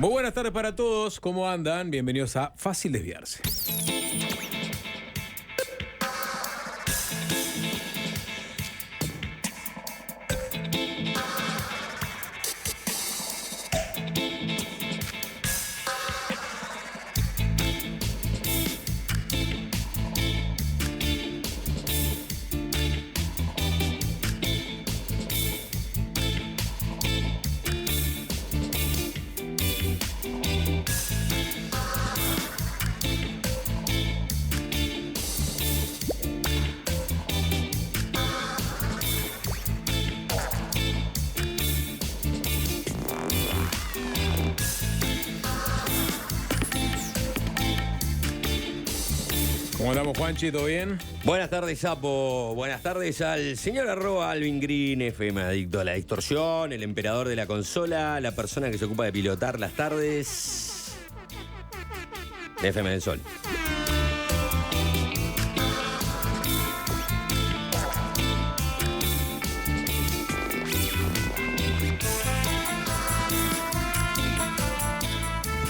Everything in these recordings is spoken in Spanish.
Muy buenas tardes para todos, ¿cómo andan? Bienvenidos a Fácil Desviarse. ¿Cómo andamos, Juanchi? ¿Todo bien? Buenas tardes, Sapo. Buenas tardes al señor @Alvin Green, FM adicto a la distorsión, el emperador de la consola, la persona que se ocupa de pilotar las tardes de FM del Sol.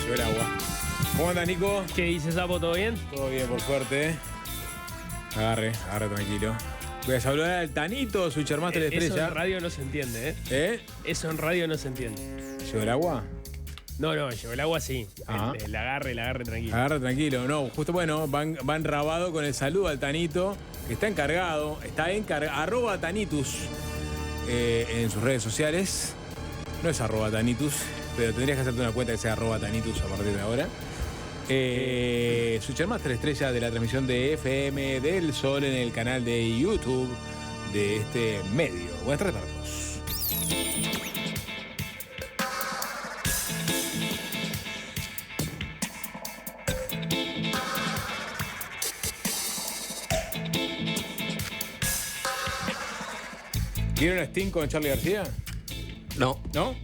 Llegó el agua. ¿Cómo anda, Nico? ¿Qué dice, Sapo? ¿Todo bien? Todo bien, por suerte. Agarre tranquilo. Voy a saludar al Tanito, Switchermaster de Eso Estrella. en radio no se entiende, ¿eh? ¿Eh? Eso en radio no se entiende. ¿Llegó el agua? No, llegó el agua sí. Ajá. El agarre tranquilo. Agarre tranquilo. No, justo bueno, van rabado con el saludo al Tanito, que está encargado, @Tanitus en sus redes sociales. No es @Tanitus, pero tendrías que hacerte una cuenta que sea @Tanitus a partir de ahora. Switchermaster Estrella de la transmisión de FM del Sol en el canal de YouTube de este medio. Buenas tardes para todos. ¿Vieron a Sting con Charly García? No. ¿No?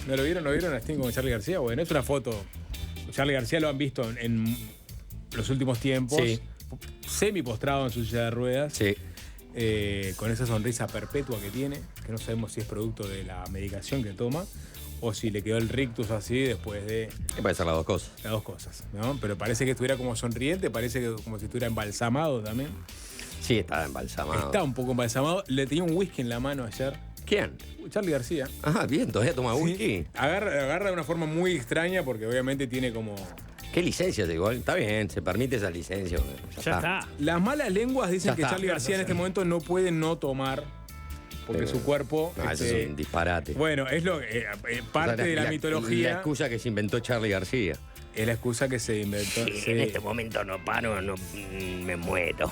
¿No lo vieron? ¿No vieron a Sting con Charly García? Bueno, es una foto. Charly García lo han visto en los últimos tiempos. Sí. Semi postrado en su silla de ruedas. Sí. Con esa sonrisa perpetua que tiene, que no sabemos si es producto de la medicación que toma o si le quedó el rictus así después de Puede ser las dos cosas. las dos cosas, ¿no? Pero parece que estuviera como sonriente, parece que como si estuviera embalsamado también. Sí, estaba embalsamado. Está un poco embalsamado. Le tenía un whisky en la mano ayer. ¿Quién? Charly García. Ah, bien, todavía toma Sí. whisky. Agarra de una forma muy extraña porque obviamente tiene como... ¿Qué licencia igual? Está bien, se permite esa licencia. Ya está. Las malas lenguas dicen Ya que está. Charly García en este momento no puede no tomar porque su cuerpo... No, eso es un disparate. Bueno, es lo parte O sea, de la mitología. La excusa que se inventó Charly García. Es la excusa que se inventó. Sí, En este momento no paro, no me muero.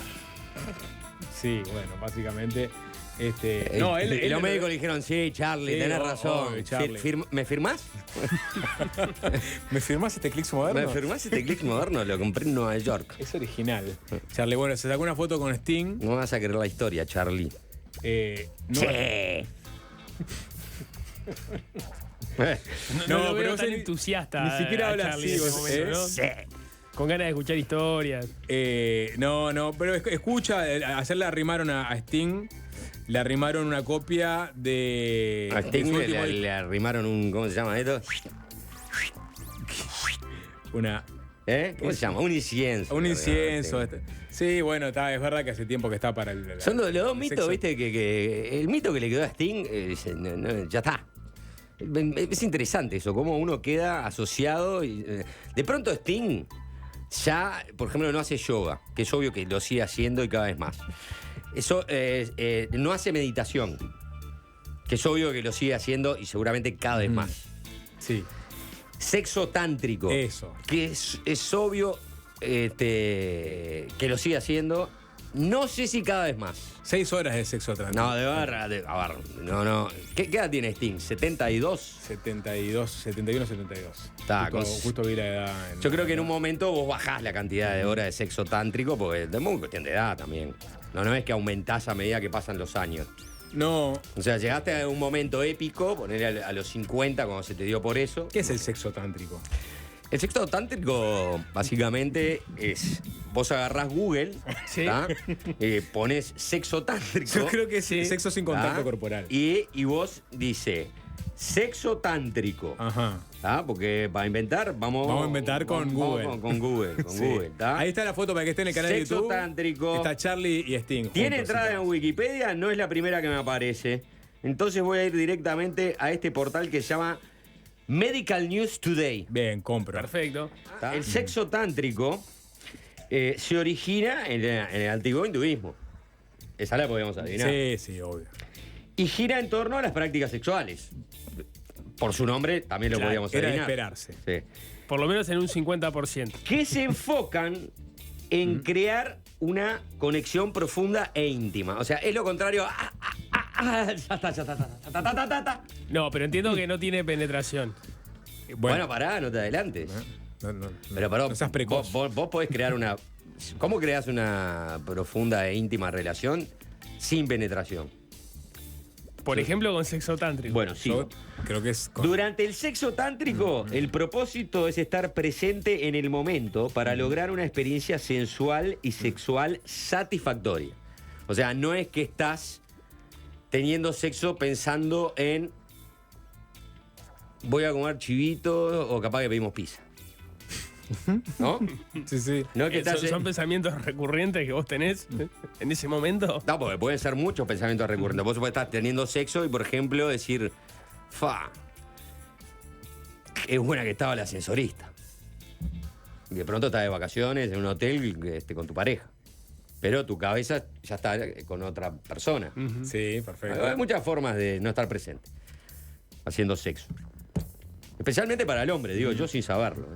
sí, bueno, básicamente. Y los médicos le dijeron, sí, Charly, Sí, tenés obvio, razón. Charly. ¿Me firmás? ¿Me firmás este click moderno? ¿Me firmás este click moderno? Lo compré en Nueva York. Es original. Charly, bueno, se sacó una foto con Sting. No vas a creer la historia, Charly. No, Sí. No lo pero veo vos tan ni- entusiasta. ni siquiera a habla Charly así, en ese vos, momento, ¿no? Sí. Con ganas de escuchar historias. no, pero escucha, ayer le arrimaron a Sting, le arrimaron una copia de... A Sting de su último le arrimaron un. ¿Cómo se llama esto? una... ¿Cómo se llama? Un incienso. Un incienso. Sí. Sí, bueno, es verdad que hace tiempo que está para el... Son los dos el mitos, sexo. viste, que el mito que le quedó a Sting, dice, ya está. Es interesante eso, cómo uno queda asociado. De pronto Sting ya, por ejemplo, no hace yoga, que es obvio que lo sigue haciendo y cada vez más. Eso no hace meditación, que es obvio que lo sigue haciendo y seguramente cada vez más. Sí, Sexo tántrico, eso. que es obvio que lo sigue haciendo. No sé si cada vez más. 6 horas de sexo tántrico. No, a ver, no. ¿Qué edad tiene Sting? ¿72? 72, 71, 72. Está, justo vi la edad. Yo creo que en un momento vos bajás la cantidad de horas de sexo tántrico, porque es muy cuestión de edad también. No es que aumentás a medida que pasan los años. No. O sea, llegaste a un momento épico, poner a los 50 cuando se te dio por eso. ¿Qué es el sexo tántrico? El sexo tántrico básicamente es, vos agarrás Google, Sí. ¿tá? Pones sexo tántrico. Yo creo que es Sí. sexo sin contacto ¿tá? corporal. Y vos dice, sexo tántrico. Ajá. Porque para inventar, vamos a inventar con Google. Con Google, Sí. Google, ¿tá? Ahí está la foto para que esté en el canal de Sexo YouTube. tántrico. Está Charlie y Sting. Tiene juntos, entrada sí, en Wikipedia, no es la primera que me aparece. Entonces voy a ir directamente a este portal que se llama Medical News Today. Bien, compro. Perfecto. ¿Tá? El sexo tántrico se origina en el antiguo hinduismo. Esa la podemos adivinar. Sí, obvio. Y gira en torno a las prácticas sexuales. Por su nombre también lo Claro, podíamos era de adivinar. esperarse. Sí. Por lo menos en un 50%. Que se enfocan en crear una conexión profunda e íntima. O sea, es lo contrario a... ya está. No, pero entiendo que no tiene penetración. Bueno, pará, no te adelantes. No, Pero pará, no seas precoz. vos podés crear una... ¿Cómo creás una profunda e íntima relación sin penetración? Por ejemplo, con sexo tántrico. Bueno, sí. Yo creo que es... Durante el sexo tántrico, el propósito es estar presente en el momento para lograr una experiencia sensual y sexual satisfactoria. O sea, no es que estás teniendo sexo pensando en voy a comer chivito o capaz que pedimos pizza. ¿No? Sí. No es que estás... ¿Son pensamientos recurrentes que vos tenés en ese momento? No, porque pueden ser muchos pensamientos recurrentes. Vos podés estar teniendo sexo y, por ejemplo, decir, qué buena que estaba la ascensorista. Y de pronto estás de vacaciones en un hotel con tu pareja. Pero tu cabeza ya está con otra persona. Sí, perfecto. Hay muchas formas de no estar presente haciendo sexo. Especialmente para el hombre, digo yo sin saberlo.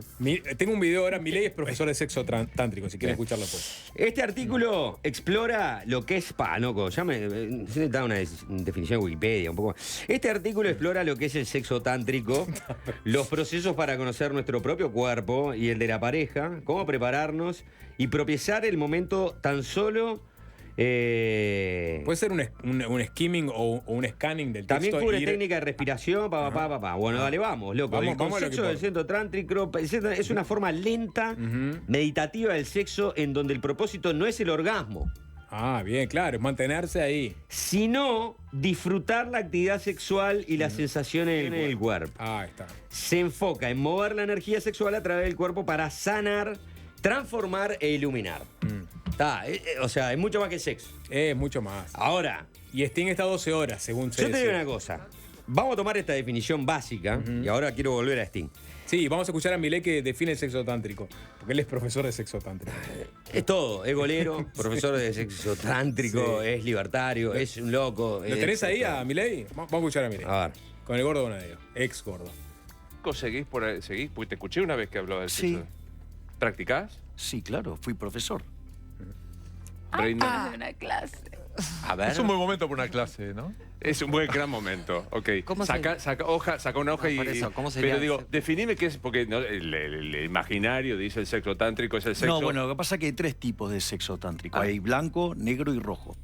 Tengo un video ahora. Milei es profesor de sexo tántrico. Si quieren escucharlo, pues. Este artículo explora lo que es... Noco, ya me necesitaba una definición de Wikipedia un poco. Este artículo explora lo que es el sexo tántrico, los procesos para conocer nuestro propio cuerpo y el de la pareja, cómo prepararnos y propiciar el momento tan solo... Puede ser un skimming o un scanning del texto. También cubre técnica de respiración, Bueno, dale, vamos, loco. Vamos, El vamos a lo concepto que del sexo tántrico es una forma lenta, meditativa del sexo en donde el propósito no es el orgasmo, Bien, claro, es mantenerse ahí. sino disfrutar la actividad sexual y las sensaciones en el cuerpo. Ahí está. Se enfoca en mover la energía sexual a través del cuerpo para sanar, transformar e iluminar. O sea, es mucho más que sexo. Es mucho más. Ahora, Y Sting está 12 horas, según se yo te digo decía. una cosa. Vamos a tomar esta definición básica y ahora quiero volver a Sting. Sí, vamos a escuchar a Milei que define el sexo tántrico. Porque él es profesor de sexo tántrico. Es todo, es golero, profesor de sexo tántrico, Sí. es libertario, es un loco. ¿Lo tenés ahí a Milei? Vamos a escuchar a Milei. A ver. Con el gordo Bonadeo, ex gordo. ¿Seguís por ahí? ¿Seguís? Porque te escuché una vez que hablaba del Sí. sexo. ¿Practicás? Sí, claro, fui profesor. Reina. Una clase. A ver. Es un buen momento para una clase, ¿no? Es un buen gran momento. Ok. ¿Cómo saca una hoja No, y. por eso, ¿cómo sería pero digo, el sexo? definime qué es, porque no, el imaginario dice el sexo tántrico es el sexo No, bueno, lo que pasa es que hay tres tipos de sexo tántrico. Ah. Hay blanco, negro y rojo.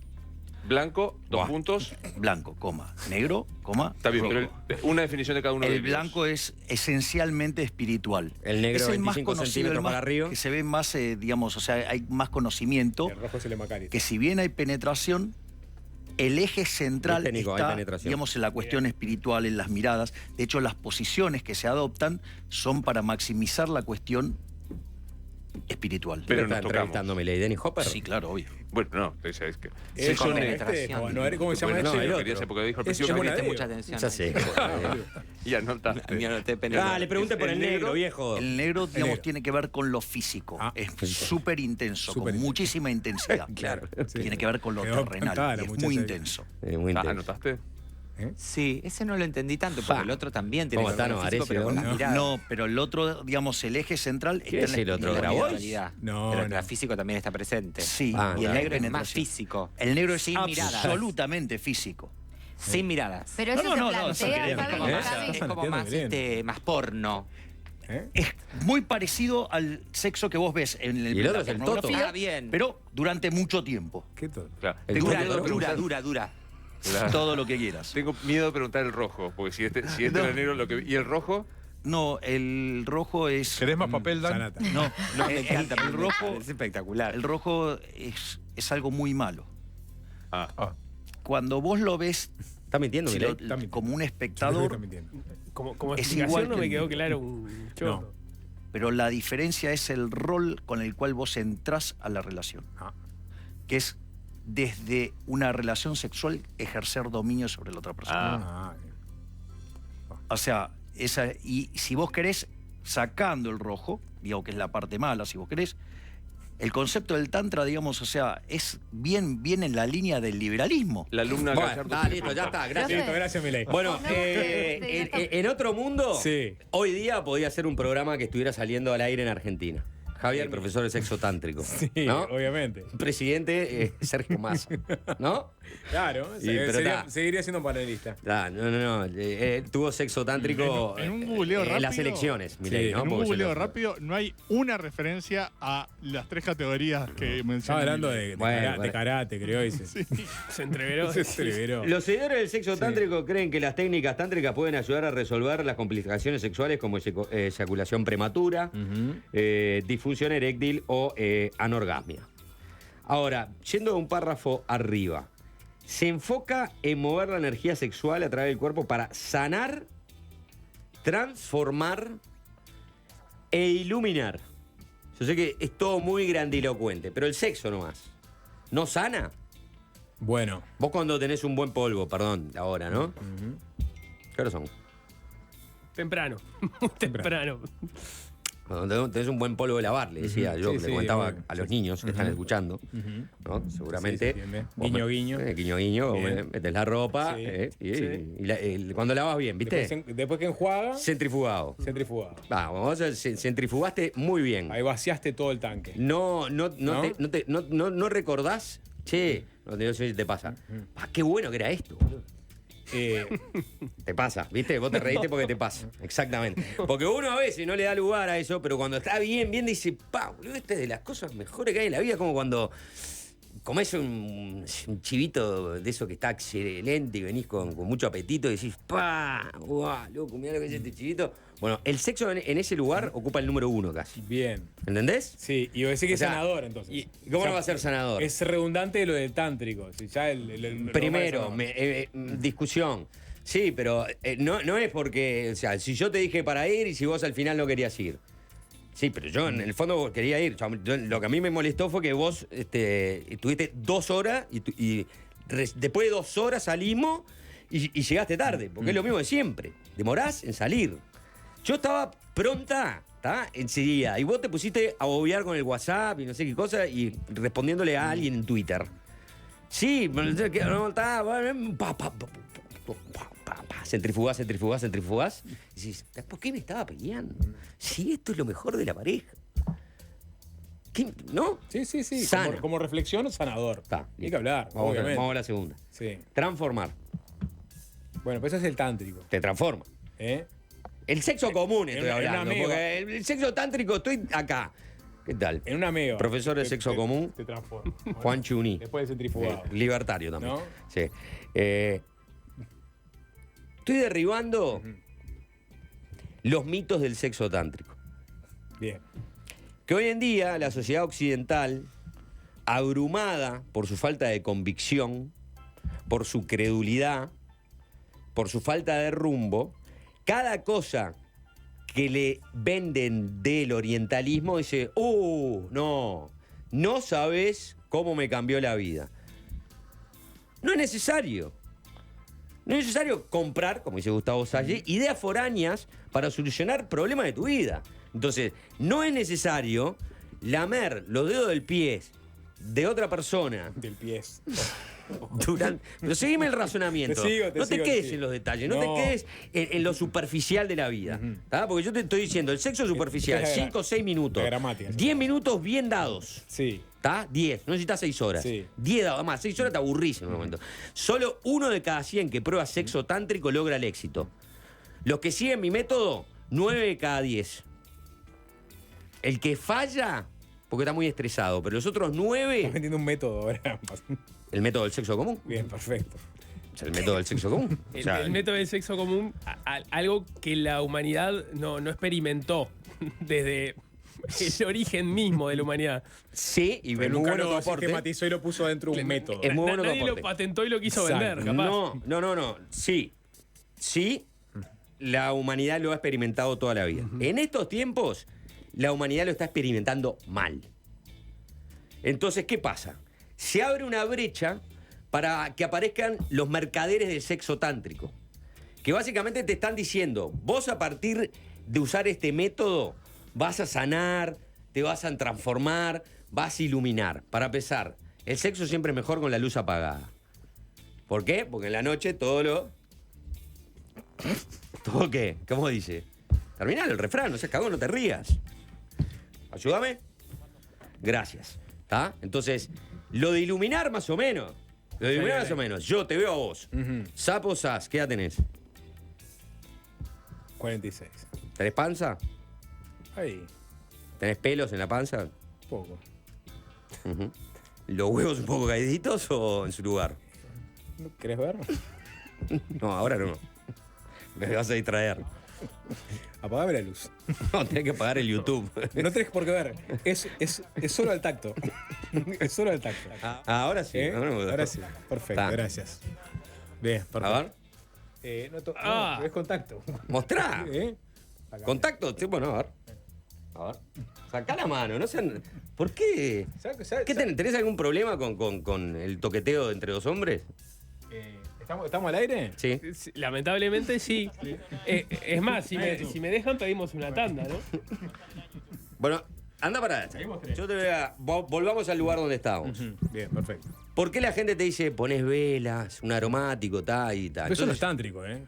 blanco, dos Buah. puntos. Blanco, coma, negro, coma, Está bien, rojo. pero una definición de cada uno de El ellos. blanco es esencialmente espiritual. El negro, es el más 25 conocido, centímetros el más, para arriba. que se ve más, digamos, o sea, hay más conocimiento. El rojo es el Macari. Que si bien hay penetración, el eje central Viste, Nico, hay está, penetración. digamos, en la cuestión espiritual, en las miradas. De hecho, las posiciones que se adoptan son para maximizar la cuestión espiritual. Pero ¿Quién nos está tocamos. entrevistando a Milei? ¿Dennis Hopper? Sí, claro, obvio. Bueno, no, es que. Es con con penetración. ¿Cómo se llama Bueno, ese? no, el lo quería otro. hacer porque dijo al Es principio un que- Presté Bonadeo. mucha atención. Ya sé. Y anotaste. Me anoté penetración. Ah, le pregunté por el negro, viejo. El negro, digamos, negro. tiene que ver con lo físico. Es súper intenso, Súper con intenso. muchísima intensidad. Claro, sí. Tiene que ver con lo Quedó terrenal. encantada y la es muchacha muy ahí. intenso. Muy intenso. ¿Anotaste? Sí, ese no lo entendí tanto, porque el otro también tiene ¿Cómo que ver está, con lo no, físico, pero con Arecio? las miradas. No, pero el otro, digamos, el eje central ¿Quién es el otro? En la ¿Grabois? realidad. No, Pero no. el físico también está presente. Sí, Ah, Y el claro. negro es más penetración. físico. El negro es Sin miradas. absolutamente físico. Sin miradas. Pero eso No, se no, no, plantea eso para quería- la como más, cabeza. es como Entiendo, más, bien. más porno. ¿Eh? Es muy parecido al sexo que vos ves en Y el otro la es el pornografía, toto. Ah, bien. pero durante mucho tiempo. ¿Qué todo? Claro. El Dura, toto, dura, dura, dura. Claro. Todo lo que quieras. Tengo miedo de preguntar el rojo, porque si este No. era negro, ¿y el rojo? No, el rojo es... ¿Querés más papel, Dan? Sanata. No, No, me encanta. el rojo, Es espectacular. el rojo es algo muy malo. Ah. Ah, Cuando vos lo ves ¿Está mintiendo, Si Milei? lo- como un Está espectador, mintiendo. Como Es explicación igual no que me el quedó mío. claro un chorro. pero la diferencia es el rol con el cual vos entrás a la relación. Ah. Que es desde una relación sexual ejercer dominio sobre la otra persona. Ah, O sea, y si vos querés, sacando el rojo, digo que es la parte mala, si vos querés, el concepto del tantra, digamos, o sea, es bien en la línea del liberalismo. La alumna Bueno, Gallardo está, tiene listo, ya preguntas. está, gracias. listo, gracias, Milei. Bueno, en otro mundo, Sí. hoy día podía ser un programa que estuviera saliendo al aire en Argentina. Javier, profesor de sexo tántrico. Sí, ¿no? obviamente. Presidente Sergio Massa. ¿No? Claro, pero está. seguiría siendo panelista. Ah, no. Tuvo sexo tántrico En un googleo en las rápido. elecciones, Milei, Sí, ¿no? En un Porque se googleo lo- rápido no hay una referencia a las 3 categorías que Estaba mencioné. hablando de Bueno. karate, creo, dice. Se entreveró. Se entreveró. Los seguidores del sexo tántrico creen que las técnicas tántricas pueden ayudar a resolver las complicaciones sexuales como eyaculación prematura, disfunción eréctil o anorgasmia. Ahora, yendo un párrafo arriba, se enfoca en mover la energía sexual a través del cuerpo para sanar, transformar e iluminar. Yo sé que es todo muy grandilocuente, pero el sexo nomás. ¿No sana? Bueno, Vos cuando tenés un buen polvo, perdón, ahora, ¿no? ¿Qué hora son? Temprano. Temprano. Cuando tenés un buen polvo de lavar, le decía yo, Sí, que le sí, comentaba obvio. a los niños que están escuchando, ¿no? Seguramente. Sí, sí, bien. vos Guiño, guiño. Guiño, vos Bien. metés la ropa, Sí, y cuando lavas bien, ¿viste? después que enjuaga, Centrifugado. centrifugado. Vamos, centrifugaste muy bien. Ahí vaciaste todo el tanque. No ¿No? recordás, che, no sé si te pasa. Ah, qué bueno que era esto, boludo. Te pasa, ¿viste? Vos te reíste porque te pasa. Exactamente. Porque uno a veces no le da lugar a eso, pero cuando está bien, dice, pa, boludo, esta es de las cosas mejores que hay en la vida, como cuando comés un chivito de eso que está excelente y venís con mucho apetito y decís, pa, guau, loco, mirá lo que es este chivito. Bueno, el sexo en ese lugar ocupa el número 1 casi. Bien. ¿Entendés? Sí, y voy a decir que O sea, es sanador, entonces. ¿y cómo no va a ser sanador? Es redundante lo del tántrico. Si ya el Primero, normal discusión. Sí, pero no es porque, o sea, si yo te dije para ir y si vos al final no querías ir. Sí, pero yo en el fondo quería ir. O sea, lo que a mí me molestó fue que vos estuviste 2 horas y después de 2 horas salimos y llegaste tarde, porque es lo mismo de siempre. Demorás en salir. Yo estaba pronta, ¿tá? Enseguida. Y vos te pusiste a bobear con el WhatsApp y no sé qué cosa y respondiéndole a alguien en Twitter. Sí, no está, centrifugás. Y decís, ¿por qué me estaba peleando? Si esto es lo mejor de la pareja. ¿Qué? ¿No? Sí. Sana. Como reflexión, sanador. Está. Hay que hablar, Vamos obviamente. a la segunda. Sí. Transformar. Bueno, pues ese es el tántrico. Te transforma. ¿Eh? El sexo común estoy en una hablando, ameba. porque el sexo tántrico estoy acá. ¿Qué tal? En una mega. Profesor de sexo común, Te transforma. Juan Chuní. Después del centrifugado. Libertario también. ¿No? Sí. Estoy derribando los mitos del sexo tántrico. Bien. Que hoy en día la sociedad occidental, abrumada por su falta de convicción, por su credulidad, por su falta de rumbo, cada cosa que le venden del orientalismo dice, no sabes cómo me cambió la vida. No es necesario. No es necesario comprar, como dice Gustavo Salle, ideas foráneas para solucionar problemas de tu vida. Entonces, no es necesario lamer los dedos del pie de otra persona Del pies. pero seguime el razonamiento. Te sigo, no te te quedes sigo. en los detalles, no No. te quedes en lo superficial de la vida. ¿Tá? Porque yo te estoy diciendo, el sexo superficial, Es la 5 o 6 minutos. la gramática. 10 minutos bien dados. Sí. ¿Está? 10, no necesitas 6 horas. Sí. 10 dados, además, 6 horas te aburrís en un momento. Solo 1 de cada 100 que prueba sexo tántrico logra el éxito. Los que siguen mi método, 9 de cada 10. El que falla, porque está muy estresado, pero los otros 9, Estás vendiendo un método ahora. el método del sexo común. Bien, perfecto. O sea, el método del sexo común. O sea, El método del sexo común, algo que la humanidad no experimentó desde el origen mismo de la humanidad. Sí, y Pero muy nunca bueno tu lo aporte. sistematizó y lo puso dentro de un método. Es muy bueno tu Nadie lo aporte. patentó y lo quiso Exacto. vender, capaz. No. Sí. Sí, la humanidad lo ha experimentado toda la vida. En estos tiempos, la humanidad lo está experimentando mal. Entonces, ¿qué pasa? Se abre una brecha para que aparezcan los mercaderes del sexo tántrico. Que básicamente te están diciendo, vos a partir de usar este método vas a sanar, te vas a transformar, vas a iluminar. Para empezar, el sexo siempre es mejor con la luz apagada. ¿Por qué? Porque en la noche todo lo... ¿Todo qué? ¿Cómo dice? Terminalo el refrán, no seas cagón, no te rías. ¿Ayúdame? Gracias. ¿Está? Entonces, lo de iluminar más o menos. Lo de iluminar más o menos. Yo te veo a vos. Sapo Sas, ¿qué edad tenés? 46. ¿Tenés panza? Ahí, ¿Tenés pelos en la panza? poco. Ujú. ¿Los huevos un poco caíditos o en su lugar? ¿No querés ver? No, ahora no. Me vas a distraer. Apagame la luz. No, tenés que pagar el YouTube. No tenés por qué ver. Es solo al tacto. Es solo al tacto. Ahora sí. ¿Eh? ahora me gustó. Ahora sí. Perfecto, Está. gracias. Bien, perfecto. A ver, No, es contacto. mostrá. ¿Eh? Acá. Contacto, sí, bueno, a ver. A ver. Sacá la mano, no sean. ¿Por qué? ¿Qué tenés algún problema con el toqueteo entre dos hombres? ¿Estamos al aire? Sí. Sí, lamentablemente sí. Es más, si me dejan pedimos una tanda, ¿no? Bueno, anda para allá. Yo te voy a. Volvamos al lugar donde estábamos. Bien, perfecto. ¿Por qué la gente te dice pones velas, un aromático, tal y tal? Pero eso no es Entonces, tántrico, ¿eh?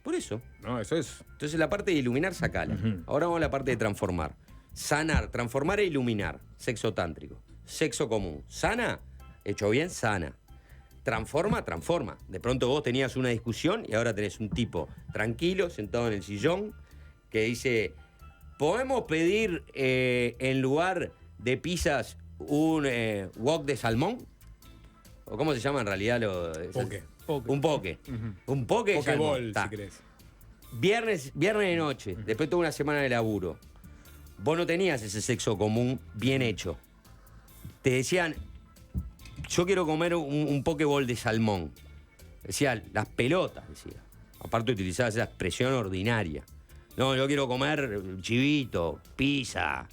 por eso. No, eso es. Entonces la parte de iluminar, sacala. Ahora vamos a la parte de transformar. Sanar, transformar e iluminar. Sexo tántrico. Sexo común. Sana, hecho bien, sana. Transforma, transforma. De pronto vos tenías una discusión y ahora tenés un tipo tranquilo, sentado en el sillón, que dice, ¿podemos pedir en lugar de pizzas un wok de salmón? ¿O cómo se llama en realidad? Poke. Un poke. Un poke de salmón. Pokeball, Ta. si querés. Viernes de noche, después de toda una semana de laburo. Vos no tenías ese sexo común bien hecho. Te decían, yo quiero comer un pokeball de salmón. Decía, las pelotas, decía. Aparte utilizaba esa expresión ordinaria. No, yo quiero comer chivito, pizza,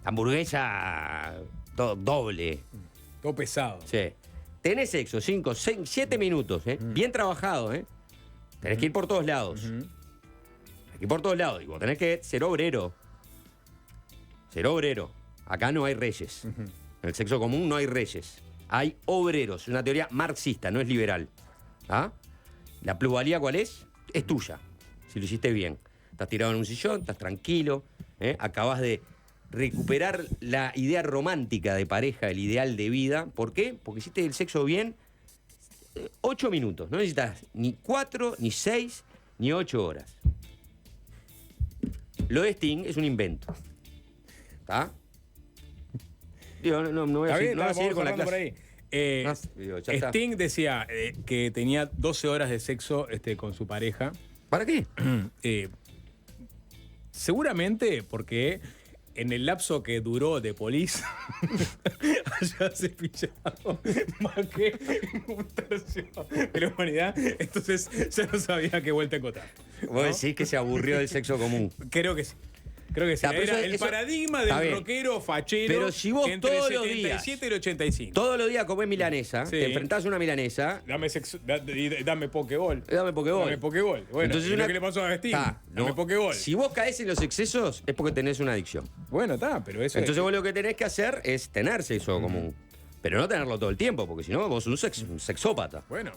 hamburguesa doble. Todo pesado. Sí. Tenés sexo, 5, 6, 7 minutos, ¿eh? Bien trabajado, ¿eh? Tenés que ir por todos lados. Tenés que ir por todos lados. Y vos tenés que ser obrero. Ser obrero. Acá no hay reyes. En el sexo común no hay reyes. Hay obreros. Es una teoría marxista, no es liberal. ¿Ah? ¿La plusvalía cuál es? Es tuya. Si lo hiciste bien. Estás tirado en un sillón, estás tranquilo. Acabás de recuperar la idea romántica de pareja, el ideal de vida. ¿Por qué? Porque hiciste el sexo bien 8 minutos. No necesitas ni 4, ni 6, ni 8 horas. Lo de Sting es un invento. ¿Está? Digo, no voy a, Está bien, no voy a seguir vamos con la hablando clase. por ahí. No, digo, ya está. Sting decía que tenía 12 horas de sexo con su pareja. ¿Para qué? Seguramente porque en el lapso que duró de Police haya cepillado más que un tercio de la humanidad. Entonces ya no sabía qué vuelta acotar. Vos decís que se aburrió del sexo común. Creo que sí. Creo que sí. Ya, pero Era eso- el eso- paradigma está del bien. rockero fachero Pero si vos que entre todos el los 77 y el 85. Todos los días comés milanesa, Sí. te enfrentás a una milanesa, Dame sexo, dame pokeball. dame pokeball. Dame pokeball. Bueno, Entonces ¿y una- lo que le pasó a Sting? Ta, Dame no. pokeball. Si vos caes en los excesos es porque tenés una adicción. Bueno, está, pero eso Entonces vos lo que tenés que hacer es tener sexo común. Pero no tenerlo todo el tiempo, porque si no, vos sos un sexópata. Bueno,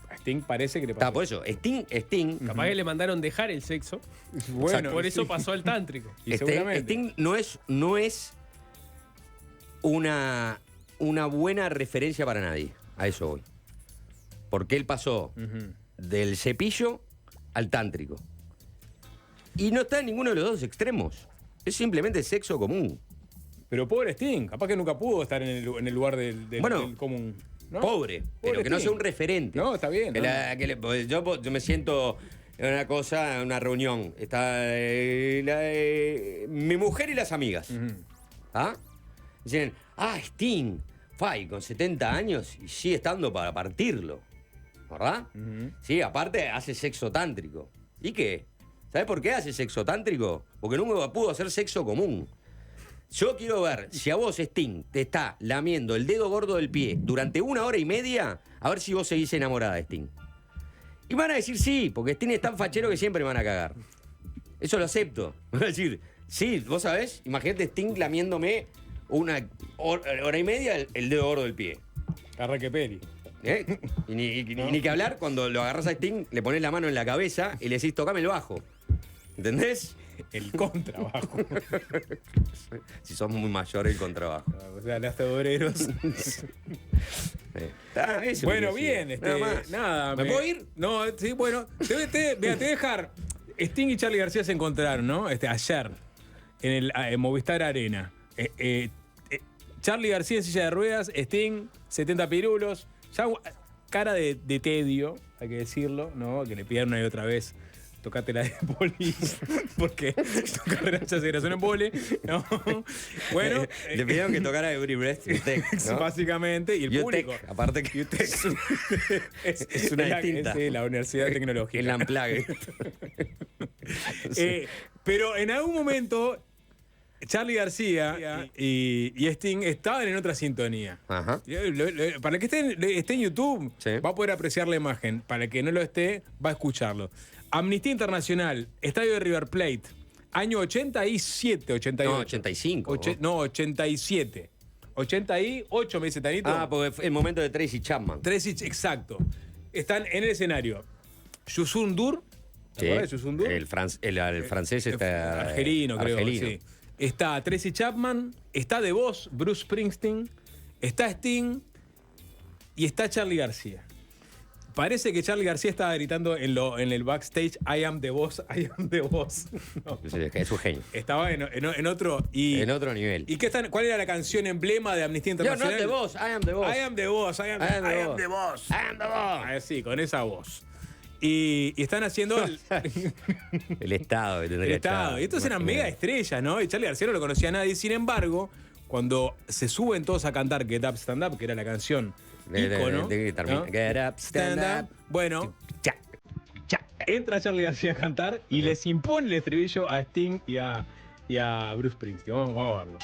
a Sting parece que le Está, pasó. por eso, Sting, Capaz que le mandaron dejar el sexo. Bueno, por eso sí. pasó al tántrico. Y seguramente. Sting no es una buena referencia para nadie. A eso voy. Porque él pasó del cepillo al tántrico. Y no está en ninguno de los dos extremos. Es simplemente sexo común. Pero pobre Sting, capaz que nunca pudo estar en el lugar del Bueno, común. ¿no? Pobre, pero Pobre que no Sting. sea un referente. No, está bien. Que ¿no? pues yo me siento en una cosa, en una reunión. Está mi mujer y las amigas. ¿Ah? Dicen, Sting, Fai, con 70 años y sigue estando para partirlo. ¿Verdad? Sí, aparte hace sexo tántrico. ¿Y qué? ¿Sabes por qué hace sexo tántrico? Porque nunca pudo hacer sexo común. Yo quiero ver si a vos, Sting, te está lamiendo el dedo gordo del pie durante 1 hora y media, a ver si vos seguís enamorada de Sting. Y van a decir sí, porque Sting es tan fachero que siempre me van a cagar. Eso lo acepto. Van a decir, sí, vos sabés, imagínate Sting lamiéndome 1 hora y media el dedo gordo del pie. Arranque peli. ¿Eh? Y ni que hablar, cuando lo agarras a Sting, le pones la mano en la cabeza y le decís, tocame el bajo. ¿Entendés? El contrabajo. Si sos muy mayor, el contrabajo. O sea, las obreros. Bueno, bien. Nada. ¿Me puedo ir? No, sí, bueno. Te voy a dejar. Sting y Charly García se encontraron, ¿no? Ayer, en Movistar Arena. Charly García en silla de ruedas, Sting, 70 pirulos. Ya cara de tedio, hay que decirlo, ¿no? Que le pidieron una y otra vez. Tocate la de Polis, porque tu carrera ya se grabó en Pole, ¿no? Bueno. Le pidieron que tocara Every Breath y Tech, ¿no? Básicamente, y el Yo público. Tech, aparte que es una distinta. Es la Universidad de Tecnología. El Unplugged. Pero en algún momento, Charly García y Sting estaban en otra sintonía. Ajá. Para el que esté en YouTube, Sí. va a poder apreciar la imagen. Para el que no lo esté, va a escucharlo. Amnistía Internacional, Estadio de River Plate, año 87, 88. No, 85. No, 87. 88, me dice Tanito. Ah, porque fue el momento de Tracy Chapman. Exacto. Están en el escenario. Yusun Dur. ¿Te acuerdas de Yusun Dur? El francés está... Argelino, creo. argelino. Sí. Está Tracy Chapman, está The Boss, Bruce Springsteen, está Sting y está Charly García. Parece que Charly García estaba gritando en el backstage, I am the boss, I am the boss. No. Es un genio. Estaba en otro... En otro nivel. ¿Y cuál era la canción emblema de Amnistía Yo Internacional? no the boss, I am the boss. I am the boss, I am the boss. I am the boss. Sí, con esa voz. Y están haciendo El Estado. Que tendría el Estado. Y estos eran mega estrellas, ¿no? Y Charly García no lo conocía a nadie. Sin embargo, cuando se suben todos a cantar Get Up, Stand Up, que era la canción ícono, ¿no? Get up, stand up. Bueno, entra Charly García a cantar y les impone el estribillo a Sting y a Bruce Springsteen. Vamos a verlo.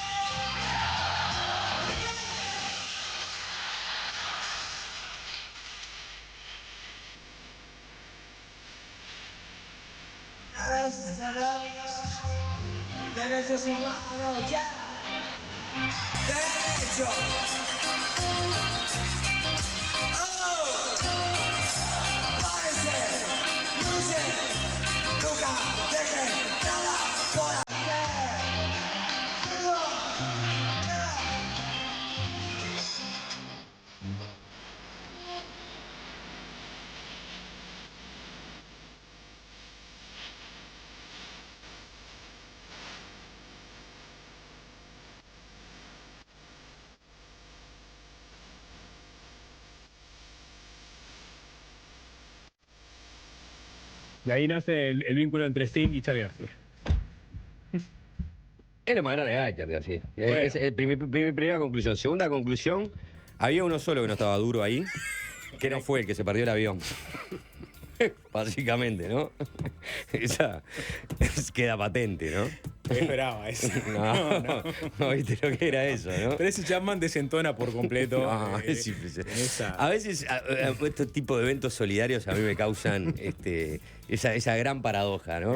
De ahí nace el vínculo entre Sting y Charly García. Es la más grande de Charly García. Bueno. Es primera conclusión. Segunda conclusión, había uno solo que no estaba duro ahí, que no fue el que se perdió el avión. Básicamente, ¿no? Esa queda patente, ¿no? ¿Qué esperaba eso? No, viste lo que era eso, ¿no? Tracy Chapman desentona por completo. No, es impresionante. A veces estos tipos de eventos solidarios a mí me causan esa gran paradoja, ¿no?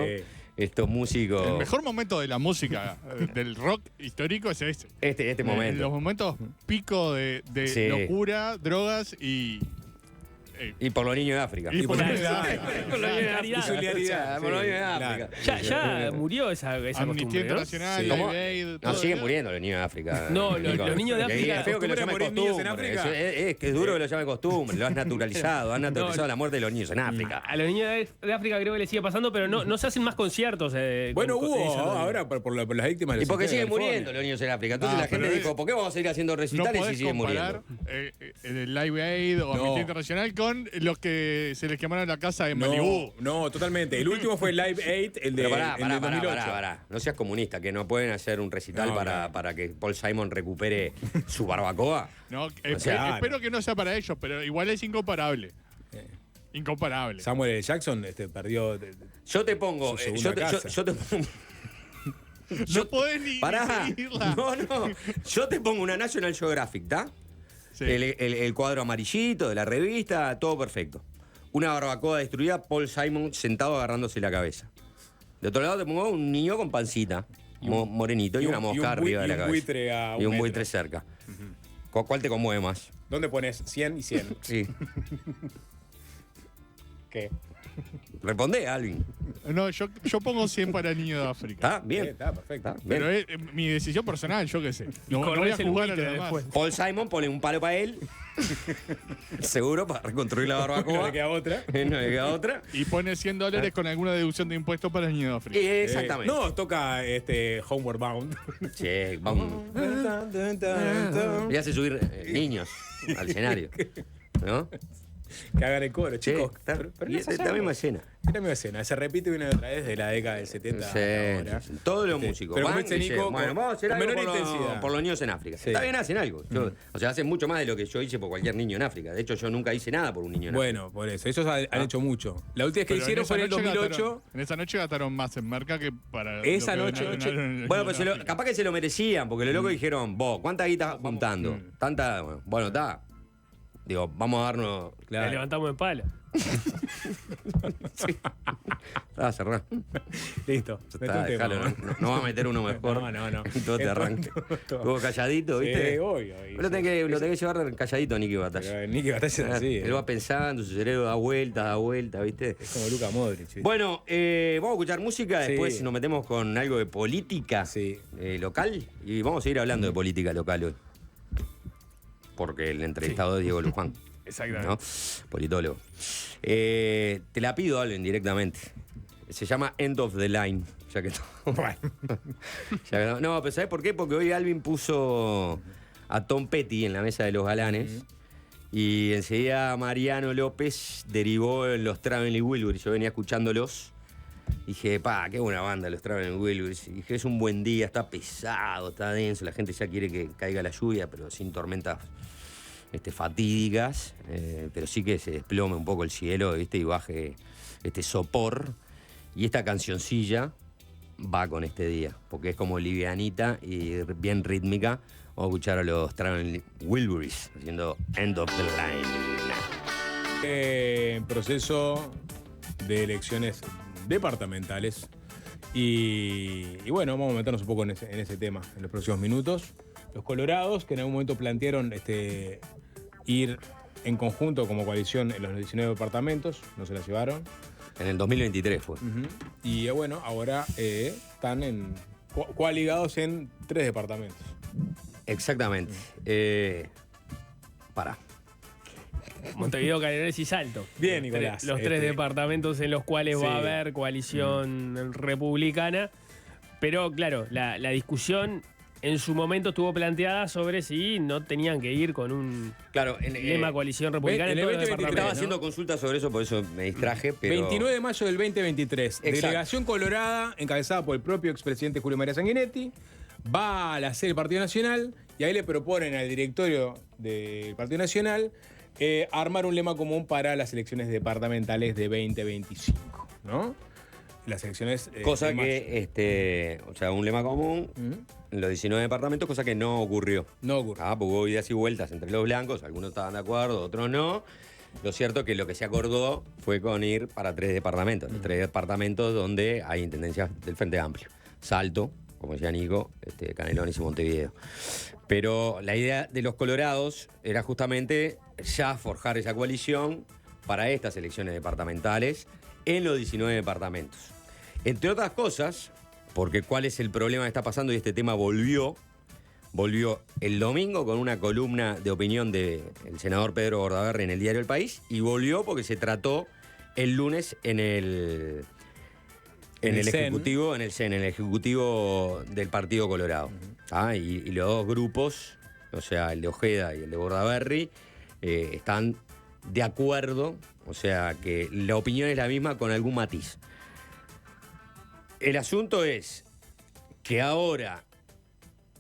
Estos músicos. El mejor momento de la música del rock histórico es este. Este momento. Los momentos pico de Sí. locura, drogas y Y por los niños de África. Y por los niños de África. solidaridad. Por los niños de África. Ya murió esa Amnistía costumbre, ¿no? Internacional, Sí. Live ¿Cómo? Aid, No, todo siguen eso. muriendo los niños de África. No, los niños de África- Es feo que lo ¿Costumbre de llamen morir niños en costumbre. África? Es que es duro que lo llamen costumbre. Lo has naturalizado. Has naturalizado la muerte de los niños en África. A los niños de África creo que les sigue pasando, pero no se hacen más conciertos. Bueno, con hubo esa- ahora por las víctimas de Y porque los siguen incendios de muriendo los niños en África. Entonces Ah, la gente pero dijo, ¿por qué vamos a seguir haciendo No recitales y podés siguen comparar muriendo? el Live Aid o No. Amnistía Internacional con son los que se les quemaron la casa en Malibú. No, totalmente. El último fue Live 8, el de Pero pará, el del 2008. pará. No seas comunista, que no pueden hacer un recital No, para que Paul Simon recupere su barbacoa. No, O sea, espero que no sea para ellos, pero igual es incomparable. Incomparable. Samuel L. Jackson perdió. Yo te pongo. Su segunda casa. Yo te pongo. No podés ni Pará. seguirla. No. Yo te pongo una National Geographic, ¿está? Sí. El cuadro amarillito de la revista, todo perfecto. Una barbacoa destruida, Paul Simon sentado agarrándose la cabeza. De otro lado te pongo un niño con pancita, morenito, y una mosca arriba de la cabeza. Buitre a Y un metro. buitre cerca. ¿Cuál te conmueve más? ¿Dónde pones 100 y 100? Sí. ¿Qué? Responde, Alvin. No, yo pongo 100 para el niño de África. ¿Está? Bien. Está perfecto. ¿Está? Bien. Pero es mi decisión personal, yo qué sé. No voy a corres el jugar a buitre los demás. después. Paul Simon pone un palo para él. Seguro, para reconstruir la barbacoa. No le queda otra. No le queda otra. Y pone $100 con alguna deducción de impuestos para el niño de África. Exactamente. No, toca Homeward Bound. Che, vamos. Y hace subir niños al escenario. ¿No? Que hagan el coro, Che, chicos. está, Pero y no es se la sabe. misma escena. Es la misma escena. Se repite una y otra vez de la década del 70 ahora. Sí. Todos los Sí. músicos. Pero van como dice y dicen, Nico, bueno, vamos a hacer con algo menor por, intensidad. por los niños en África. Sí. Está bien, hacen algo. O sea, hacen mucho más de lo que yo hice por cualquier niño en África. De hecho, yo nunca hice nada por un niño en África. Bueno, por eso. Ellos han hecho mucho. La última vez que Pero hicieron esa fue en el noche 2008. En esa noche gastaron más en marca que para. Esa lo que noche- donaron en Bueno, pues África. capaz que se lo merecían, porque los locos dijeron, vos, ¿cuánta guita estás juntando? Tanta, bueno, está. Digo, vamos a darnos. La levantamos en pala. Ah, cerrá. Listo. Ya Mete está, un tema, dejalo, ¿no? no va a meter uno mejor. No. Y todo te arranca. Todo calladito, ¿viste? Sí, obvio. Lo tenés que llevar calladito a Nicky Batalla. Pero Nicky Batalla es así. Él va pensando, su cerebro da vuelta, ¿viste? Es como Luka Modric. ¿viste? Bueno, vamos a escuchar música, Sí. después nos metemos con algo de política Sí. local y vamos a seguir hablando de política local hoy. Porque el entrevistado es Diego Luján, Exactamente. ¿no? Politólogo. Te la pido, Allen, directamente. Se llama End of the Line. Ya que no, pero ¿sabes por qué? Porque hoy Alvin puso a Tom Petty en la mesa de los galanes. Y enseguida Mariano López derivó en los Traveling Wilburys. Yo venía escuchándolos. Dije, qué buena banda los Traveling Wilburys. Dije, es un buen día, está pesado, está denso. La gente ya quiere que caiga la lluvia, pero sin tormentas fatídicas. Pero sí que se desplome un poco el cielo, ¿viste? Y baje este sopor. Y esta cancioncilla va con este día, porque es como livianita y bien rítmica. Vamos a escuchar a los Traveling Wilburys haciendo End of the Line. En proceso de elecciones departamentales. Y bueno, vamos a meternos un poco en ese tema en los próximos minutos. Los colorados, que en algún momento plantearon ir en conjunto como coalición en los 19 departamentos, no se la llevaron. En el 2023 fue. Y bueno, ahora están coaligados en 3 departamentos. Exactamente. Pará. Montevideo, Canelones y Salto. Bien, Nicolás. Los tres departamentos en los cuales Sí. va a haber coalición republicana. Pero claro, la discusión en su momento estuvo planteada sobre si no tenían que ir con un Claro, lema coalición republicana en en el todos los 2023 Estaba departamentos. ¿no? haciendo consultas sobre eso, por eso me distraje, pero... 29 de mayo del 2023. Exacto. Delegación colorada, encabezada por el propio expresidente Julio María Sanguinetti, va a la sede del Partido Nacional y ahí le proponen al directorio del Partido Nacional armar un lema común para las elecciones departamentales de 2025, ¿no? Las elecciones... Cosa de mayo. que, o sea, un lema común en los 19 departamentos, cosa que no ocurrió. No ocurre. Porque hubo idas y vueltas entre los blancos, algunos estaban de acuerdo, otros no. Lo cierto es que lo que se acordó fue con ir para 3 departamentos, los 3 departamentos donde hay intendencias del Frente Amplio. Salto, como decía Nico, Canelones y Montevideo. Pero la idea de los colorados era justamente ya forjar esa coalición para estas elecciones departamentales en los 19 departamentos. Entre otras cosas, porque cuál es el problema que está pasando y este tema volvió el domingo con una columna de opinión del senador Pedro Bordaberry en el diario El País y volvió porque se trató el lunes en el Ejecutivo, en el CEN, en el Ejecutivo del Partido Colorado. Y los dos grupos, o sea, el de Ojeda y el de Bordaberry, están de acuerdo, o sea, que la opinión es la misma con algún matiz. El asunto es que ahora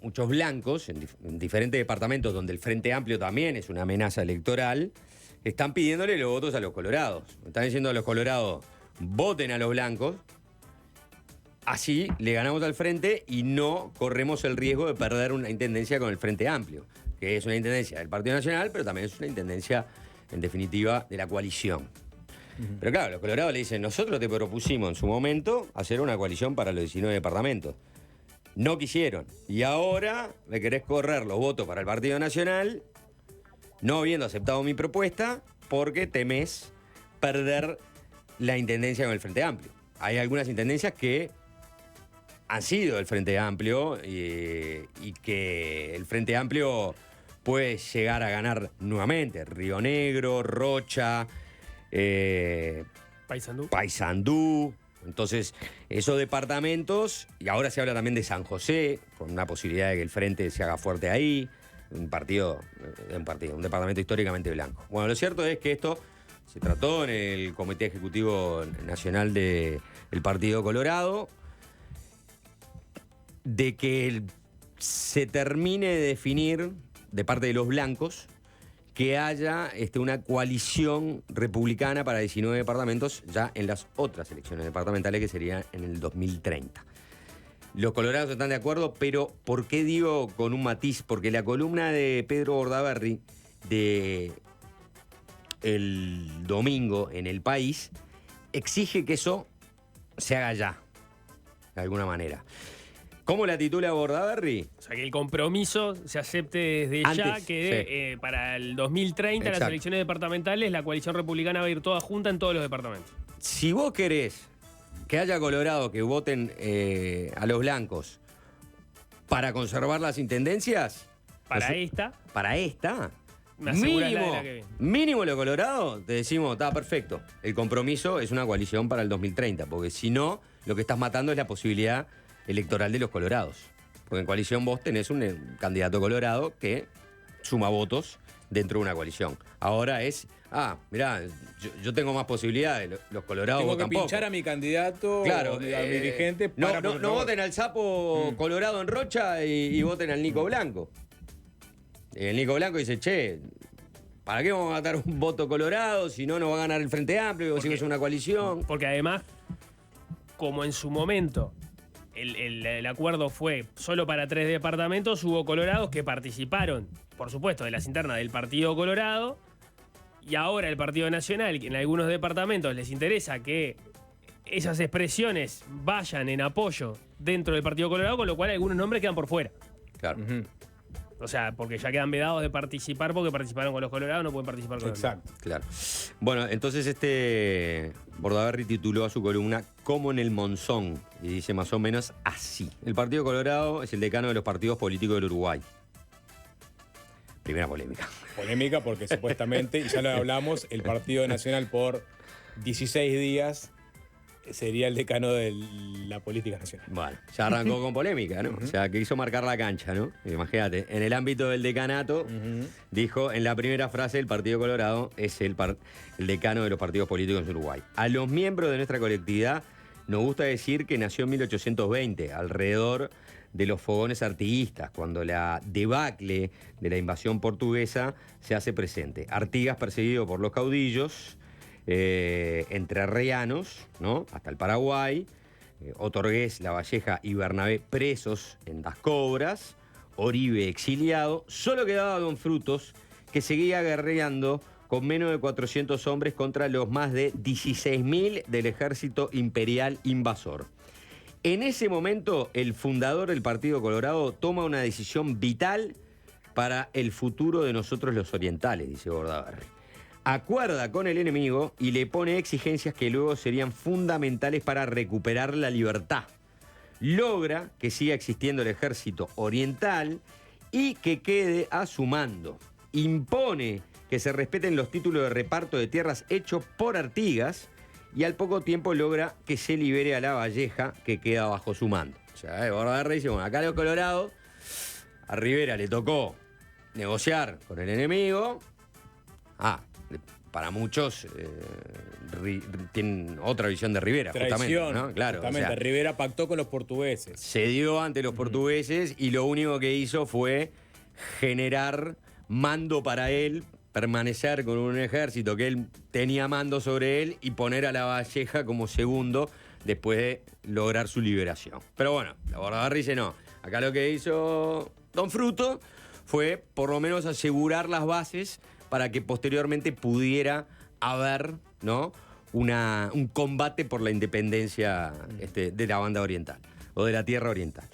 muchos blancos, en diferentes departamentos donde el Frente Amplio también es una amenaza electoral, están pidiéndole los votos a los colorados. Están diciendo a los colorados, voten a los blancos, así le ganamos al Frente y no corremos el riesgo de perder una intendencia con el Frente Amplio, que es una intendencia del Partido Nacional, pero también es una intendencia, en definitiva, de la coalición. Pero claro, los colorados le dicen, nosotros te propusimos en su momento hacer una coalición para los 19 departamentos. No quisieron. Y ahora me querés correr los votos para el Partido Nacional, no habiendo aceptado mi propuesta, porque temés perder la intendencia con el Frente Amplio. Hay algunas intendencias que han sido del Frente Amplio y que el Frente Amplio puede llegar a ganar nuevamente. Río Negro, Rocha, Paysandú. Entonces, esos departamentos, y ahora se habla también de San José, con una posibilidad de que el Frente se haga fuerte ahí, un departamento históricamente blanco. Bueno, lo cierto es que esto se trató en el Comité Ejecutivo Nacional del Partido Colorado, de que se termine de definir de parte de los blancos que haya una coalición republicana para 19 departamentos ya en las otras elecciones departamentales, que serían en el 2030. Los colorados están de acuerdo, pero ¿por qué digo con un matiz? Porque la columna de Pedro Bordaberry de el domingo en El País exige que eso se haga ya, de alguna manera. ¿Cómo la titula Bordaberry? O sea, que el compromiso se acepte desde Antes, ya, que para el 2030, Exacto. las elecciones departamentales, la coalición republicana va a ir toda junta en todos los departamentos. Si vos querés que haya colorados que voten a los blancos para conservar las intendencias, Para esta, me aseguras la de la que viene. mínimo los colorados, te decimos, está perfecto. El compromiso es una coalición para el 2030, porque si no, lo que estás matando es la posibilidad electoral de los colorados. Porque en coalición vos tenés un candidato colorado que suma votos dentro de una coalición. Ahora es, mirá, yo tengo más posibilidades, los colorados Tengo que votan poco. pinchar a mi candidato, Claro, a mi dirigente. Para, por no favor. voten al sapo colorado en Rocha y voten al Nico Blanco. El Nico Blanco dice, che, ¿para qué vamos a matar un voto colorado si no nos va a ganar el Frente Amplio, si es una coalición? Porque además, como en su momento el acuerdo fue solo para 3 departamentos, hubo colorados que participaron, por supuesto, de las internas del Partido Colorado, y ahora el Partido Nacional, que en algunos departamentos les interesa que esas expresiones vayan en apoyo dentro del Partido Colorado, con lo cual algunos nombres quedan por fuera. Claro. O sea, porque ya quedan vedados de participar, porque participaron con los colorados, no pueden participar con Exacto. Claro. Bueno, entonces Bordaberry tituló a su columna Como en el Monzón, y dice más o menos así. El Partido Colorado es el decano de los partidos políticos del Uruguay. Primera polémica. Polémica porque supuestamente, y ya lo hablamos, el Partido Nacional por 16 días sería el decano de la política nacional. Bueno, ya arrancó con polémica, ¿no? O sea, que hizo marcar la cancha, ¿no? Imagínate, en el ámbito del decanato, dijo en la primera frase, el Partido Colorado es el decano de los partidos políticos en Uruguay. A los miembros de nuestra colectividad nos gusta decir que nació en 1820, alrededor de los fogones artiguistas, cuando la debacle de la invasión portuguesa se hace presente. Artigas perseguido por los caudillos entrerrianos, ¿no? Hasta el Paraguay, Otorgués, Lavalleja y Bernabé presos en Das Cobras, Oribe exiliado, solo quedaba Don Frutos, que seguía guerreando con menos de 400 hombres contra los más de 16.000 del ejército imperial invasor. En ese momento, el fundador del Partido Colorado toma una decisión vital para el futuro de nosotros los orientales, dice Bordaberry. Acuerda con el enemigo y le pone exigencias que luego serían fundamentales para recuperar la libertad. Logra que siga existiendo el ejército oriental y que quede a su mando. Impone que se respeten los títulos de reparto de tierras hechos por Artigas y al poco tiempo logra que se libere a Lavalleja, que queda bajo su mando. O sea, Bordaberry dice, bueno, acá los colorados, a Rivera le tocó negociar con el enemigo. para muchos tienen otra visión de Rivera, Traición, justamente, ¿no? Claro, justamente. Rivera pactó con los portugueses. Se dio ante los portugueses y lo único que hizo fue generar mando para él, permanecer con un ejército que él tenía mando sobre él y poner a Lavalleja como segundo después de lograr su liberación. Pero bueno, la Bordaberry dice no. Acá lo que hizo Don Fruto fue por lo menos asegurar las bases para que posteriormente pudiera haber, ¿no?, un combate por la independencia de la banda oriental o de la tierra oriental.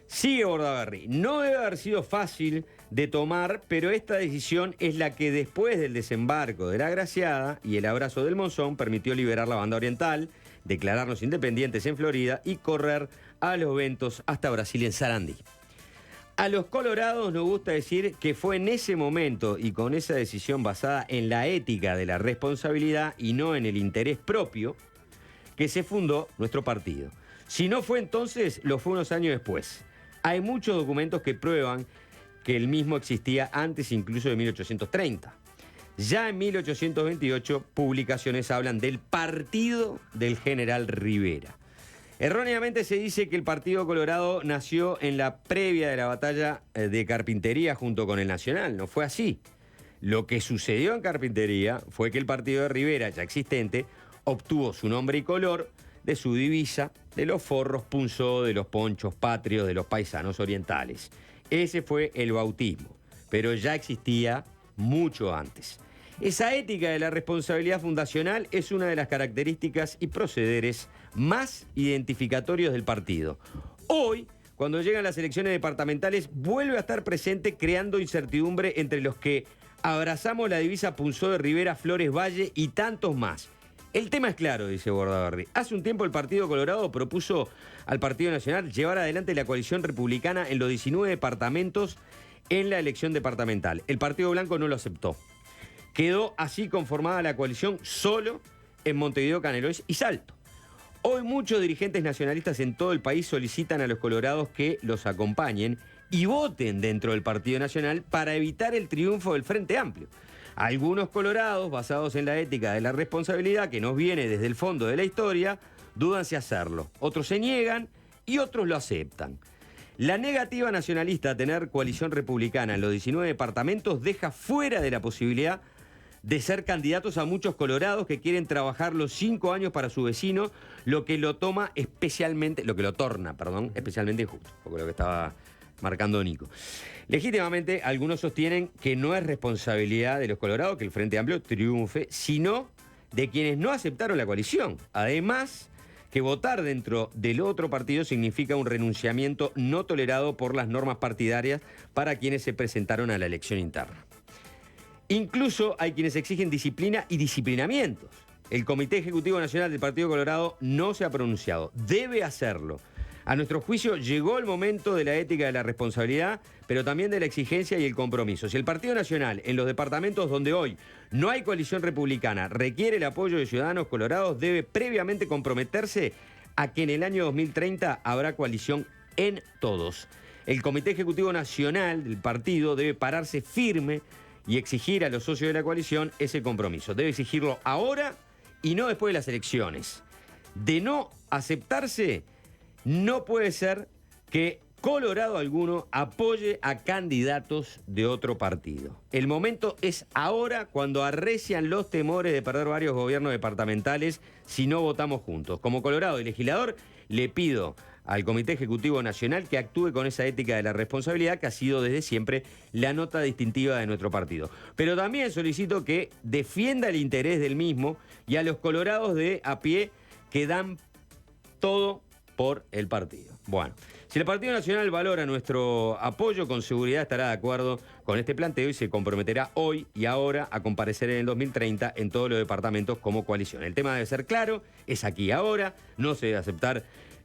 Sigue Bordaberry. No debe haber sido fácil de tomar, pero esta decisión es la que después del desembarco de la Graciada y el abrazo del Monzón permitió liberar la banda oriental, declararnos independientes en Florida y correr a los ventos hasta Brasil en Sarandí. A los colorados nos gusta decir que fue en ese momento y con esa decisión basada en la ética de la responsabilidad y no en el interés propio que se fundó nuestro partido. Si no fue entonces, lo fue unos años después. Hay muchos documentos que prueban que el mismo existía antes incluso de 1830. Ya en 1828, publicaciones hablan del partido del general Rivera. Erróneamente se dice que el Partido Colorado nació en la previa de la batalla de Carpintería junto con el Nacional. No fue así. Lo que sucedió en Carpintería fue que el partido de Rivera, ya existente, obtuvo su nombre y color de su divisa, de los forros punzó, de los ponchos patrios, de los paisanos orientales. Ese fue el bautismo, pero ya existía mucho antes. Esa ética de la responsabilidad fundacional es una de las características y procederes más identificatorios del partido. Hoy, cuando llegan las elecciones departamentales, vuelve a estar presente creando incertidumbre entre los que abrazamos la divisa Punzó de Rivera, Flores Valle y tantos más. El tema es claro, dice Bordaberry. Hace un tiempo el Partido Colorado propuso al Partido Nacional llevar adelante la coalición republicana en los 19 departamentos en la elección departamental. El Partido Blanco no lo aceptó. Quedó así conformada la coalición solo en Montevideo, Canelones y Salto. Hoy muchos dirigentes nacionalistas en todo el país solicitan a los colorados que los acompañen y voten dentro del Partido Nacional para evitar el triunfo del Frente Amplio. Algunos colorados, basados en la ética de la responsabilidad que nos viene desde el fondo de la historia, dudan si hacerlo. Otros se niegan y otros lo aceptan. La negativa nacionalista a tener coalición republicana en los 19 departamentos deja fuera de la posibilidad de ser candidatos a muchos colorados que quieren trabajar los 5 años para su vecino, lo que lo torna especialmente injusto, porque lo que estaba marcando Nico. Legítimamente, algunos sostienen que no es responsabilidad de los colorados que el Frente Amplio triunfe, sino de quienes no aceptaron la coalición. Además, que votar dentro del otro partido significa un renunciamiento no tolerado por las normas partidarias para quienes se presentaron a la elección interna. Incluso hay quienes exigen disciplina y disciplinamientos. El Comité Ejecutivo Nacional del Partido Colorado no se ha pronunciado. Debe hacerlo. A nuestro juicio llegó el momento de la ética de la responsabilidad, pero también de la exigencia y el compromiso. Si el Partido Nacional, en los departamentos donde hoy no hay coalición republicana, requiere el apoyo de ciudadanos colorados, debe previamente comprometerse a que en el año 2030 habrá coalición en todos. El Comité Ejecutivo Nacional del partido debe pararse firme y exigir a los socios de la coalición ese compromiso. Debe exigirlo ahora y no después de las elecciones. De no aceptarse, no puede ser que colorado alguno apoye a candidatos de otro partido. El momento es ahora, cuando arrecian los temores de perder varios gobiernos departamentales si no votamos juntos. Como colorado y legislador, le pido al Comité Ejecutivo Nacional que actúe con esa ética de la responsabilidad que ha sido desde siempre la nota distintiva de nuestro partido. Pero también solicito que defienda el interés del mismo y a los colorados de a pie que dan todo por el partido. Bueno, si el Partido Nacional valora nuestro apoyo, con seguridad estará de acuerdo con este planteo y se comprometerá hoy y ahora a comparecer en el 2030 en todos los departamentos como coalición. El tema debe ser claro, es aquí y ahora, no se debe aceptar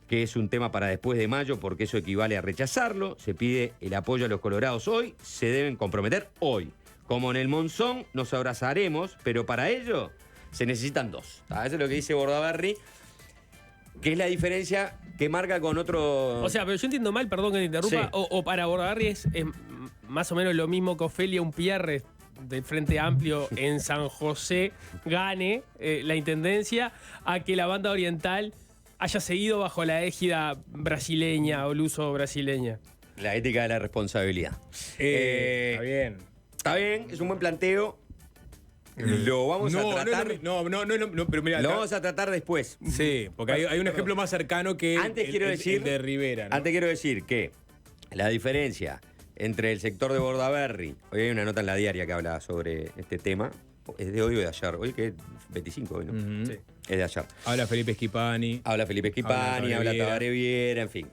que es un tema para después de mayo, porque eso equivale a rechazarlo. Se pide el apoyo a los colorados hoy, se deben comprometer hoy. Como en el Monzón, nos abrazaremos, pero para ello se necesitan dos. Eso es lo que dice Bordaberry, que es la diferencia que marca con otro... O sea, pero yo entiendo mal, perdón que te interrumpa, Sí. o para Bordaberry es más o menos lo mismo que Ofelia Umpierre del Frente Amplio en San José gane la intendencia a que la banda oriental haya seguido bajo la égida brasileña o luso brasileña. La ética de la responsabilidad. Está bien. Está bien, es un buen planteo. Lo vamos a tratar. No, pero mira. Lo vamos a tratar después. Sí, porque hay un ejemplo más cercano que Antes quiero decir, el de Rivera, ¿no? Antes quiero decir que la diferencia entre el sector de Bordaberry, hoy hay una nota en la diaria que habla sobre este tema, es de hoy o de ayer, hoy que es 25 hoy, ¿no? Ujú. Sí. Es de ayer. Habla Felipe Schipani. Habla Felipe Schipani, habla Tabaré Viera, en fin.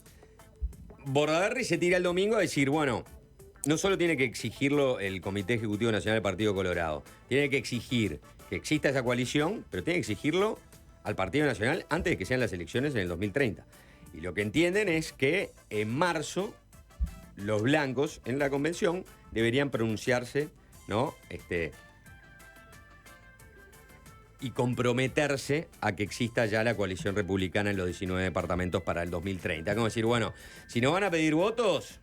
Bordaberry se tira el domingo a decir, bueno, no solo tiene que exigirlo el Comité Ejecutivo Nacional del Partido Colorado, tiene que exigir que exista esa coalición, pero tiene que exigirlo al Partido Nacional antes de que sean las elecciones en el 2030. Y lo que entienden es que en marzo los blancos en la convención deberían pronunciarse, ¿no? Y comprometerse a que exista ya la coalición republicana en los 19 departamentos para el 2030. Como decir, bueno, si nos van a pedir votos,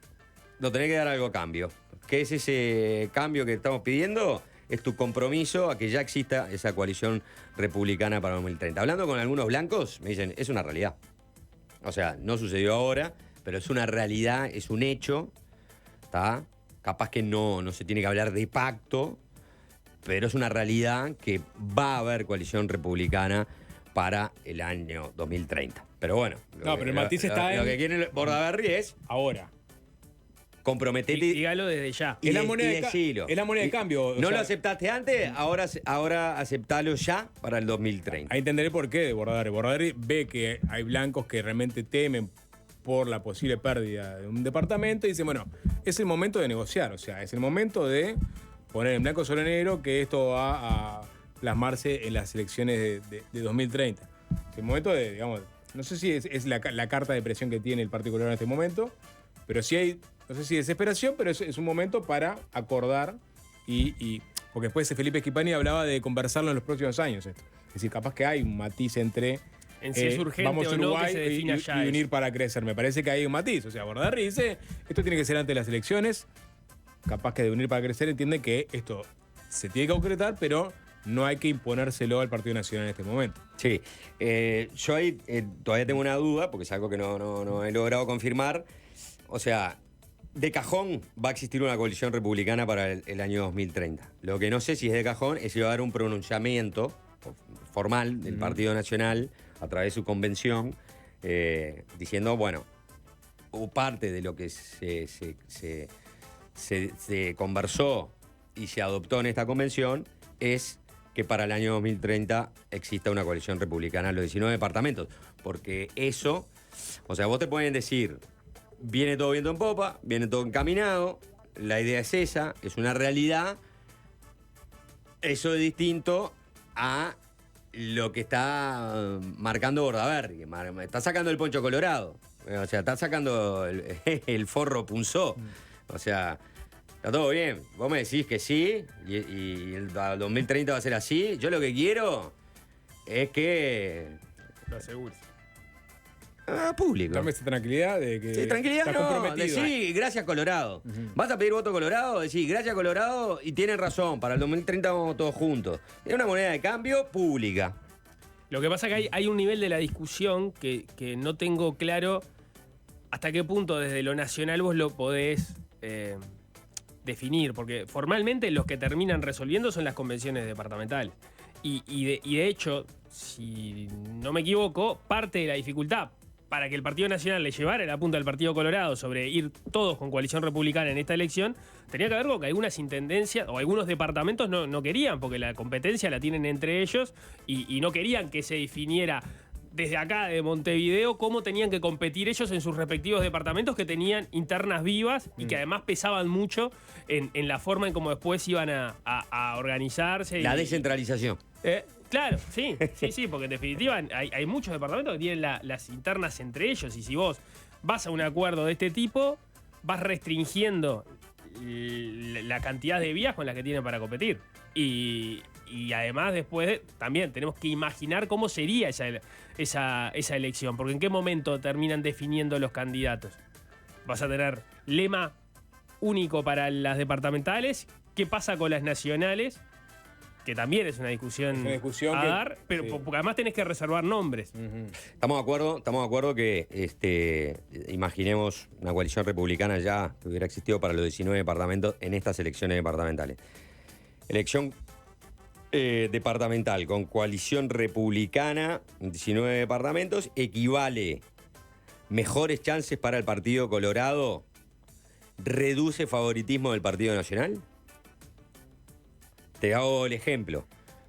nos tenés que dar algo a cambio. ¿Qué es ese cambio que estamos pidiendo? Es tu compromiso a que ya exista esa coalición republicana para el 2030. Hablando con algunos blancos, me dicen, es una realidad. O sea, no sucedió ahora, pero es una realidad, es un hecho. ¿Está? Capaz que no se tiene que hablar de pacto, pero es una realidad que va a haber coalición republicana para el año 2030. Pero bueno. No, pero el matiz está en... Lo que quiere Bordaberry es Ahora. comprometete Dígalo desde ya. Es la moneda decilo. es la moneda de cambio. o ¿No sea, lo aceptaste antes? Ahora aceptalo ya para el 2030. Ahí entenderé por qué de Bordaberry. Bordaberry ve que hay blancos que realmente temen por la posible pérdida de un departamento y dice, bueno, es el momento de negociar, o sea, es el momento de poner en blanco sobre negro que esto va a plasmarse en las elecciones de 2030. Es el momento de, digamos, no sé si es la carta de presión que tiene el Partido Colorado en este momento, pero sí hay, no sé si desesperación, pero es un momento para acordar porque después Felipe Schipani hablaba de conversarlo en los próximos años esto. Es decir, capaz que hay un matiz entre En si es urgente vamos a o no, Uruguay que se defina ya y unir eso. para crecer. Me parece que hay un matiz. O sea, Bordaberry dice, esto tiene que ser antes de las elecciones. Capaz que de unir para crecer entiende que esto se tiene que concretar, pero no hay que imponérselo al Partido Nacional en este momento. Sí, yo ahí todavía tengo una duda, porque es algo que no he logrado confirmar. O sea, de cajón va a existir una coalición republicana para el año 2030. Lo que no sé si es de cajón es si va a haber un pronunciamiento formal del Partido Nacional a través de su convención, diciendo, bueno, o parte de lo que se conversó y se adoptó en esta convención es que para el año 2030 exista una coalición republicana en los 19 departamentos. Porque eso, o sea, vos te pueden decir, viene todo viento en popa, viene todo encaminado, la idea es esa, es una realidad. Eso es distinto a lo que está marcando Bordaberry. Está sacando el poncho colorado. O sea, está sacando el forro punzó. O sea, está todo bien. Vos me decís que sí y el 2030 va a ser así. Yo lo que quiero es que... Lo aseguro. Público. Dame esa tranquilidad de que Sí, tranquilidad, estás no. comprometido. Decí, gracias Colorado. ¿Vas a pedir voto Colorado? Decí, gracias Colorado y tienen razón. Para el 2030 vamos todos juntos. Es una moneda de cambio pública. Lo que pasa es que hay un nivel de la discusión que no tengo claro hasta qué punto desde lo nacional vos lo podés definir, porque formalmente los que terminan resolviendo son las convenciones departamentales. Y de hecho, si no me equivoco, parte de la dificultad para que el Partido Nacional le llevara la punta al Partido Colorado sobre ir todos con coalición republicana en esta elección, tenía que ver con que algunas intendencias o algunos departamentos no querían, porque la competencia la tienen entre ellos y no querían que se definiera desde acá de Montevideo cómo tenían que competir ellos en sus respectivos departamentos que tenían internas vivas y que además pesaban mucho en la forma en cómo después iban a organizarse. La descentralización. Claro, sí, porque en definitiva hay muchos departamentos que tienen las internas entre ellos y si vos vas a un acuerdo de este tipo, vas restringiendo la cantidad de vías con las que tienen para competir. Y además después también tenemos que imaginar cómo sería esa elección, porque en qué momento terminan definiendo los candidatos. Vas a tener lema único para las departamentales qué pasa con las nacionales, que también es una discusión a dar, pero porque además tenés que reservar nombres. Estamos de acuerdo que imaginemos una coalición republicana ya que hubiera existido para los 19 departamentos en estas elecciones departamentales. Elección departamental con coalición republicana, 19 departamentos, equivale mejores chances para el Partido Colorado, reduce favoritismo del Partido Nacional. Te hago el ejemplo,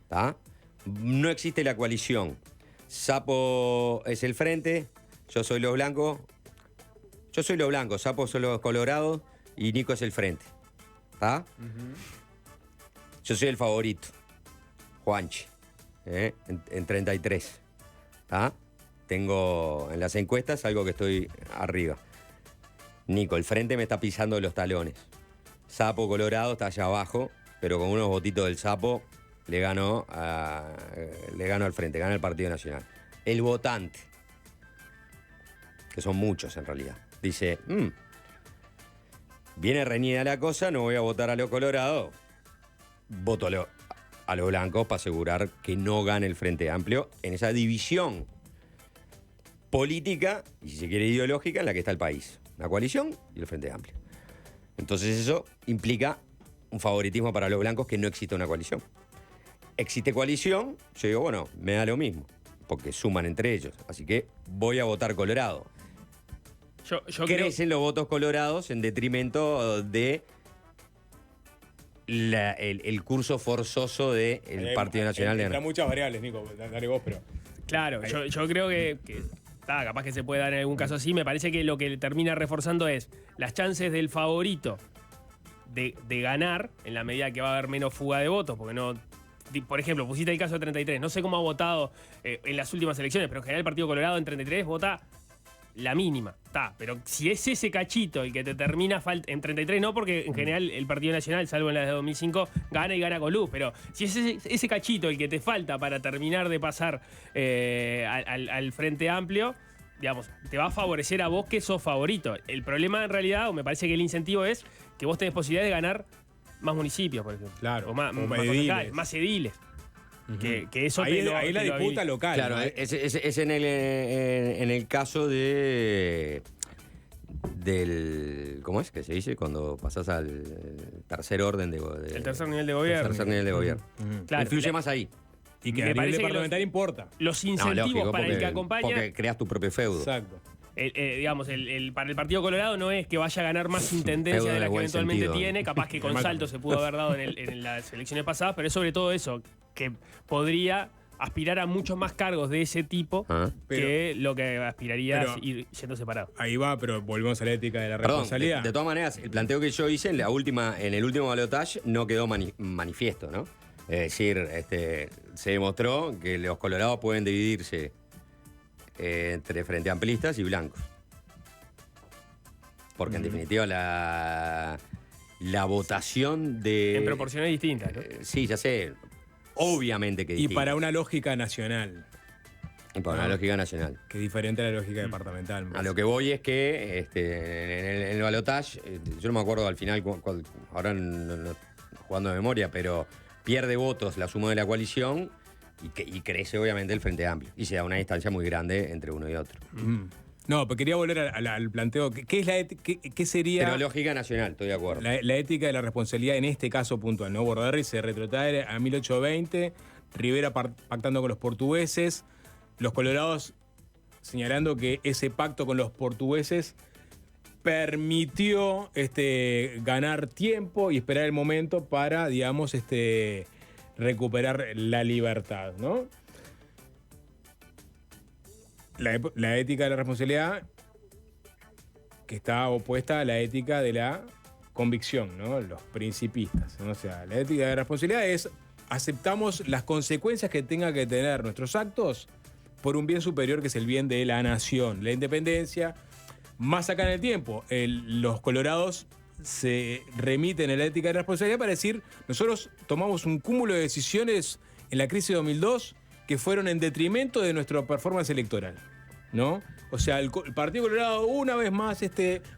¿tá? No existe la coalición. Sapo es el frente, yo soy los blancos. Yo soy los blancos, Sapo son los colorados y Nico es el frente. ¿Tá? Yo soy el favorito, Juanchi, en 33. ¿Tá? Tengo en las encuestas algo que estoy arriba. Nico, el frente me está pisando los talones. Sapo Colorado está allá abajo, pero con unos votitos del Sapo le ganó al frente, gana el Partido Nacional. El votante, que son muchos en realidad, dice, viene reñida la cosa, no voy a votar a los colorados, voto a los blancos para asegurar que no gane el Frente Amplio en esa división política y, si se quiere, ideológica en la que está el país. La coalición y el Frente Amplio. Entonces eso implica un favoritismo para los blancos, que no existe una coalición. Existe coalición, yo digo, bueno, me da lo mismo, porque suman entre ellos. Así que voy a votar Colorado. Yo Crecen los votos colorados en detrimento de el curso forzoso del Partido Nacional. Hay muchas variables, Nico, dale vos, pero... Claro, yo creo que capaz que se puede dar en algún caso así. Me parece que lo que termina reforzando es las chances del favorito de ganar, en la medida que va a haber menos fuga de votos, porque no... Por ejemplo, pusiste el caso de 33. No sé cómo ha votado en las últimas elecciones, pero en general el Partido Colorado en 33 vota la mínima. Pero si es ese cachito el que te termina en 33, no, porque en general el Partido Nacional, salvo en la de 2005, gana y gana con luz. Pero si es ese cachito el que te falta para terminar de pasar al Frente Amplio, digamos, te va a favorecer a vos que sos favorito. El problema en realidad, o me parece que el incentivo es que vos tenés posibilidad de ganar más municipios, por ejemplo. Claro. O más ediles. Que eso ahí la disputa local. Claro, ¿no? es en el caso del... ¿Cómo es que se dice? Cuando pasás al tercer orden el tercer nivel de gobierno. Tercer nivel de gobierno. Claro, influye más ahí. Y que a nivel departamental importa. Los incentivos para el que acompaña... Porque creas tu propio feudo. Exacto. Digamos, para el Partido Colorado no es que vaya a ganar más intendencia de la que eventualmente tiene, capaz que con Salto se pudo haber dado en las elecciones pasadas, pero es sobre todo eso, que podría aspirar a muchos más cargos de ese tipo que lo que aspiraría a ir yendo separado. Ahí va, pero volvemos a la ética de la responsabilidad. De todas maneras, el planteo que yo hice en el último balotaje no quedó manifiesto, ¿no? Es decir, se demostró que los colorados pueden dividirse entre frente amplistas y blancos. Porque en definitiva la votación de... En proporciones distintas, ¿no? Sí, ya sé. Obviamente que distintas. Y para una lógica nacional. Y para una lógica nacional. Que es diferente a la lógica departamental. A lo que voy es que en el balotaje, yo no me acuerdo al final, ahora no, jugando de memoria, pero pierde votos la suma de la coalición y crece obviamente el Frente Amplio. Y se da una distancia muy grande entre uno y otro. No, pero quería volver al planteo. ¿Qué es qué sería? Pero lógica nacional, estoy de acuerdo. La ética de la responsabilidad en este caso puntual, ¿no? Bordaberry se retrotrae a 1820, Rivera pactando con los portugueses, los colorados señalando que ese pacto con los portugueses permitió ganar tiempo y esperar el momento para, digamos, recuperar la libertad, ¿no? La ética de la responsabilidad que está opuesta a la ética de la convicción, ¿no? Los principistas, ¿no? O sea, la ética de la responsabilidad es aceptamos las consecuencias que tengan que tener nuestros actos por un bien superior que es el bien de la nación, la independencia. Más acá en el tiempo, los colorados se remiten a la ética de la responsabilidad para decir, nosotros tomamos un cúmulo de decisiones en la crisis de 2002 que fueron en detrimento de nuestra performance electoral, ¿no? O sea, el Partido Colorado una vez más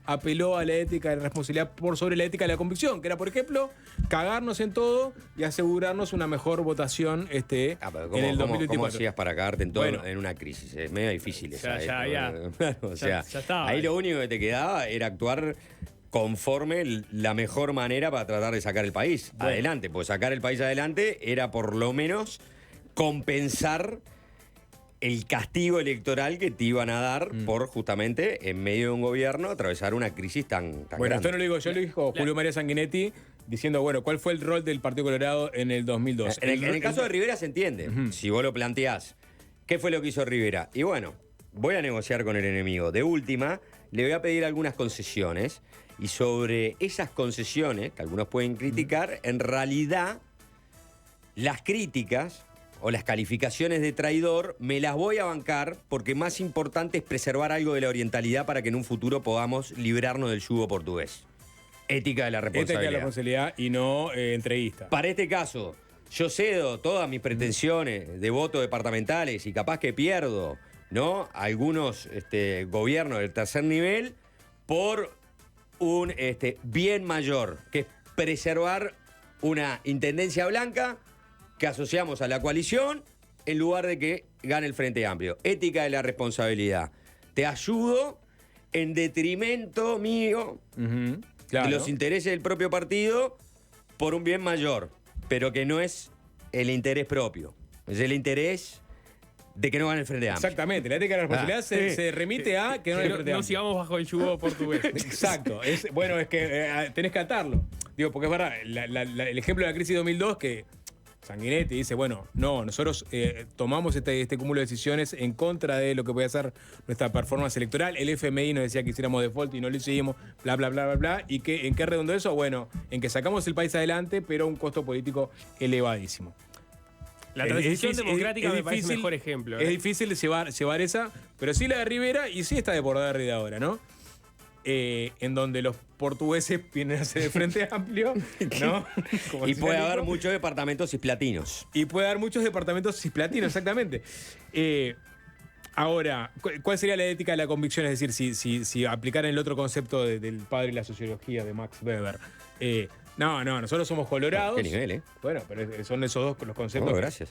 apeló a la ética de la responsabilidad por sobre la ética de la convicción, que era, por ejemplo, cagarnos en todo y asegurarnos una mejor votación pero en el 2024. ¿Cómo hacías para cagarte en todo Bueno. en una crisis? Es medio difícil esa. Ya. O sea, Ya estaba. ahí lo único que te quedaba era actuar conforme la mejor manera para tratar de sacar el país adelante. Pues sacar el país adelante era por lo menos compensar el castigo electoral que te iban a dar por justamente en medio de un gobierno atravesar una crisis tan Bueno, grande. esto no lo digo yo, lo dijo Julio María Sanguinetti diciendo, bueno, ¿cuál fue el rol del Partido Colorado en el 2002? En el caso de Rivera se entiende. Si vos lo planteás, ¿qué fue lo que hizo Rivera? Y bueno, voy a negociar con el enemigo. De última, le voy a pedir algunas concesiones. Y sobre esas concesiones, que algunos pueden criticar, en realidad las críticas o las calificaciones de traidor me las voy a bancar porque más importante es preservar algo de la orientalidad para que en un futuro podamos librarnos del yugo portugués. Ética de la Ética responsabilidad. de la responsabilidad y no entreguista. Para este caso, yo cedo todas mis pretensiones de votos departamentales y capaz que pierdo, ¿no? Algunos gobiernos del tercer nivel por un bien mayor, que es preservar una intendencia blanca que asociamos a la coalición en lugar de que gane el Frente Amplio. Ética de la responsabilidad. Te ayudo en detrimento mío Claro. de los intereses del propio partido por un bien mayor, pero que no es el interés propio, es el interés de que no gane el Frente Amplio. Exactamente, la ética de la responsabilidad se remite a que no hay Frente No Amplio. sigamos bajo el yugo portugués. Exacto. Bueno, es que tenés que atarlo. Digo, porque es verdad, el ejemplo de la crisis de 2002 que Sanguinetti dice, bueno, no, nosotros tomamos este cúmulo de decisiones en contra de lo que puede ser nuestra performance electoral. El FMI nos decía que hiciéramos default y no lo hicimos, bla, bla, bla, bla, bla. ¿Y en qué redundó eso? Bueno, en que sacamos el país adelante, pero a un costo político elevadísimo. La transición democrática me parece el mejor ejemplo. Es difícil llevar esa, pero sí la de Rivera y sí está de Bordaberry de ahora, ¿no? En donde los portugueses vienen a ser de Frente Amplio, ¿no? Como Y decía puede Nico. haber muchos departamentos cisplatinos. Y puede haber muchos departamentos cisplatinos, exactamente. Ahora, ¿cuál sería la ética de la convicción? Es decir, si aplicaran el otro concepto del padre de la sociología de Max Weber. No, nosotros somos colorados. Qué nivel, ¿eh? Bueno, pero son esos dos los conceptos. Oh, gracias.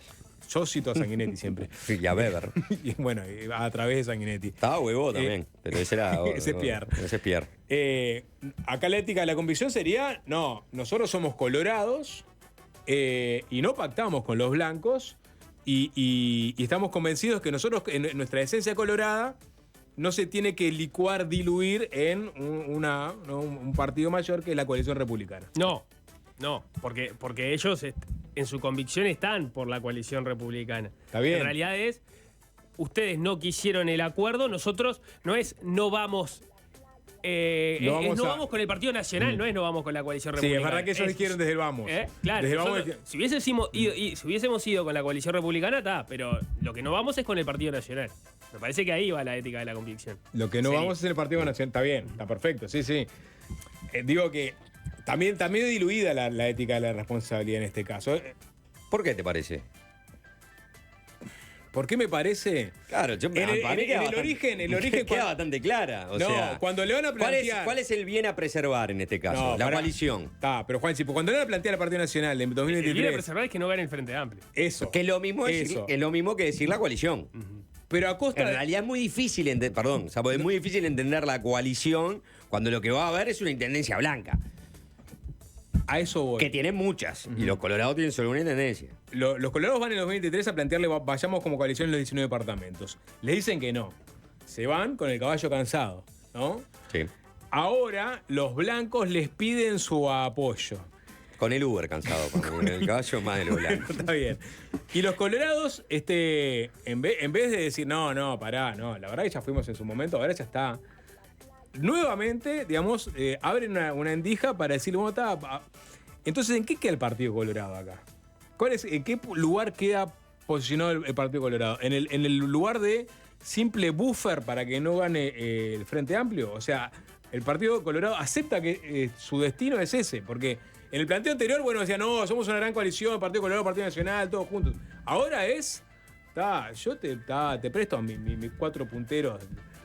Yo cito a Sanguinetti siempre. Y a Weber. Y bueno, a través de Sanguinetti. Estaba huevo también, pero ese era... Ese es Pierre. Ese es Pierre. Acá la ética de la convicción sería, no, nosotros somos colorados y no pactamos con los blancos y estamos convencidos que nosotros, en nuestra esencia colorada, no se tiene que licuar, diluir en un partido mayor que es la coalición republicana. No, porque ellos en su convicción están por la coalición republicana. Está bien. En realidad ustedes no quisieron el acuerdo, nosotros no vamos... no vamos con el Partido Nacional, no vamos con la coalición Sí, republicana. es verdad que ellos dijeron desde el vamos. Claro, Desde el vamos nosotros, si hubiésemos ido con la coalición republicana, está, pero lo que no vamos es con el Partido Nacional. Me parece que ahí va la ética de la convicción. Lo que no Sí. vamos es el Partido Nacional. Está bien, está perfecto, sí. Digo que también diluida la ética de la responsabilidad en este caso. ¿Por qué te parece? ¿Por qué me parece? Claro, para mí el origen queda bastante clara. O no, sea, cuando le van a plantear... ¿cuál es el bien a preservar en este caso? No, la pará. coalición. Está, pero Juan, cuando le van a plantear al Partido Nacional en El bien a 2023... preservar es que no gane el Frente Amplio. Eso. Que es lo mismo, Eso. es lo mismo que decir la coalición. Pero a costa En de... realidad es muy difícil, es muy difícil entender la coalición cuando lo que va a haber es una intendencia blanca. A eso voy. Que tienen muchas. Y los colorados tienen solo una intendencia. Los colorados van en el 2023 a plantearle vayamos como coalición en los 19 departamentos. Le dicen que no. Se van con el caballo cansado, ¿no? Sí. Ahora los blancos les piden su apoyo. Con el Uber cansado, con el caballo más de lo blanco. Está bien. Y los colorados, en vez de decir, no, pará, no, la verdad que ya fuimos en su momento, ahora ya está. Nuevamente, digamos, abren una endija para decir, bueno, está. Entonces, ¿en qué queda el Partido Colorado acá? ¿En qué lugar queda posicionado el Partido Colorado? ¿En el lugar de simple buffer para que no gane el Frente Amplio? O sea, el Partido Colorado acepta que su destino es ese, porque en el planteo anterior, bueno, decía, no, somos una gran coalición, Partido Colorado, Partido Nacional, todos juntos. Ahora yo te presto a mis 4 punteros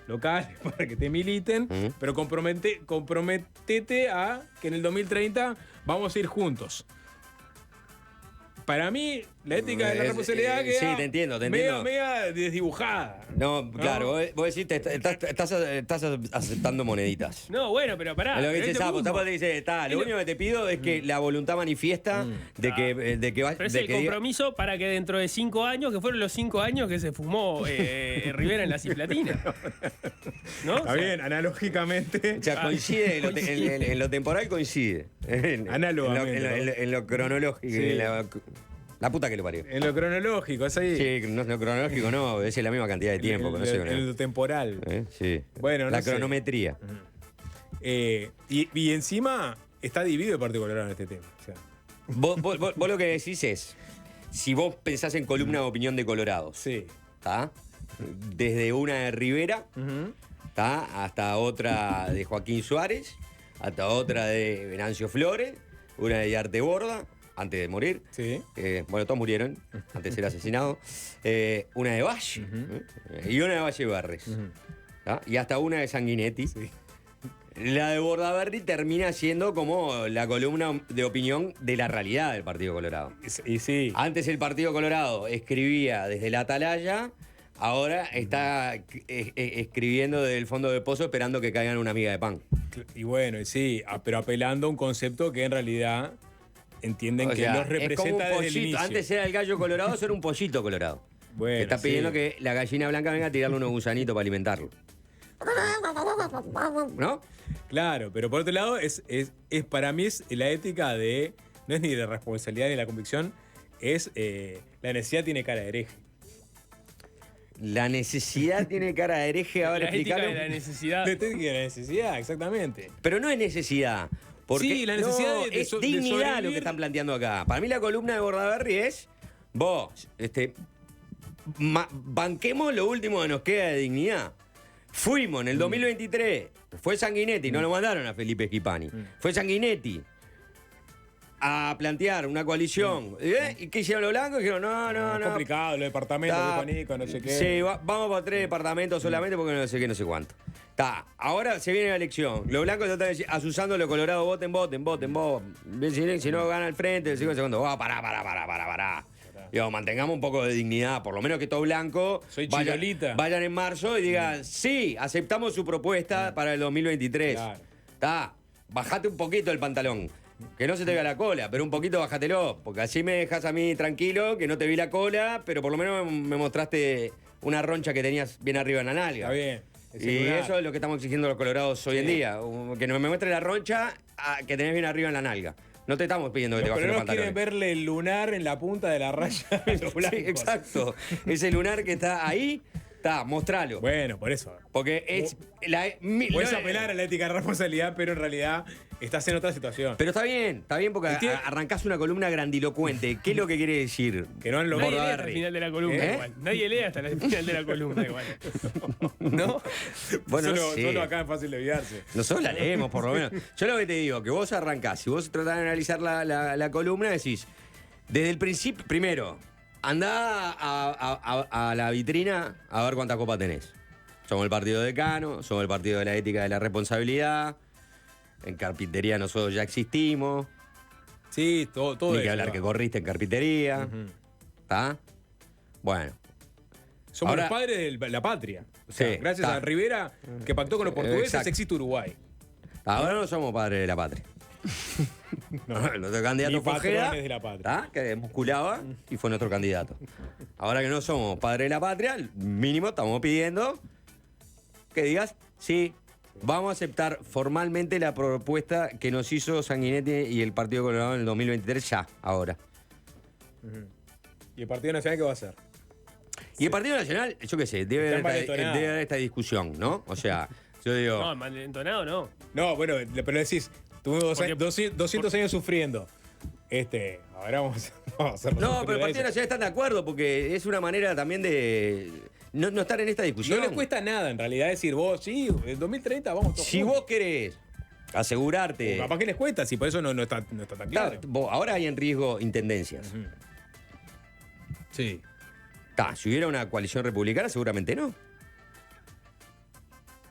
locales para que te militen, pero comprometete a que en el 2030 vamos a ir juntos. Para mí, la ética de la responsabilidad queda sí, te entiendo. media desdibujada. No, claro, vos decís, estás aceptando moneditas. No, bueno, pero pará. Es lo que pero dice es lo Sapo. mismo. Sapo te dice, lo único que te pido es que la voluntad manifiesta de que va. Pero es de el que diga- compromiso para que dentro de 5 años, que fueron los 5 años que se fumó Rivera en la Cisplatina. ¿No? Está bien, analógicamente. O sea, coincide, en lo temporal coincide. Análogamente, En lo cronológico. Sí. La puta que lo parió. En lo cronológico, es ahí. Sí, no, lo cronológico no, es la misma cantidad de tiempo. pero no sé qué. En lo temporal. Sí. Bueno, no la sé. cronometría. Y encima está dividido el Partido Colorado en este tema. O sea, Vos lo que decís es, si vos pensás en columna de opinión de Colorados, sí. ¿está? Desde una de Rivera, ¿está? Hasta otra de Joaquín Suárez, hasta otra de Venancio Flores, una de Arte Borda, antes de morir. Sí. Bueno, todos murieron antes de ser asesinados. Una de Valle y una de Valle Barres. ¿Tá? Y hasta una de Sanguinetti. Sí. La de Bordaberry termina siendo como la columna de opinión de la realidad del Partido Colorado. Y sí. Antes el Partido Colorado escribía desde la atalaya, ahora está escribiendo desde el fondo de pozo esperando que caigan una miga de pan. Y bueno, y sí, pero apelando a un concepto que en realidad entienden O que sea, los es como representa un desde el pollito. inicio. Antes era el gallo colorado, ahora era un pollito colorado. Bueno, Está pidiendo sí. que la gallina blanca venga a tirarle unos gusanitos para alimentarlo. ¿No? Claro, pero por otro lado, para mí es la ética de. No es ni la responsabilidad ni la convicción, es la necesidad tiene cara de hereje. La necesidad tiene cara de hereje, ahora La ética explicarlo. de la necesidad. La ética de la necesidad, exactamente. Pero no es necesidad. Porque Sí, la necesidad no, de es de dignidad lo sobrevivir. que están planteando acá. Para mí la columna de Bordaberry es, vos, banquemos lo último que nos queda de dignidad. Fuimos en el 2023, fue Sanguinetti, no lo mandaron a Felipe Schipani, fue Sanguinetti a plantear una coalición. ¿Y qué hicieron los blancos? Dijeron, no. Es complicado, los departamentos, Está- Nico, Nico, no sé qué. Sí, vamos para 3 departamentos solamente porque no sé qué, no sé cuánto. Está, ahora se viene la elección. Los blancos tratan de decir, asusando a los colorados, voten. Si no gana el frente, el segundo. Pará. Digo, mantengamos un poco de dignidad, por lo menos que todo blanco Soy chirolita. vayan en marzo y digan, sí, aceptamos su propuesta para el 2023. Claro. Está, bajate un poquito el pantalón. Que no se te vea la cola, pero un poquito bájatelo, porque así me dejas a mí tranquilo, que no te vi la cola, pero por lo menos me mostraste una roncha que tenías bien arriba en la nalga. Está bien. El Y celular. eso es lo que estamos exigiendo los colorados hoy en día. Que no me muestre la roncha que tenés bien arriba en la nalga. No te estamos pidiendo que Los te bajes los colorados quieren pantalones. verle el lunar en la punta de la raya a los blancos. Sí, exacto. Ese lunar que está ahí, mostralo. Bueno, por eso. Porque es. Puedes apelar a la ética de responsabilidad, pero en realidad estás en otra situación. Pero está bien porque Y tiene- arrancás una columna grandilocuente. ¿Qué es lo que quiere decir? Que no han Nadie lee logrado hasta el final de la columna ¿Eh? igual. Nadie lee hasta el final de la columna igual. ¿No? Bueno, solo, sí. solo acá es fácil de olvidarse. Nosotros la leemos, por lo menos. Yo lo que te digo, que vos arrancás, si vos tratás de analizar la columna, decís, desde el principio, primero, andá a la vitrina a ver cuántas copas tenés. Somos el partido decano, somos el partido de la ética de la responsabilidad. En carpintería nosotros ya existimos. Sí, todo Ni eso. que hablar que corriste en carpintería. ¿Está? Bueno. Somos Ahora- los padres de la patria. O sea, Sí, gracias está. a Rivera, que pactó con los portugueses, Exacto. existe Uruguay. Ahora no somos padres de la patria. Nuestro candidato Ni fue Ojeda, patrones de la patria. ¿tá? Que musculaba y fue nuestro candidato. Ahora que no somos padres de la patria, mínimo estamos pidiendo que digas, sí, vamos a aceptar formalmente la propuesta que nos hizo Sanguinetti y el Partido Colorado en el 2023, ya, ahora. ¿Y el Partido Nacional qué va a hacer? Y el Partido Nacional, yo qué sé, debe Está haber envalentonado. esta discusión, ¿no? O sea, yo digo... No, malentonado no. No, bueno, pero decís, tuvimos Porque- 200 años sufriendo. Ahora vamos a hacerlo. No, pero el Partido Nacional está de acuerdo porque es una manera también de no estar en esta discusión. No les cuesta nada, en realidad, decir vos, sí, en 2030 vamos todos Si juntos. vos querés asegurarte... O capaz que les cuesta, si por eso no está tan claro. Ahora hay en riesgo intendencias. Sí. Si hubiera una coalición republicana, seguramente no.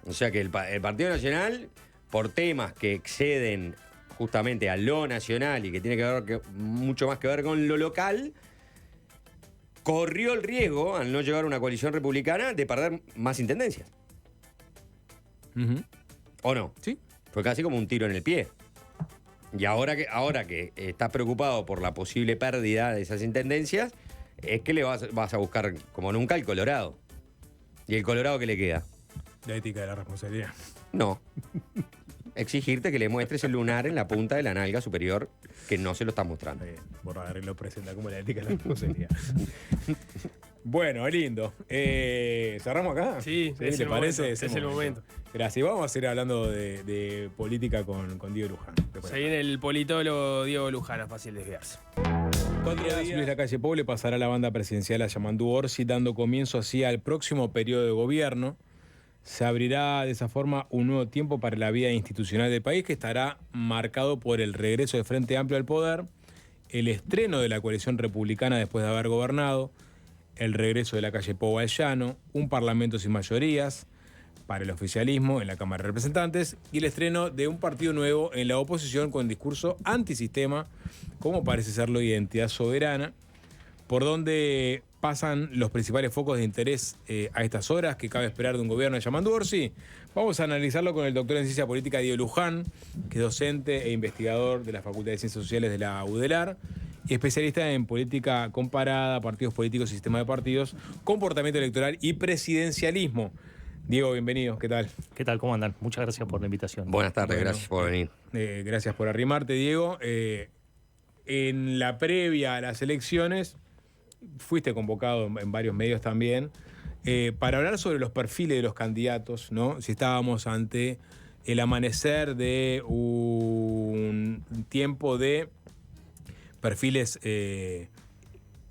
O sea que el Partido Nacional, por temas que exceden justamente a lo nacional y que tiene mucho más que ver con lo local, corrió el riesgo, al no llegar a una coalición republicana, de perder más intendencias. ¿O no? Sí. Fue casi como un tiro en el pie. Y ahora que estás preocupado por la posible pérdida de esas intendencias, es que le vas a buscar como nunca el Colorado. ¿Y el Colorado qué le queda? La ética de la responsabilidad. No. Exigirte que le muestres el lunar en la punta de la nalga superior, que no se lo está mostrando. Borrador lo presenta como la ética de la responsabilidad. Bueno, lindo. ¿Cerramos acá? Sí, ¿te parece? Es el momento. Gracias. Vamos a seguir hablando de política con Diego Luján. Se viene el politólogo Diego Luján, es fácil desviarse. 4 días, Luis Lacalle Pou le pasará la banda presidencial a Yamandu Orsi, dando comienzo así al próximo periodo de gobierno. Se abrirá de esa forma un nuevo tiempo para la vida institucional del país, que estará marcado por el regreso de Frente Amplio al poder, el estreno de la coalición republicana después de haber gobernado, el regreso de Lacalle Pou al llano, un parlamento sin mayorías para el oficialismo en la Cámara de Representantes y el estreno de un partido nuevo en la oposición con discurso antisistema, como parece serlo Identidad Soberana, por donde pasan los principales focos de interés a estas horas que cabe esperar de un gobierno de Yamandu Orsi. Vamos a analizarlo con el doctor en Ciencia Política Diego Luján, que es docente e investigador de la Facultad de Ciencias Sociales de la UDELAR y especialista en política comparada, partidos políticos y sistema de partidos, comportamiento electoral y presidencialismo. Diego, bienvenido, ¿qué tal? ¿Qué tal? ¿Cómo andan? Muchas gracias por la invitación. Buenas tardes, gracias por venir. Gracias por arrimarte, Diego. En la previa a las elecciones, fuiste convocado en varios medios también, para hablar sobre los perfiles de los candidatos, ¿no? Si estábamos ante el amanecer de un tiempo de perfiles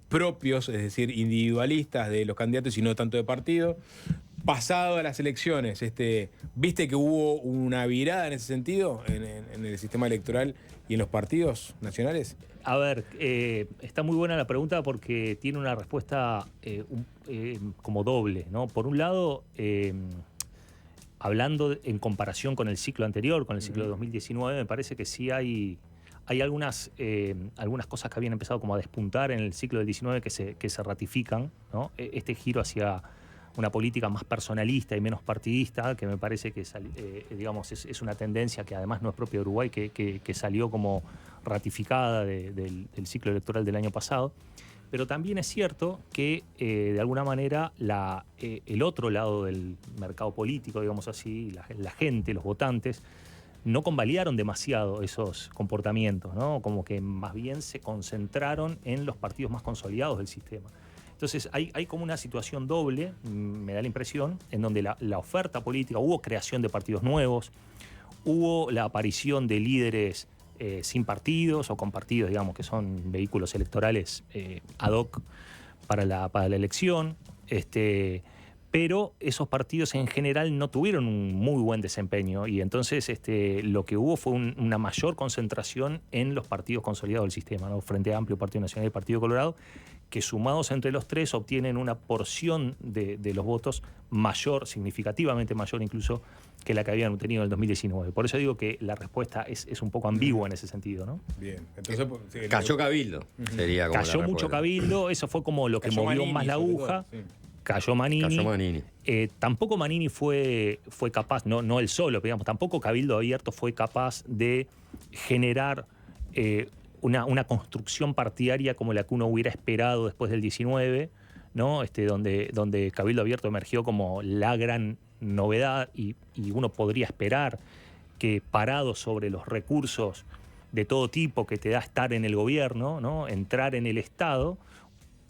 propios, es decir, individualistas de los candidatos y no tanto de partido. Pasado a las elecciones, ¿viste que hubo una virada en ese sentido en el sistema electoral y en los partidos nacionales? A ver, está muy buena la pregunta porque tiene una respuesta como doble, ¿no? Por un lado, hablando en comparación con el ciclo anterior, con el ciclo de 2019, me parece que sí hay algunas cosas que habían empezado como a despuntar en el ciclo del 19 que se ratifican, ¿no? Este giro hacia una política más personalista y menos partidista, que me parece que digamos, es una tendencia que además no es propia de Uruguay, que salió como ratificada del ciclo electoral del año pasado. Pero también es cierto que, de alguna manera, el otro lado del mercado político, digamos así, la gente, los votantes, no convalidaron demasiado esos comportamientos, ¿no? Como que más bien se concentraron en los partidos más consolidados del sistema. Entonces hay como una situación doble, me da la impresión, en donde la oferta política, hubo creación de partidos nuevos, hubo la aparición de líderes sin partidos o con partidos, digamos, que son vehículos electorales ad hoc para la elección, pero esos partidos en general no tuvieron un muy buen desempeño y entonces lo que hubo fue una mayor concentración en los partidos consolidados del sistema, ¿no? Frente Amplio, Partido Nacional y Partido Colorado, que sumados entre los tres obtienen una porción de los votos mayor, significativamente mayor incluso, que la que habían obtenido en el 2019. Por eso digo que la respuesta es un poco ambigua en ese sentido, ¿no? Bien. Entonces, cayó Cabildo, sería como cayó mucho Cabildo, eso fue como lo que movió Manini, más la aguja. todo, sí. Cayó Manini. Tampoco Manini fue capaz, no él solo, digamos, tampoco Cabildo Abierto fue capaz de generar una construcción partidaria como la que uno hubiera esperado después del 19, ¿no? Donde Cabildo Abierto emergió como la gran novedad y uno podría esperar que parado sobre los recursos de todo tipo que te da estar en el gobierno, ¿no? Entrar en el Estado,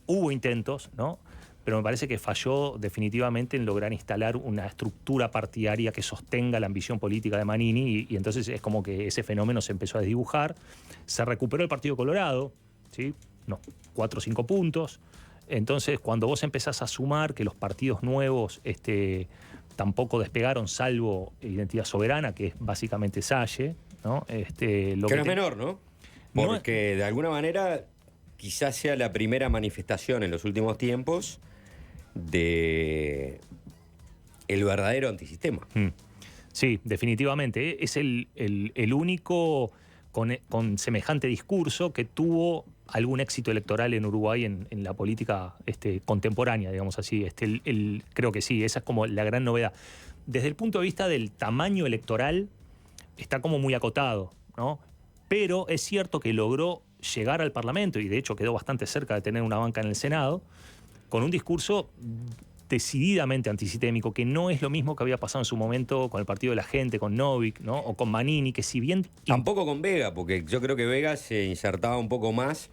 hubo intentos, ¿no? Pero me parece que falló definitivamente en lograr instalar una estructura partidaria que sostenga la ambición política de Manini y entonces es como que ese fenómeno se empezó a desdibujar. Se recuperó el Partido Colorado, ¿sí? 4 o 5 puntos. Entonces, cuando vos empezás a sumar que los partidos nuevos tampoco despegaron, salvo Identidad Soberana, que es básicamente Salle, ¿no? Que no es menor, ¿no? Porque de alguna manera quizás sea la primera manifestación en los últimos tiempos de el verdadero antisistema. Sí, definitivamente. Es el único con semejante discurso que tuvo algún éxito electoral en Uruguay en la política contemporánea, digamos así. Creo que sí, esa es como la gran novedad. Desde el punto de vista del tamaño electoral, está como muy acotado, ¿no? Pero es cierto que logró llegar al Parlamento, y de hecho quedó bastante cerca de tener una banca en el Senado, con un discurso decididamente antisistémico, que no es lo mismo que había pasado en su momento con el Partido de la Gente, con Novik, ¿no? O con Manini, que si bien... Tampoco con Vega, porque yo creo que Vega se insertaba un poco más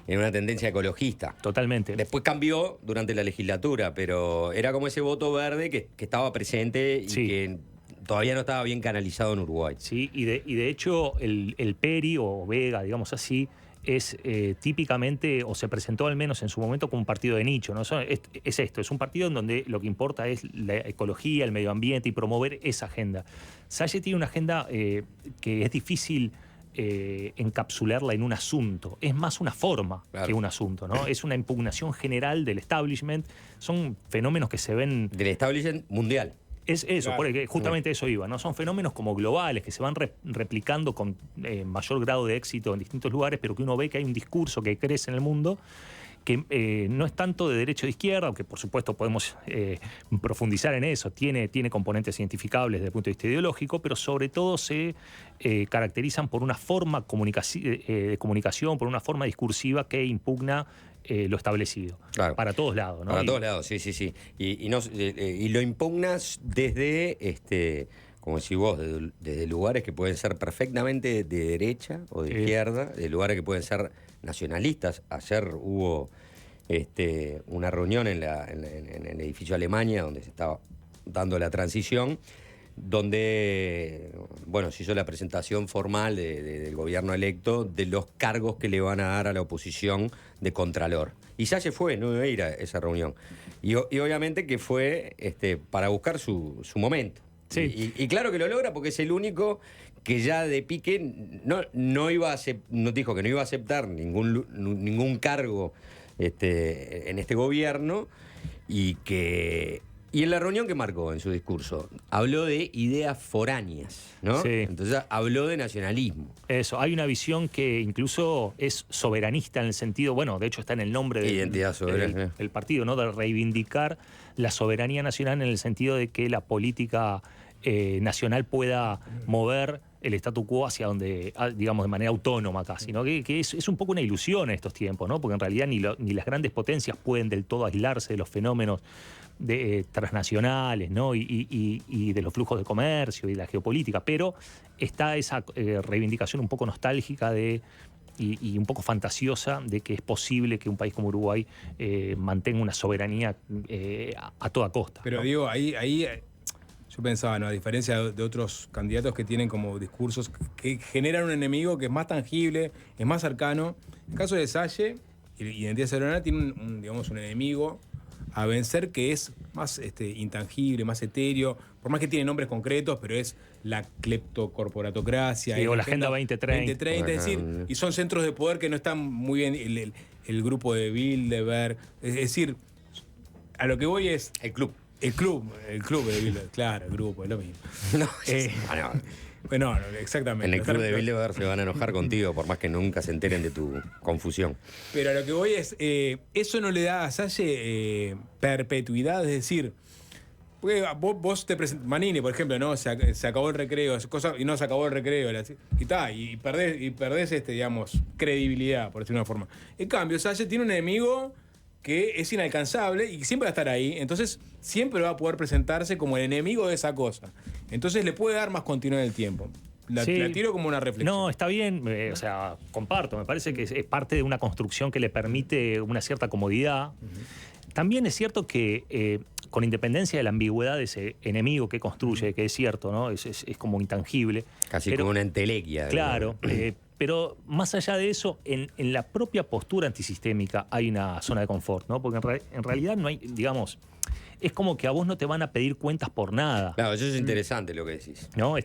en una tendencia ecologista. Totalmente. Después cambió durante la legislatura, pero era como ese voto verde que estaba presente y que todavía no estaba bien canalizado en Uruguay. Sí, y de hecho el Peri o Vega, digamos así, es típicamente, o se presentó al menos en su momento como un partido de nicho, ¿no? Es esto, es un partido en donde lo que importa es la ecología, el medio ambiente y promover esa agenda. Salle tiene una agenda que es difícil encapsularla en un asunto, es más una forma que un asunto, ¿no? Es una impugnación general del establishment, son fenómenos que se ven... Del establishment mundial. Es eso, Claro. porque justamente eso iba, ¿no? Son fenómenos como globales que se van replicando con mayor grado de éxito en distintos lugares, pero que uno ve que hay un discurso que crece en el mundo que no es tanto de derecha o de izquierda, aunque por supuesto podemos profundizar en eso, tiene componentes identificables desde el punto de vista ideológico, pero sobre todo se caracterizan por una forma de comunicación, por una forma discursiva que impugna lo establecido. Claro. Para todos lados, ¿no? Para todos lados, sí. Y lo impugnas desde, como decís vos, desde lugares que pueden ser perfectamente de derecha o de izquierda, de lugares que pueden ser nacionalistas. Ayer hubo una reunión en el edificio Alemania donde se estaba dando la transición, donde se hizo la presentación formal del gobierno electo de los cargos que le van a dar a la oposición de Contralor. Y Salle no iba a ir a esa reunión. Y obviamente que fue para buscar su momento. Sí. Y claro que lo logra porque es el único que ya de pique no dijo que no iba a aceptar ningún cargo en este gobierno y en la reunión que marcó en su discurso, habló de ideas foráneas, ¿no? Sí. Entonces habló de nacionalismo. Eso, hay una visión que incluso es soberanista en el sentido, bueno, de hecho está en el nombre del Identidad soberana. el partido, ¿no? De reivindicar la soberanía nacional en el sentido de que la política nacional pueda mover el statu quo hacia donde, digamos, de manera autónoma casi, ¿no? Que es un poco una ilusión en estos tiempos, ¿no? Porque en realidad ni las grandes potencias pueden del todo aislarse de los fenómenos transnacionales, ¿no? Y de los flujos de comercio y de la geopolítica, pero está esa reivindicación un poco nostálgica y un poco fantasiosa de que es posible que un país como Uruguay mantenga una soberanía a toda costa. Pero ¿no? digo, ahí yo pensaba, ¿no? A diferencia de otros candidatos que tienen como discursos que generan un enemigo que es más tangible, es más cercano. En el caso de Salle, Identidad Soberana tiene un enemigo a vencer que es más intangible, más etéreo, por más que tiene nombres concretos, pero es la cleptocorporatocracia. Sí, o la Agenda 2030. Es decir, y son centros de poder que no están muy bien, el grupo de Bilderberg, es decir, a lo que voy es... El club. El club de Bilderberg, claro, el grupo, es lo mismo. No, exactamente. En el club de Bilderberg se van a enojar contigo por más que nunca se enteren de tu confusión. Pero a lo que voy es, eso no le da a Salle perpetuidad, es decir, porque vos te presentas, Manini, por ejemplo, ¿no? Se acabó el recreo, y no se acabó el recreo, y perdés digamos, credibilidad, por decirlo de una forma. En cambio, Salle tiene un enemigo que es inalcanzable y siempre va a estar ahí, entonces siempre va a poder presentarse como el enemigo de esa cosa. Entonces le puede dar más continuidad en el tiempo. La tiro como una reflexión. No, está bien, comparto, me parece que es parte de una construcción que le permite una cierta comodidad. También es cierto que con independencia de la ambigüedad de ese enemigo que construye, que es cierto, ¿no? Es como intangible. Casi como una entelequia. Claro, pero más allá de eso, en la propia postura antisistémica hay una zona de confort, ¿no? Porque en realidad no hay, digamos, es como que a vos no te van a pedir cuentas por nada. Claro, eso es interesante lo que decís. ¿No?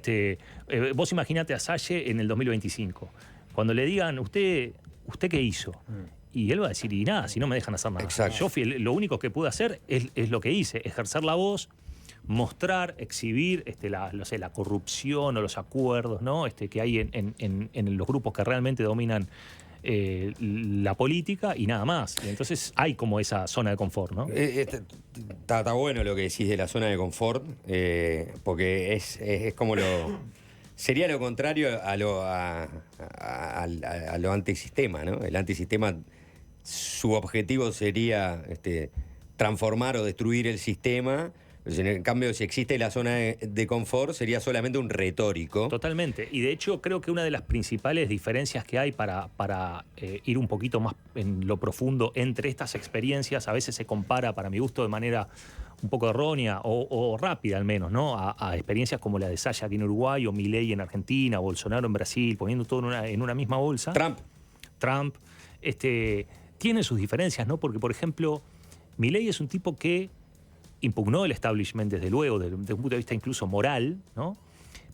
Vos imaginate a Salle en el 2025. Cuando le digan, ¿usted qué hizo? Y él va a decir, y nada, si no me dejan hacer nada. Exacto. Yo lo único que pude hacer es lo que hice, ejercer la voz, mostrar, exhibir la corrupción o los acuerdos, ¿no? Que hay en los grupos que realmente dominan la política y nada más. Y entonces hay como esa zona de confort, ¿no? Está bueno lo que decís de la zona de confort, porque es como sería lo contrario a lo antisistema, ¿no? El antisistema, su objetivo sería transformar o destruir el sistema. En cambio, si existe la zona de confort, sería solamente un retórico. Totalmente. Y de hecho, creo que una de las principales diferencias que hay para ir un poquito más en lo profundo entre estas experiencias, a veces se compara, para mi gusto, de manera un poco errónea o rápida al menos, ¿no? A experiencias como la de Sciascia aquí en Uruguay, o Milei en Argentina, Bolsonaro en Brasil, poniendo todo en una misma bolsa. Trump. Tiene sus diferencias, ¿no? Porque, por ejemplo, Milei es un tipo que impugnó el establishment, desde luego, desde un punto de vista incluso moral, ¿no?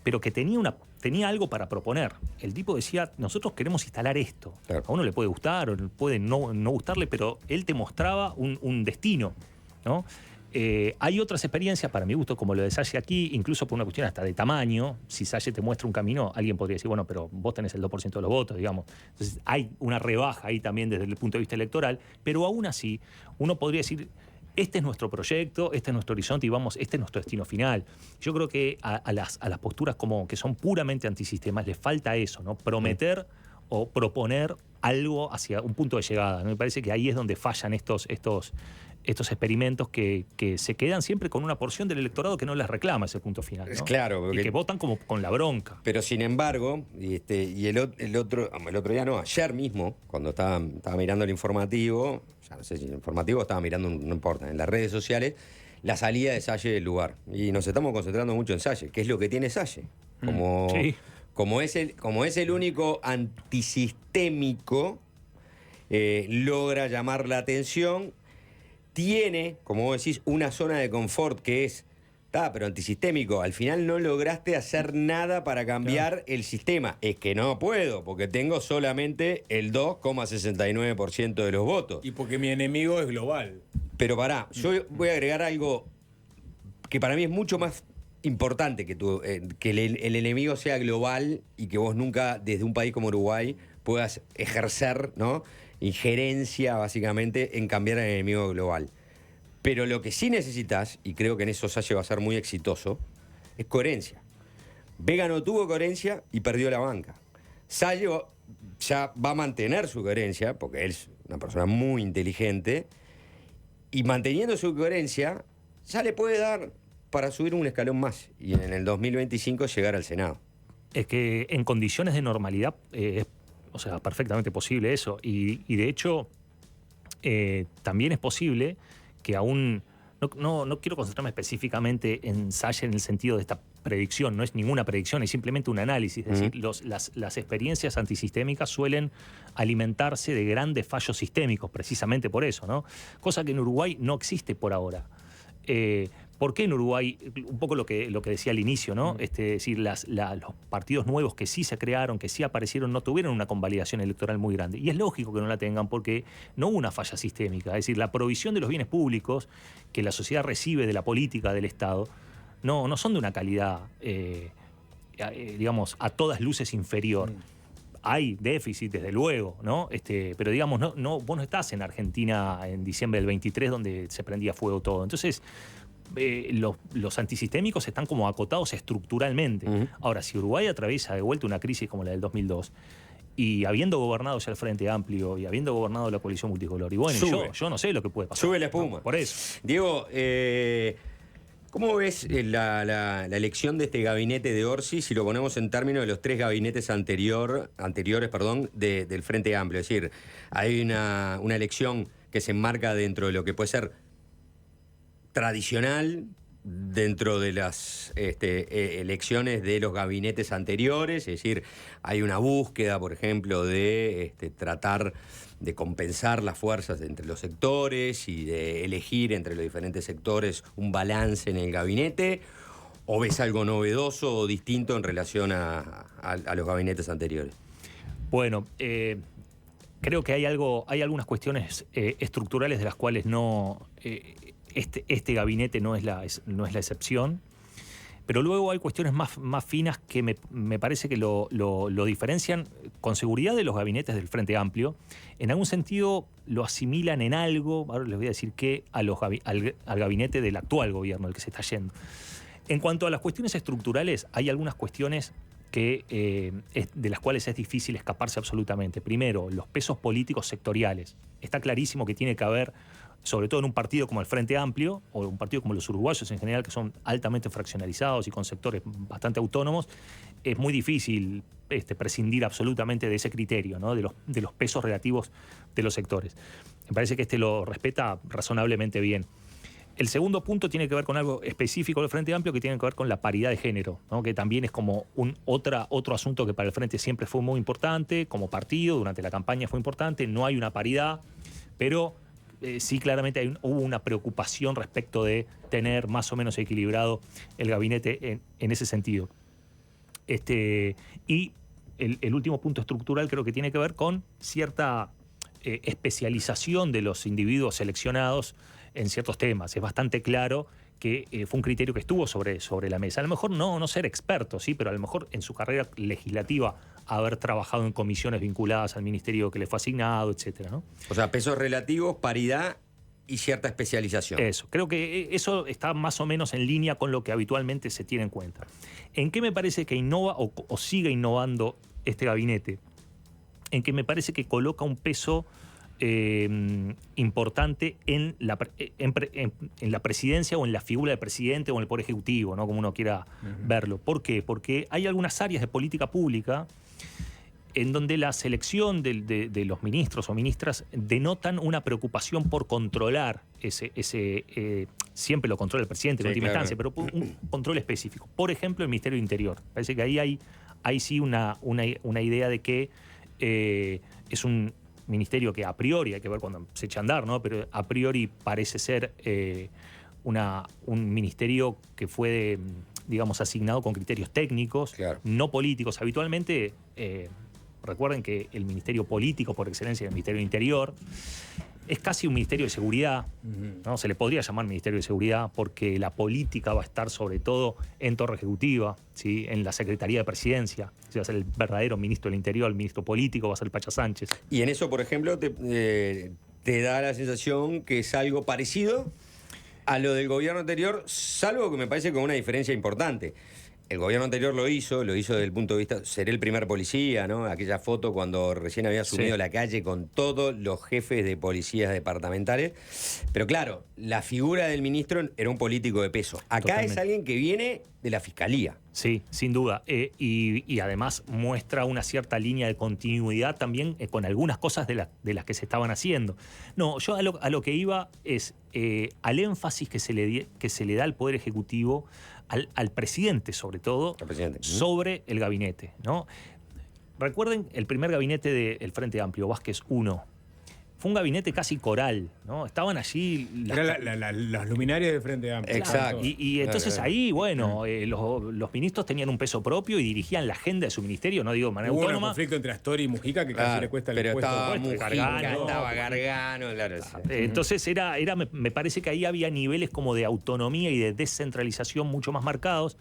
Pero que tenía algo para proponer. El tipo decía, nosotros queremos instalar esto. Claro. A uno le puede gustar o puede no gustarle, pero él te mostraba un destino, ¿no? Hay otras experiencias, para mi gusto, como lo de Sciascia aquí, incluso por una cuestión hasta de tamaño. Si Sciascia te muestra un camino, alguien podría decir, bueno, pero vos tenés el 2% de los votos, digamos. Entonces hay una rebaja ahí también desde el punto de vista electoral, pero aún así uno podría decir, este es nuestro proyecto, este es nuestro horizonte y este es nuestro destino final. Yo creo que a las posturas como que son puramente antisistemas les falta eso, ¿no? Prometer o proponer algo hacia un punto de llegada, ¿no? Me parece que ahí es donde fallan estos experimentos que se quedan siempre con una porción del electorado que no les reclama ese punto final, ¿no? Es claro. Y que votan como con la bronca. Pero sin embargo, y el otro día no, ayer mismo, cuando estaba mirando el informativo, ya no sé si el informativo estaba mirando, no importa, en las redes sociales, la salida de Sciascia del lugar. Y nos estamos concentrando mucho en Sciascia, que es lo que tiene Sciascia. Como es el único antisistémico, logra llamar la atención. Tiene, como vos decís, una zona de confort que es, pero antisistémico. Al final no lograste hacer nada para cambiar el sistema. Es que no puedo, porque tengo solamente el 2,69% de los votos. Y porque mi enemigo es global. Pero pará, yo voy a agregar algo que para mí es mucho más importante que el enemigo sea global y que vos nunca, desde un país como Uruguay, puedas ejercer, ¿no?, injerencia, básicamente, en cambiar al enemigo global. Pero lo que sí necesitas, y creo que en eso Sciascia va a ser muy exitoso, es coherencia. Vega no tuvo coherencia y perdió la banca. Sciascia ya va a mantener su coherencia, porque él es una persona muy inteligente, y manteniendo su coherencia, ya le puede dar para subir un escalón más y en el 2025 llegar al Senado. Es que en condiciones de normalidad perfectamente posible eso. Y de hecho, también es posible que aún... No quiero concentrarme específicamente en Sciascia en el sentido de esta predicción. No es ninguna predicción, es simplemente un análisis. Es decir, las experiencias antisistémicas suelen alimentarse de grandes fallos sistémicos, precisamente por eso, ¿no? Cosa que en Uruguay no existe por ahora. ¿Por qué en Uruguay? Un poco lo que decía al inicio, ¿no? Es decir, los partidos nuevos que sí se crearon, que sí aparecieron, no tuvieron una convalidación electoral muy grande. Y es lógico que no la tengan porque no hubo una falla sistémica. Es decir, la provisión de los bienes públicos que la sociedad recibe de la política del Estado no son de una calidad, digamos, a todas luces inferior. Hay déficit, desde luego, ¿no? Pero digamos, vos no estás en Argentina en diciembre del 23 donde se prendía fuego todo. Entonces, los antisistémicos están como acotados estructuralmente. Ahora, si Uruguay atraviesa de vuelta una crisis como la del 2002, y habiendo gobernado ya el Frente Amplio, y habiendo gobernado la coalición multicolor, y bueno, yo no sé lo que puede pasar. Sube la espuma. Por eso. Diego, ¿cómo ves la elección de este gabinete de Orsi si lo ponemos en términos de los 3 gabinetes anteriores del Frente Amplio? Es decir, hay una elección que se enmarca dentro de lo que puede ser tradicional, dentro de las elecciones de los gabinetes anteriores, es decir, hay una búsqueda, por ejemplo, de tratar de compensar las fuerzas entre los sectores y de elegir entre los diferentes sectores un balance en el gabinete, ¿o ves algo novedoso o distinto en relación a los gabinetes anteriores? Bueno, creo que hay algunas cuestiones estructurales de las cuales no este gabinete no es la excepción. Pero luego hay cuestiones más finas que me parece que lo diferencian con seguridad de los gabinetes del Frente Amplio. En algún sentido lo asimilan en algo, ahora les voy a decir que al gabinete del actual gobierno, el que se está yendo. En cuanto a las cuestiones estructurales, hay algunas cuestiones de las cuales es difícil escaparse absolutamente. Primero, los pesos políticos sectoriales. Está clarísimo que tiene que haber, sobre todo en un partido como el Frente Amplio, o un partido como los uruguayos en general, que son altamente fraccionalizados y con sectores bastante autónomos, es muy difícil prescindir absolutamente de ese criterio, ¿no? de los pesos relativos de los sectores. Me parece que lo respeta razonablemente bien. El segundo punto tiene que ver con algo específico del Frente Amplio, que tiene que ver con la paridad de género, ¿no? Que también es como otro asunto que para el Frente siempre fue muy importante, como partido, durante la campaña fue importante. No hay una paridad, pero sí claramente hubo una preocupación respecto de tener más o menos equilibrado el gabinete en ese sentido. Y el último punto estructural creo que tiene que ver con cierta especialización de los individuos seleccionados en ciertos temas. Es bastante claro que fue un criterio que estuvo sobre la mesa. A lo mejor no ser experto, sí, pero a lo mejor en su carrera legislativa haber trabajado en comisiones vinculadas al ministerio que le fue asignado, etcétera, ¿no? O sea, pesos relativos, paridad y cierta especialización. Eso, creo que eso está más o menos en línea con lo que habitualmente se tiene en cuenta. ¿En qué me parece que innova o sigue innovando este gabinete? En que me parece que coloca un peso importante en la presidencia o en la figura del presidente o en el Poder Ejecutivo, ¿no? Como uno quiera verlo. ¿Por qué? Porque hay algunas áreas de política pública en donde la selección de los ministros o ministras denotan una preocupación por controlar siempre lo controla el presidente en última instancia, pero un control específico. Por ejemplo, el Ministerio del Interior. Parece que ahí hay sí una idea de que es un ministerio que a priori, hay que ver cuando se echa a andar, ¿no? Pero a priori parece ser un ministerio que fue, digamos, asignado con criterios técnicos, claro, no políticos. Habitualmente, recuerden que el ministerio político por excelencia es el Ministerio del Interior. Es casi un ministerio de seguridad, ¿no? Se le podría llamar ministerio de seguridad porque la política va a estar sobre todo en torre ejecutiva, ¿sí? En la Secretaría de Presidencia. Va a ser el verdadero ministro del Interior, el ministro político va a ser Pacha Sánchez. Y en eso, por ejemplo, te da la sensación que es algo parecido a lo del gobierno anterior, salvo que me parece con una diferencia importante. El gobierno anterior lo hizo desde el punto de vista, seré el primer policía, ¿no? Aquella foto cuando recién había asumido la calle con todos los jefes de policías departamentales. Pero claro, la figura del ministro era un político de peso. Acá totalmente es alguien que viene de la fiscalía. Sí, sin duda. Y además muestra una cierta línea de continuidad también con algunas cosas de las que se estaban haciendo. No, yo a lo que iba es al énfasis que se le da al Poder Ejecutivo, al presidente sobre todo, sobre el gabinete, ¿no? Recuerden el primer gabinete del Frente Amplio, Vázquez I. Fue un gabinete casi coral, ¿no? Estaban allí las luminarias del Frente Amplio. Exacto. Y entonces ahí, bueno, los ministros tenían un peso propio y dirigían la agenda de su ministerio, no digo de manera autónoma. Hubo un conflicto entre Astori y Mujica que casi le cuesta el puesto. Estaba Mujica, estaba Gargano, claro. Entonces me parece que ahí había niveles como de autonomía y de descentralización mucho más marcados,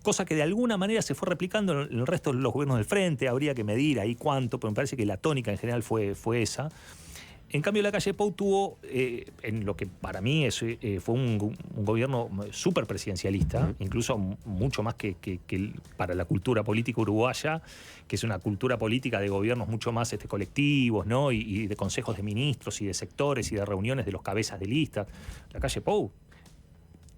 cosa que de alguna manera se fue replicando en el resto de los gobiernos del Frente. Habría que medir ahí cuánto, pero me parece que la tónica en general fue esa. En cambio, Lacalle Pou tuvo, en lo que para mí fue un gobierno súper presidencialista, incluso mucho más que para la cultura política uruguaya, que es una cultura política de gobiernos mucho más colectivos, ¿no? Y de consejos de ministros y de sectores y de reuniones de los cabezas de lista. Lacalle Pou,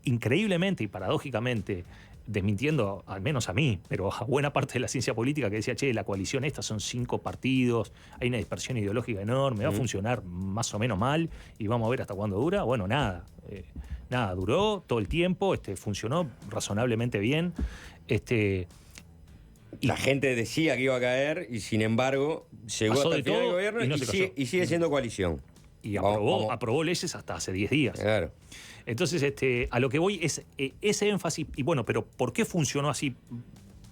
increíblemente y paradójicamente, desmintiendo al menos a mí, pero a buena parte de la ciencia política que decía, la coalición esta son 5 partidos, hay una dispersión ideológica enorme, va a funcionar más o menos mal y vamos a ver hasta cuándo dura. Bueno, nada, duró todo el tiempo, funcionó razonablemente bien. La gente decía que iba a caer y sin embargo llegó hasta el final del gobierno y sigue siendo coalición. Y aprobó leyes hasta hace 10 días. Claro. Entonces, a lo que voy es ese énfasis. Y bueno, pero ¿por qué funcionó así,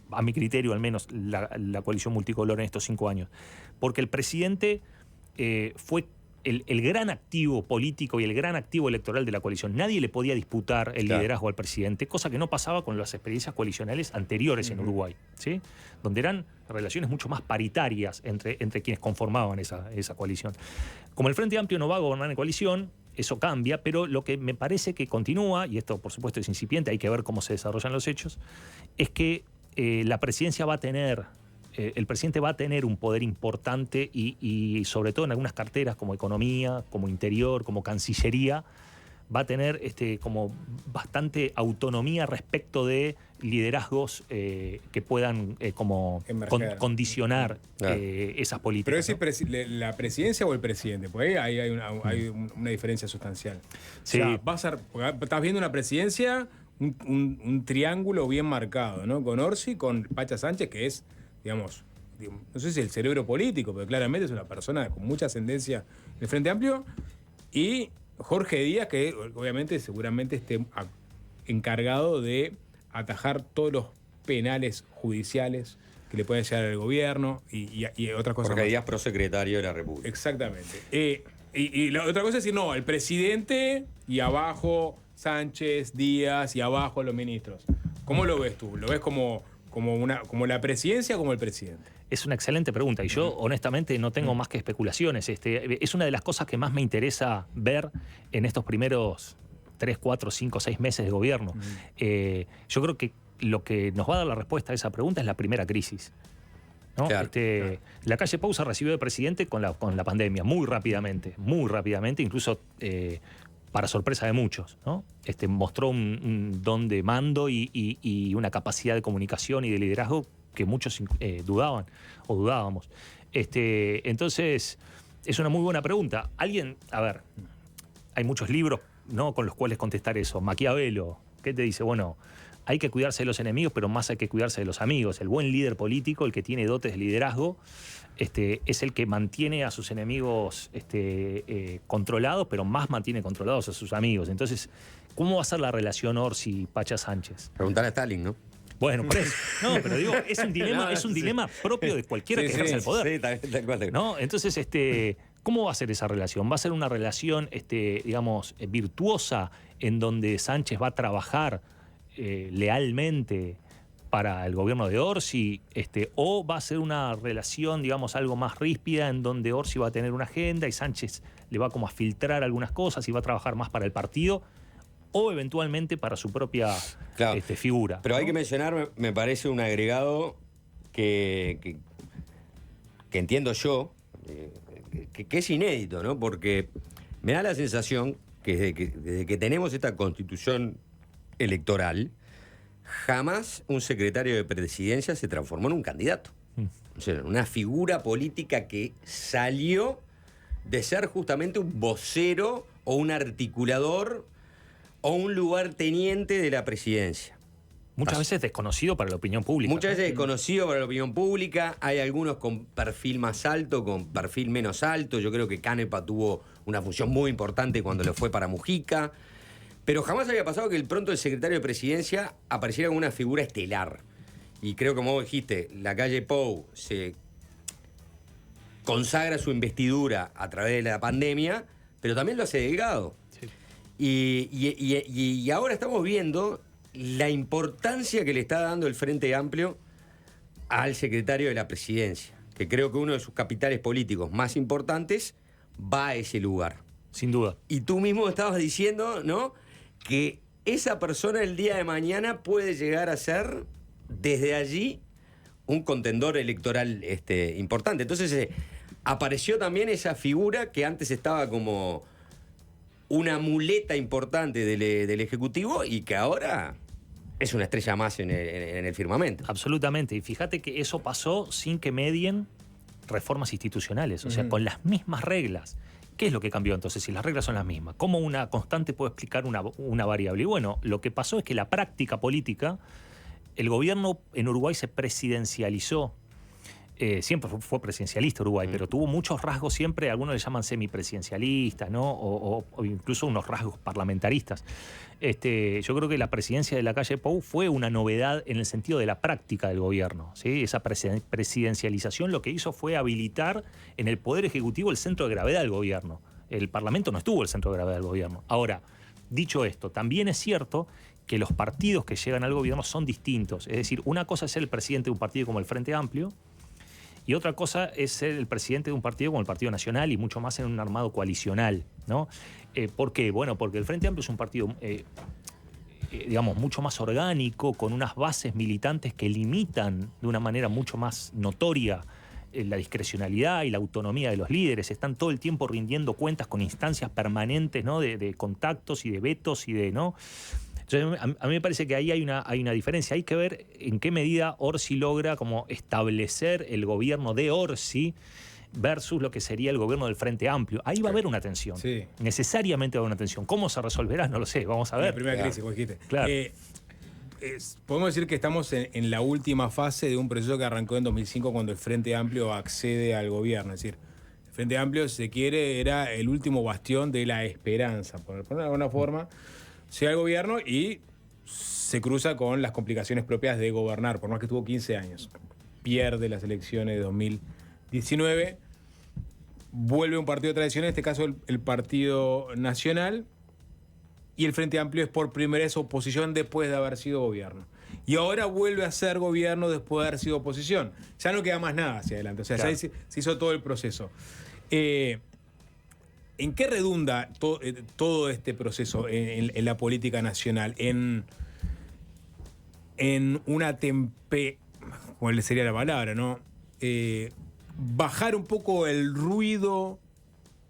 a mi criterio al menos, la coalición multicolor en estos 5 años? Porque el presidente fue el gran activo político y el gran activo electoral de la coalición. Nadie le podía disputar el liderazgo al presidente, cosa que no pasaba con las experiencias coalicionales anteriores en Uruguay, ¿sí? Donde eran relaciones mucho más paritarias entre quienes conformaban esa coalición. Como el Frente Amplio no va a gobernar en coalición, eso cambia, pero lo que me parece que continúa, y esto por supuesto es incipiente, hay que ver cómo se desarrollan los hechos, es que la presidencia va a tener... el presidente va a tener un poder importante y sobre todo en algunas carteras como Economía, como Interior, como Cancillería, va a tener como bastante autonomía respecto de liderazgos que puedan condicionar esas políticas. Pero es la presidencia o el presidente, porque ahí hay una diferencia sustancial. Sí. O sea, estás viendo una presidencia, un triángulo bien marcado, ¿no? Con Orsi, con Pacha Sánchez, que es, digamos, no sé si el cerebro político, pero claramente es una persona con mucha ascendencia en el Frente Amplio, y Jorge Díaz, que obviamente seguramente esté encargado de atajar todos los penales judiciales que le pueden llegar al gobierno y otras cosas. Jorge Díaz, prosecretario de la República. Exactamente. Y la otra cosa es decir, no, el presidente y abajo Sánchez, Díaz y abajo los ministros. ¿Cómo lo ves tú? ¿Lo ves como la presidencia o como el presidente? Es una excelente pregunta y yo honestamente no tengo más que especulaciones. Es una de las cosas que más me interesa ver en estos primeros 3, 4, 5, 6 meses de gobierno. Yo creo que lo que nos va a dar la respuesta a esa pregunta es la primera crisis, ¿no? Claro, claro. La calle Pou se recibió de presidente con la pandemia, muy rápidamente, incluso para sorpresa de muchos, ¿no? Mostró un don de mando y una capacidad de comunicación y de liderazgo que muchos dudaban o dudábamos. Entonces, es una muy buena pregunta. Hay muchos libros, ¿no?, con los cuales contestar eso. Maquiavelo, ¿qué te dice? Bueno, hay que cuidarse de los enemigos, pero más hay que cuidarse de los amigos. El buen líder político, el que tiene dotes de liderazgo, es el que mantiene a sus enemigos controlados, pero más mantiene controlados a sus amigos. Entonces, ¿cómo va a ser la relación Orsi-Pacha Sánchez? Preguntar a Stalin, ¿no? Bueno, por eso. No, pero digo, es un dilema, dilema propio de cualquiera que ejerza el poder. Sí, tal cual. ¿No? Entonces, ¿cómo va a ser esa relación? ¿Va a ser una relación, digamos, virtuosa, en donde Sánchez va a trabajar lealmente para el gobierno de Orsi, o va a ser una relación, digamos, algo más ríspida, en donde Orsi va a tener una agenda y Sánchez le va como a filtrar algunas cosas y va a trabajar más para el partido, o eventualmente para su propia figura? Pero ¿no? hay que mencionar, me parece, un agregado que entiendo yo, que es inédito, ¿no? Porque me da la sensación que desde que tenemos esta constitución electoral, jamás un secretario de presidencia se transformó en un candidato. O sea, una figura política que salió de ser justamente un vocero o un articulador o un lugarteniente de la presidencia. Muchas veces desconocido para la opinión pública. Muchas veces desconocido para la opinión pública. Hay algunos con perfil más alto, con perfil menos alto. Yo creo que Canepa tuvo una función muy importante cuando le fue para Mujica. Pero jamás había pasado que pronto el secretario de presidencia apareciera como una figura estelar. Y creo, como vos dijiste, la calle Pou se consagra su investidura a través de la pandemia, pero también lo hace Delgado. Sí. Y ahora estamos viendo la importancia que le está dando el Frente Amplio al secretario de la presidencia, que creo que uno de sus capitales políticos más importantes va a ese lugar. Sin duda. Y tú mismo estabas diciendo, ¿no?, que esa persona el día de mañana puede llegar a ser, desde allí, un contendor electoral importante. Entonces apareció también esa figura que antes estaba como una muleta importante del Ejecutivo y que ahora es una estrella más en el firmamento. Absolutamente. Y fíjate que eso pasó sin que medien reformas institucionales, o sea, con las mismas reglas. ¿Qué es lo que cambió entonces si las reglas son las mismas? ¿Cómo una constante puede explicar una variable? Y bueno, lo que pasó es que la práctica política, el gobierno en Uruguay se presidencializó. Siempre fue presidencialista Uruguay, pero tuvo muchos rasgos siempre, algunos le llaman semipresidencialistas, ¿no? O incluso unos rasgos parlamentaristas. Yo creo que la presidencia de la calle Pou fue una novedad en el sentido de la práctica del gobierno, ¿sí? Esa presidencialización lo que hizo fue habilitar en el Poder Ejecutivo el centro de gravedad del gobierno. El Parlamento no estuvo el centro de gravedad del gobierno. Ahora, dicho esto, también es cierto que los partidos que llegan al gobierno son distintos. Es decir, una cosa es ser el presidente de un partido como el Frente Amplio y otra cosa es ser el presidente de un partido como el Partido Nacional y mucho más en un armado coalicional, ¿no? ¿Por qué? Bueno, porque el Frente Amplio es un partido, digamos, mucho más orgánico, con unas bases militantes que limitan de una manera mucho más notoria la discrecionalidad y la autonomía de los líderes. Están todo el tiempo rindiendo cuentas con instancias permanentes, ¿no? de contactos y de vetos y de, ¿no? Entonces, a mí me parece que ahí hay una diferencia. Hay que ver en qué medida Orsi logra como establecer el gobierno de Orsi versus lo que sería el gobierno del Frente Amplio. Ahí va a haber una tensión. Sí. Necesariamente va a haber una tensión. ¿Cómo se resolverá? No lo sé. Vamos a ver. La primera crisis, como dijiste. Claro. Podemos decir que estamos en la última fase de un proceso que arrancó en 2005 cuando el Frente Amplio accede al gobierno. Es decir, el Frente Amplio, si se quiere, era el último bastión de la esperanza, por ponerlo de alguna forma. Llega al gobierno y se cruza con las complicaciones propias de gobernar, por más que estuvo 15 años. Pierde las elecciones de 2019, vuelve un partido tradicional, en este caso el Partido Nacional, y el Frente Amplio es por primera vez oposición después de haber sido gobierno. Y ahora vuelve a ser gobierno después de haber sido oposición. Ya no queda más nada hacia adelante, o sea, claro, ya se hizo todo el proceso. ¿En qué redunda todo este proceso en la política nacional? En una ¿cuál sería la palabra, no? Bajar un poco el ruido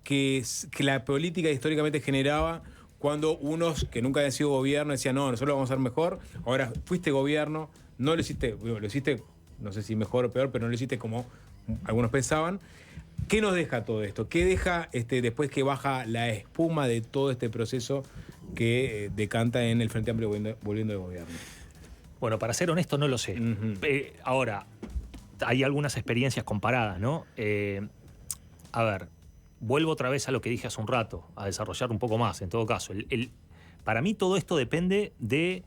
que la política históricamente generaba cuando unos que nunca habían sido gobierno decían, no, nosotros lo vamos a hacer mejor, ahora fuiste gobierno, no lo hiciste, no sé si mejor o peor, pero no lo hiciste como algunos pensaban. ¿Qué nos deja todo esto? ¿Qué deja después que baja la espuma de todo este proceso que decanta en el Frente Amplio volviendo de gobierno? Bueno, para ser honesto, no lo sé. Ahora, hay algunas experiencias comparadas, ¿no? A ver, vuelvo otra vez a lo que dije hace un rato, a desarrollar un poco más, en todo caso. Para mí todo esto depende de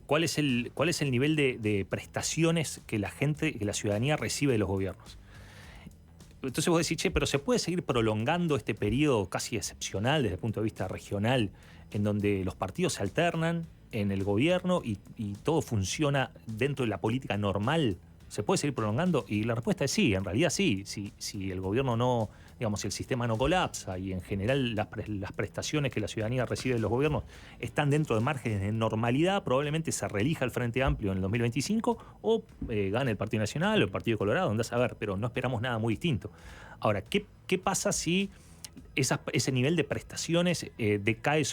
cuál es el nivel de prestaciones que la ciudadanía recibe de los gobiernos. Entonces vos decís, che, pero ¿se puede seguir prolongando este periodo casi excepcional desde el punto de vista regional, en donde los partidos se alternan en el gobierno y todo funciona dentro de la política normal? ¿Se puede seguir prolongando? Y la respuesta es sí, en realidad sí. Si el gobierno no, digamos, si el sistema no colapsa y en general las prestaciones que la ciudadanía recibe de los gobiernos están dentro de márgenes de normalidad, probablemente se reelija el Frente Amplio en el 2025 o gane el Partido Nacional o el Partido Colorado, andás a ver, pero no esperamos nada muy distinto. Ahora, ¿qué pasa si ese nivel de prestaciones decae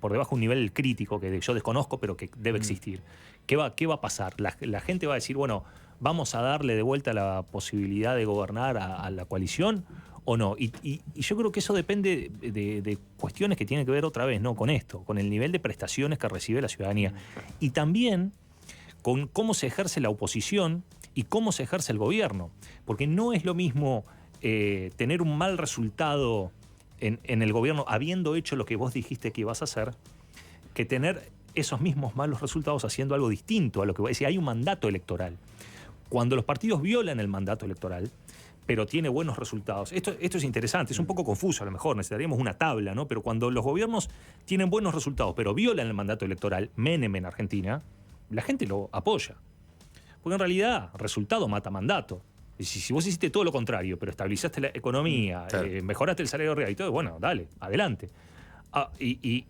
por debajo de un nivel crítico que yo desconozco, pero que debe existir? ¿Qué va a pasar? La gente va a decir, bueno, ¿vamos a darle de vuelta la posibilidad de gobernar a la coalición o no? Y yo creo que eso depende de cuestiones que tienen que ver otra vez, ¿no? Con esto, con el nivel de prestaciones que recibe la ciudadanía. Y también con cómo se ejerce la oposición y cómo se ejerce el gobierno. Porque no es lo mismo tener un mal resultado en el gobierno habiendo hecho lo que vos dijiste que ibas a hacer, que tener esos mismos malos resultados haciendo algo distinto a lo que vos decís. Hay un mandato electoral. Cuando los partidos violan el mandato electoral, pero tiene buenos resultados. Esto es interesante, es un poco confuso a lo mejor, necesitaríamos una tabla, ¿no? Pero cuando los gobiernos tienen buenos resultados, pero violan el mandato electoral, Menem en Argentina, la gente lo apoya. Porque en realidad, resultado mata mandato. Y si vos hiciste todo lo contrario, pero estabilizaste la economía, claro, mejoraste el salario real y todo, bueno, dale, adelante. Y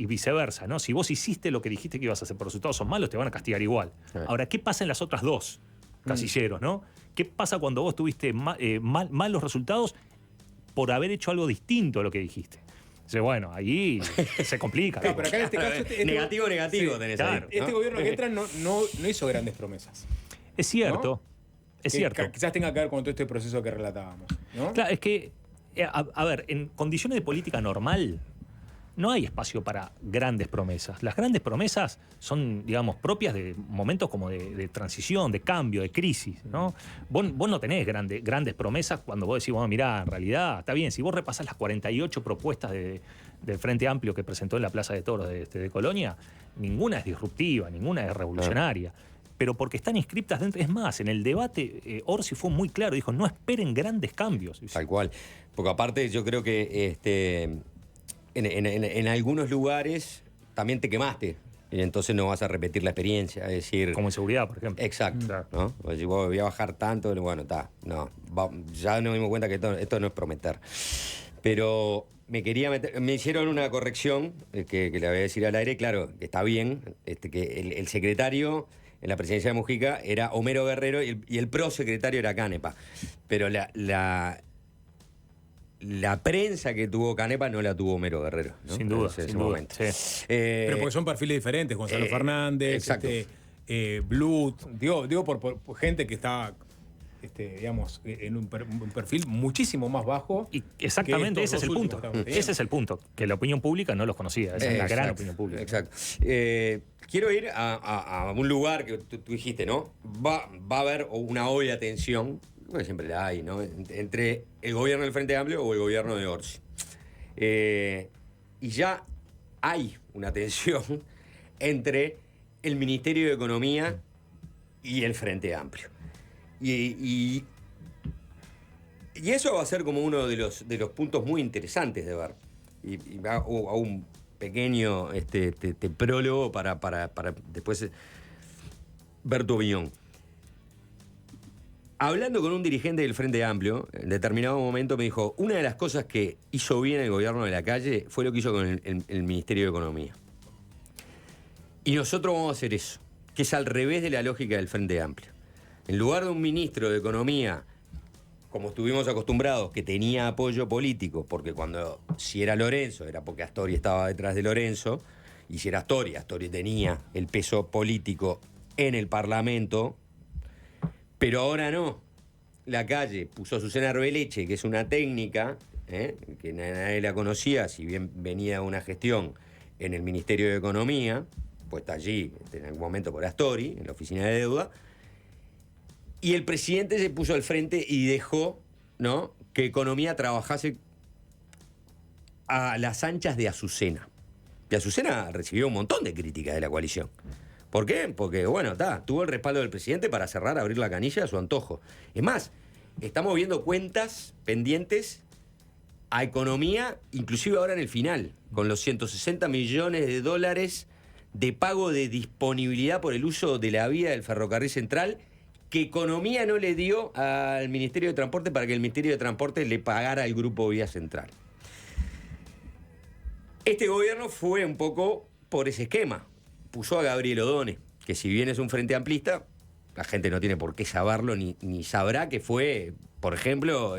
viceversa, ¿no? Si vos hiciste lo que dijiste que ibas a hacer, pero los resultados son malos, te van a castigar igual. Ahora, ¿qué pasa en las otras dos casilleros, no? ¿Qué pasa cuando vos tuviste malos resultados por haber hecho algo distinto a lo que dijiste? Entonces, bueno, ahí se complica. Claro, pero acá en este caso... negativo, sí, tenés claro, ahí, ¿no? Este gobierno que entra no hizo grandes promesas. Es cierto, ¿no? Es cierto. Quizás tenga que ver con todo este proceso que relatábamos, ¿no? Claro, es que, a ver, en condiciones de política normal, no hay espacio para grandes promesas. Las grandes promesas son, digamos, propias de momentos como de transición, de cambio, de crisis, ¿no? Vos no tenés grandes promesas cuando vos decís, bueno, mirá, en realidad, está bien, si vos repasás las 48 propuestas del Frente Amplio que presentó en la Plaza de Toros de Colonia, ninguna es disruptiva, ninguna es revolucionaria. pero porque están inscriptas dentro. Es más, en el debate Orsi fue muy claro, dijo, no esperen grandes cambios. Tal cual. Porque aparte yo creo que en algunos lugares también te quemaste. Y entonces no vas a repetir la experiencia. Es decir. Como en seguridad, por ejemplo. Exacto. Claro. ¿No? Pues si voy a bajar tanto, bueno, está. No. Ya nos dimos cuenta que esto no es prometer. Pero me quería meter. Me hicieron una corrección que le voy a decir al aire. Claro, está bien. Que el secretario en la presidencia de Mujica era Homero Guerrero y el prosecretario era Canepa. Pero la prensa que tuvo Canepa no la tuvo Homero Guerrero, ¿no? Sin duda, En ese sin duda. momento. Sí. Pero porque son perfiles diferentes, Gonzalo Fernández, exacto. Blut, digo por gente que está, digamos, en un perfil muchísimo más bajo. Y exactamente, que ese es estos el dos punto. últimos que estamos teniendo. Ese es el punto, que la opinión pública no los conocía. Esa es la gran opinión pública. Exacto. Quiero ir a un lugar que tú dijiste, ¿no? Va a haber una obvia tensión, porque siempre la hay, ¿no? Entre el gobierno del Frente Amplio o el gobierno de Orsi. Y ya hay una tensión entre el Ministerio de Economía y el Frente Amplio. Y eso va a ser como uno de los puntos muy interesantes de ver. Y hago un pequeño prólogo para después ver tu opinión. Hablando con un dirigente del Frente Amplio, en determinado momento me dijo, una de las cosas que hizo bien el gobierno de la calle fue lo que hizo con el Ministerio de Economía. Y nosotros vamos a hacer eso, que es al revés de la lógica del Frente Amplio. En lugar de un ministro de Economía, como estuvimos acostumbrados, que tenía apoyo político, porque si era Lorenzo, era porque Astori estaba detrás de Lorenzo, y si era Astori tenía el peso político en el Parlamento. Pero ahora no. La calle puso a Susana Arbeleche, que es una técnica, que nadie la conocía, si bien venía de una gestión en el Ministerio de Economía, puesta allí en algún momento por Astori, en la oficina de deuda, y el presidente se puso al frente y dejó, ¿no?, que Economía trabajase a las anchas de Azucena. Y Azucena recibió un montón de críticas de la coalición. ¿Por qué? Porque, bueno, tuvo el respaldo del presidente para cerrar, abrir la canilla a su antojo. Es más, estamos viendo cuentas pendientes a Economía, inclusive ahora en el final, con los 160 millones de dólares de pago de disponibilidad por el uso de la vía del ferrocarril central, que Economía no le dio al Ministerio de Transporte para que el Ministerio de Transporte le pagara al Grupo Vía Central. Este gobierno fue un poco por ese esquema. Puso a Gabriel Odone, que si bien es un frente amplista, la gente no tiene por qué saberlo ni sabrá que fue, por ejemplo,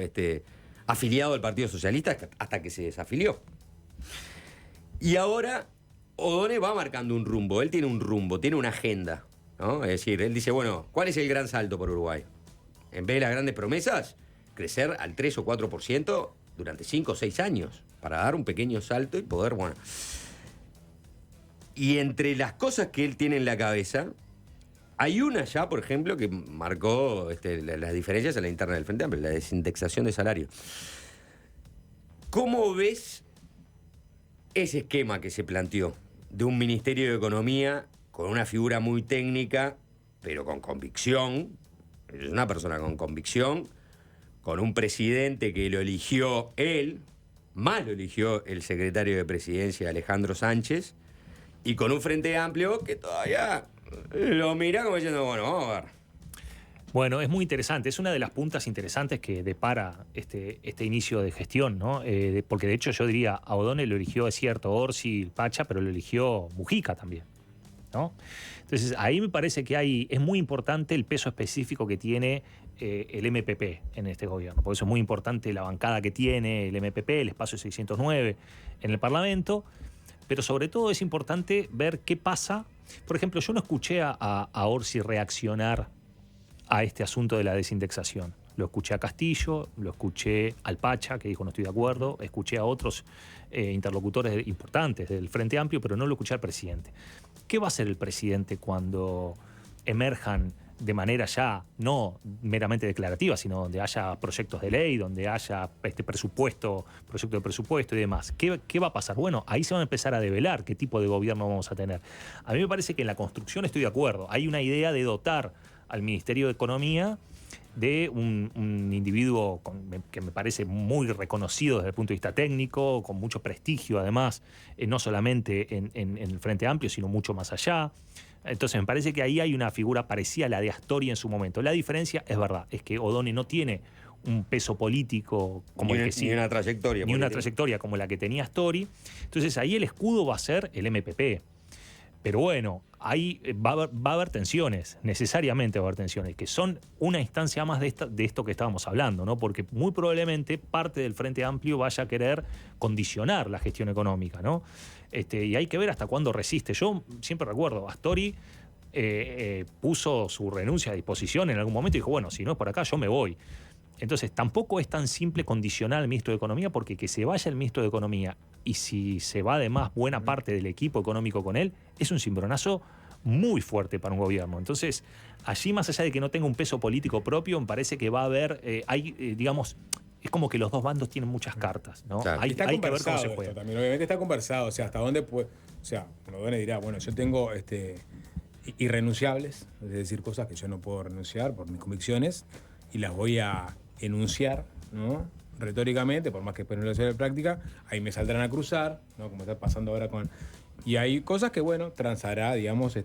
afiliado al Partido Socialista hasta que se desafilió. Y ahora Odone va marcando un rumbo, él tiene un rumbo, tiene una agenda, ¿no? Es decir, él dice, bueno, ¿cuál es el gran salto por Uruguay? En vez de las grandes promesas, crecer al 3 o 4% durante 5 o 6 años, para dar un pequeño salto y poder, bueno... Y entre las cosas que él tiene en la cabeza, hay una ya, por ejemplo, que marcó las diferencias en la interna del Frente Amplio, la desindexación de salario. ¿Cómo ves ese esquema que se planteó de un Ministerio de Economía con una figura muy técnica, pero con convicción? Es una persona con convicción, con un presidente que lo eligió él, más lo eligió el secretario de Presidencia, Alejandro Sánchez, y con un Frente Amplio que todavía lo mira como diciendo, bueno, vamos a ver. Bueno, es muy interesante. Es una de las puntas interesantes que depara este inicio de gestión, ¿no? Porque de hecho yo diría, a Odone lo eligió, es cierto, Orsi, Pacha, pero lo eligió Mujica también, ¿no? Entonces ahí me parece que es muy importante el peso específico que tiene el MPP en este gobierno. Por eso es muy importante la bancada que tiene el MPP, el espacio 609 en el Parlamento. Pero sobre todo es importante ver qué pasa. Por ejemplo, yo no escuché a Orsi reaccionar a este asunto de la desindexación. Lo escuché a Castillo, lo escuché al Pacha, que dijo no estoy de acuerdo, escuché a otros interlocutores importantes del Frente Amplio, pero no lo escuché al presidente. ¿Qué va a hacer el presidente cuando emerjan de manera ya no meramente declarativa, sino donde haya proyectos de ley, donde haya proyecto de presupuesto y demás. ¿Qué va a pasar? Bueno, ahí se van a empezar a develar qué tipo de gobierno vamos a tener. A mí me parece que en la construcción estoy de acuerdo. Hay una idea de dotar al Ministerio de Economía de un individuo que me parece muy reconocido desde el punto de vista técnico, con mucho prestigio además, no solamente en el Frente Amplio, sino mucho más allá. Entonces me parece que ahí hay una figura parecida a la de Astori en su momento. La diferencia, es verdad, es que O'Donnell no tiene un peso político como el que sí. Ni una trayectoria. Ni una trayectoria como la que tenía Astori. Entonces ahí el escudo va a ser el MPP. Pero bueno, ahí va a haber tensiones, necesariamente va a haber tensiones, que son una instancia más de esto que estábamos hablando, ¿no? Porque muy probablemente parte del Frente Amplio vaya a querer condicionar la gestión económica, ¿no? Y hay que ver hasta cuándo resiste. Yo siempre recuerdo, Astori puso su renuncia a disposición en algún momento y dijo, bueno, si no es por acá, yo me voy. Entonces, tampoco es tan simple condicionar al ministro de Economía, porque que se vaya el ministro de Economía y si se va además buena parte del equipo económico con él, es un cimbronazo muy fuerte para un gobierno. Entonces, allí, más allá de que no tenga un peso político propio, me parece que va a haber, digamos, es como que los dos bandos tienen muchas cartas, ¿no? Claro. Está hay que ver cómo conversado se esto juega. también, obviamente está conversado, o sea, hasta dónde puede, o sea, O'Donnell dirá, bueno, yo tengo irrenunciables, es decir, cosas que yo no puedo renunciar por mis convicciones y las voy a enunciar, ¿no? Retóricamente, por más que después no lo sea en práctica, ahí me saldrán a cruzar, ¿no? Como está pasando ahora con... Y hay cosas que, bueno, transará, digamos,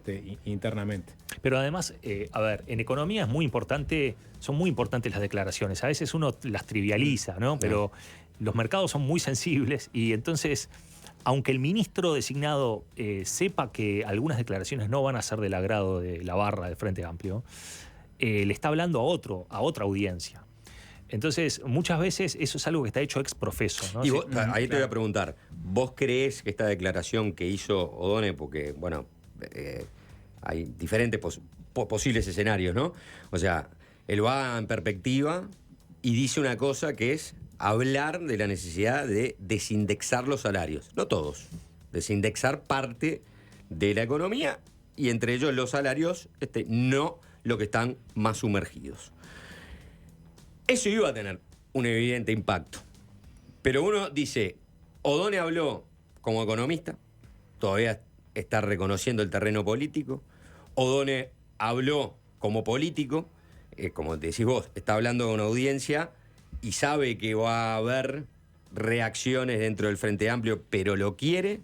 internamente. Pero además, a ver, en economía es muy importante, son muy importantes las declaraciones. A veces uno las trivializa, ¿no? Pero los mercados son muy sensibles y entonces, aunque el ministro designado sepa que algunas declaraciones no van a ser del agrado de la barra del Frente Amplio, le está hablando a otra audiencia. Entonces, muchas veces eso es algo que está hecho ex profeso, ¿no? Y vos, ahí te voy a preguntar, ¿vos creés que esta declaración que hizo O'Donnell, porque, bueno, hay diferentes posibles escenarios, ¿no? O sea, él va en perspectiva y dice una cosa que es hablar de la necesidad de desindexar los salarios, no todos, desindexar parte de la economía y entre ellos los salarios, no lo que están más sumergidos. Eso iba a tener un evidente impacto. Pero uno dice, O'Donnell habló como economista, todavía está reconociendo el terreno político. O'Donnell habló como político, como decís vos, está hablando con una audiencia y sabe que va a haber reacciones dentro del Frente Amplio, pero lo quiere.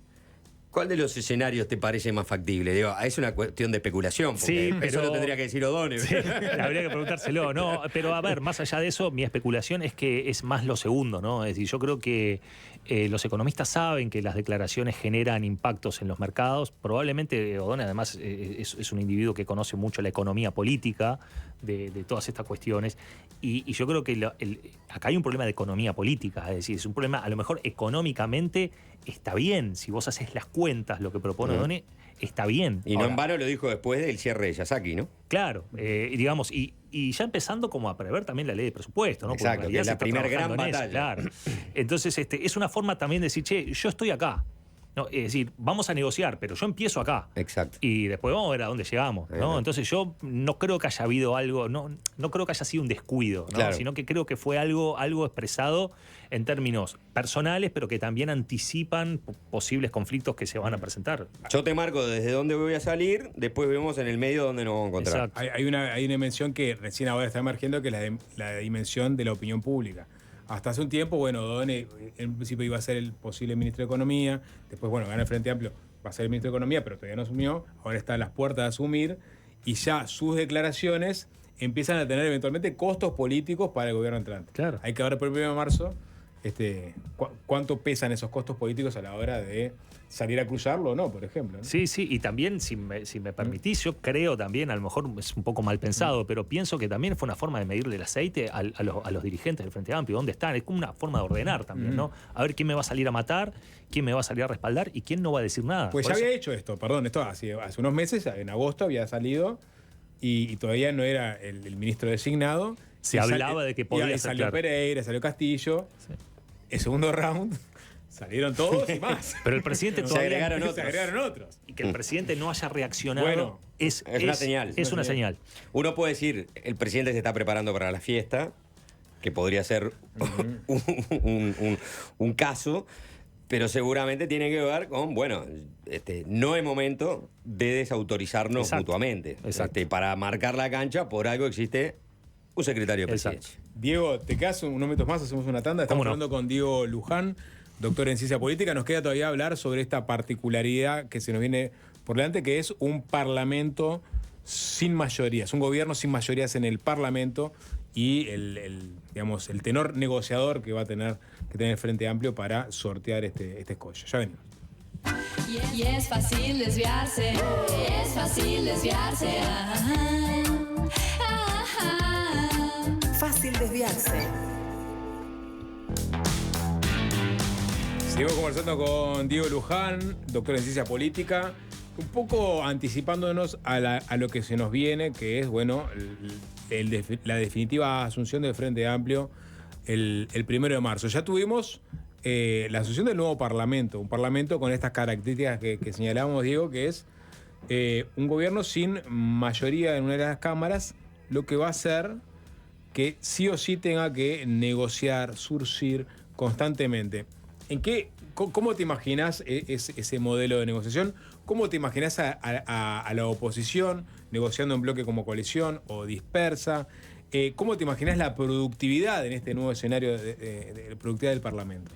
¿Cuál de los escenarios te parece más factible? Digo, es una cuestión de especulación, porque Sí, pero eso lo tendría que decir O'Donnell. Sí, habría que preguntárselo, ¿no? Pero a ver, más allá de eso, mi especulación es que es más lo segundo, ¿no? Es decir, yo creo que los economistas saben que las declaraciones generan impactos en los mercados. Probablemente O'Donnell, además, es un individuo que conoce mucho la economía política de todas estas cuestiones. Y yo creo que acá hay un problema de economía política, es decir, es un problema, a lo mejor económicamente está bien, si vos haces las cuentas, lo que propone O'Donnell está bien. Y no en vano lo dijo después del cierre de Yasaki, ¿no? Claro, digamos, y ya empezando como a prever también la ley de presupuesto, ¿no? Exacto, que es la primera gran batalla. Claro. Entonces, es una forma también de decir, che, yo estoy acá. No, es decir, vamos a negociar, pero yo empiezo acá. Exacto. Y después vamos a ver a dónde llegamos, ¿no? Entonces yo no creo que haya habido algo, no creo que haya sido un descuido, ¿no? Claro. Sino que creo que fue algo expresado en términos personales, pero que también anticipan posibles conflictos que se van a presentar. Yo te marco desde dónde voy a salir, después vemos en el medio dónde nos vamos a encontrar. Exacto. Hay una dimensión que recién ahora está emergiendo, que es la dimensión de la opinión pública. Hasta hace un tiempo, bueno, O'Donnell en principio iba a ser el posible ministro de Economía, después, bueno, gana el Frente Amplio, va a ser el ministro de Economía, pero todavía no asumió, ahora está a las puertas de asumir, y ya sus declaraciones empiezan a tener eventualmente costos políticos para el gobierno entrante. Claro. Hay que ver por el 1 de marzo cuánto pesan esos costos políticos a la hora de salir a cruzarlo o no, por ejemplo, ¿no? Sí, y también, si me permitís, yo creo también, a lo mejor es un poco mal pensado, pero pienso que también fue una forma de medirle el aceite a los dirigentes del Frente Amplio, dónde están, es como una forma de ordenar también, ¿no? A ver quién me va a salir a matar, quién me va a salir a respaldar y quién no va a decir nada. Pues Por ya eso- había hecho esto, perdón, esto hace unos meses, en agosto había salido y todavía no era el ministro designado. Se Y hablaba de que podía y ser, salió claro. Pereira, salió Castillo. Sí. El segundo round Salieron todos y más. Pero el presidente Se todavía agregaron otros. Se agregaron otros. y que el presidente no haya reaccionado Bueno, es una señal. Es una señal. Uno puede decir, el presidente se está preparando para la fiesta, que podría ser un caso, pero seguramente tiene que ver con, bueno, no es momento de desautorizarnos Exacto. mutuamente. Exacto. Para marcar la cancha, por algo existe un secretario de Exacto. presidencia. Diego, te quedas unos minutos más, hacemos una tanda. Estamos ¿Cómo no? hablando con Diego Luján, doctor en ciencia política. Nos queda todavía hablar sobre esta particularidad que se nos viene por delante, que es un parlamento sin mayorías, un gobierno sin mayorías en el parlamento y digamos, el tenor negociador que va a tener que tener el Frente Amplio para sortear este escollo. Ya venimos. Y es fácil desviarse, es fácil desviarse. Fácil desviarse. Seguimos conversando con Diego Luján, doctor en ciencia política, un poco anticipándonos a lo que se nos viene, que es, bueno, la definitiva asunción del Frente Amplio el 1 de marzo. Ya tuvimos la asunción del nuevo Parlamento, un Parlamento con estas características que señalábamos, Diego, que es un gobierno sin mayoría en una de las cámaras, lo que va a hacer que sí o sí tenga que negociar, surcir constantemente. ¿Cómo te imaginas ese modelo de negociación? ¿Cómo te imaginas a la oposición negociando en bloque como coalición o dispersa? ¿Cómo te imaginas la productividad en este nuevo escenario de productividad del Parlamento?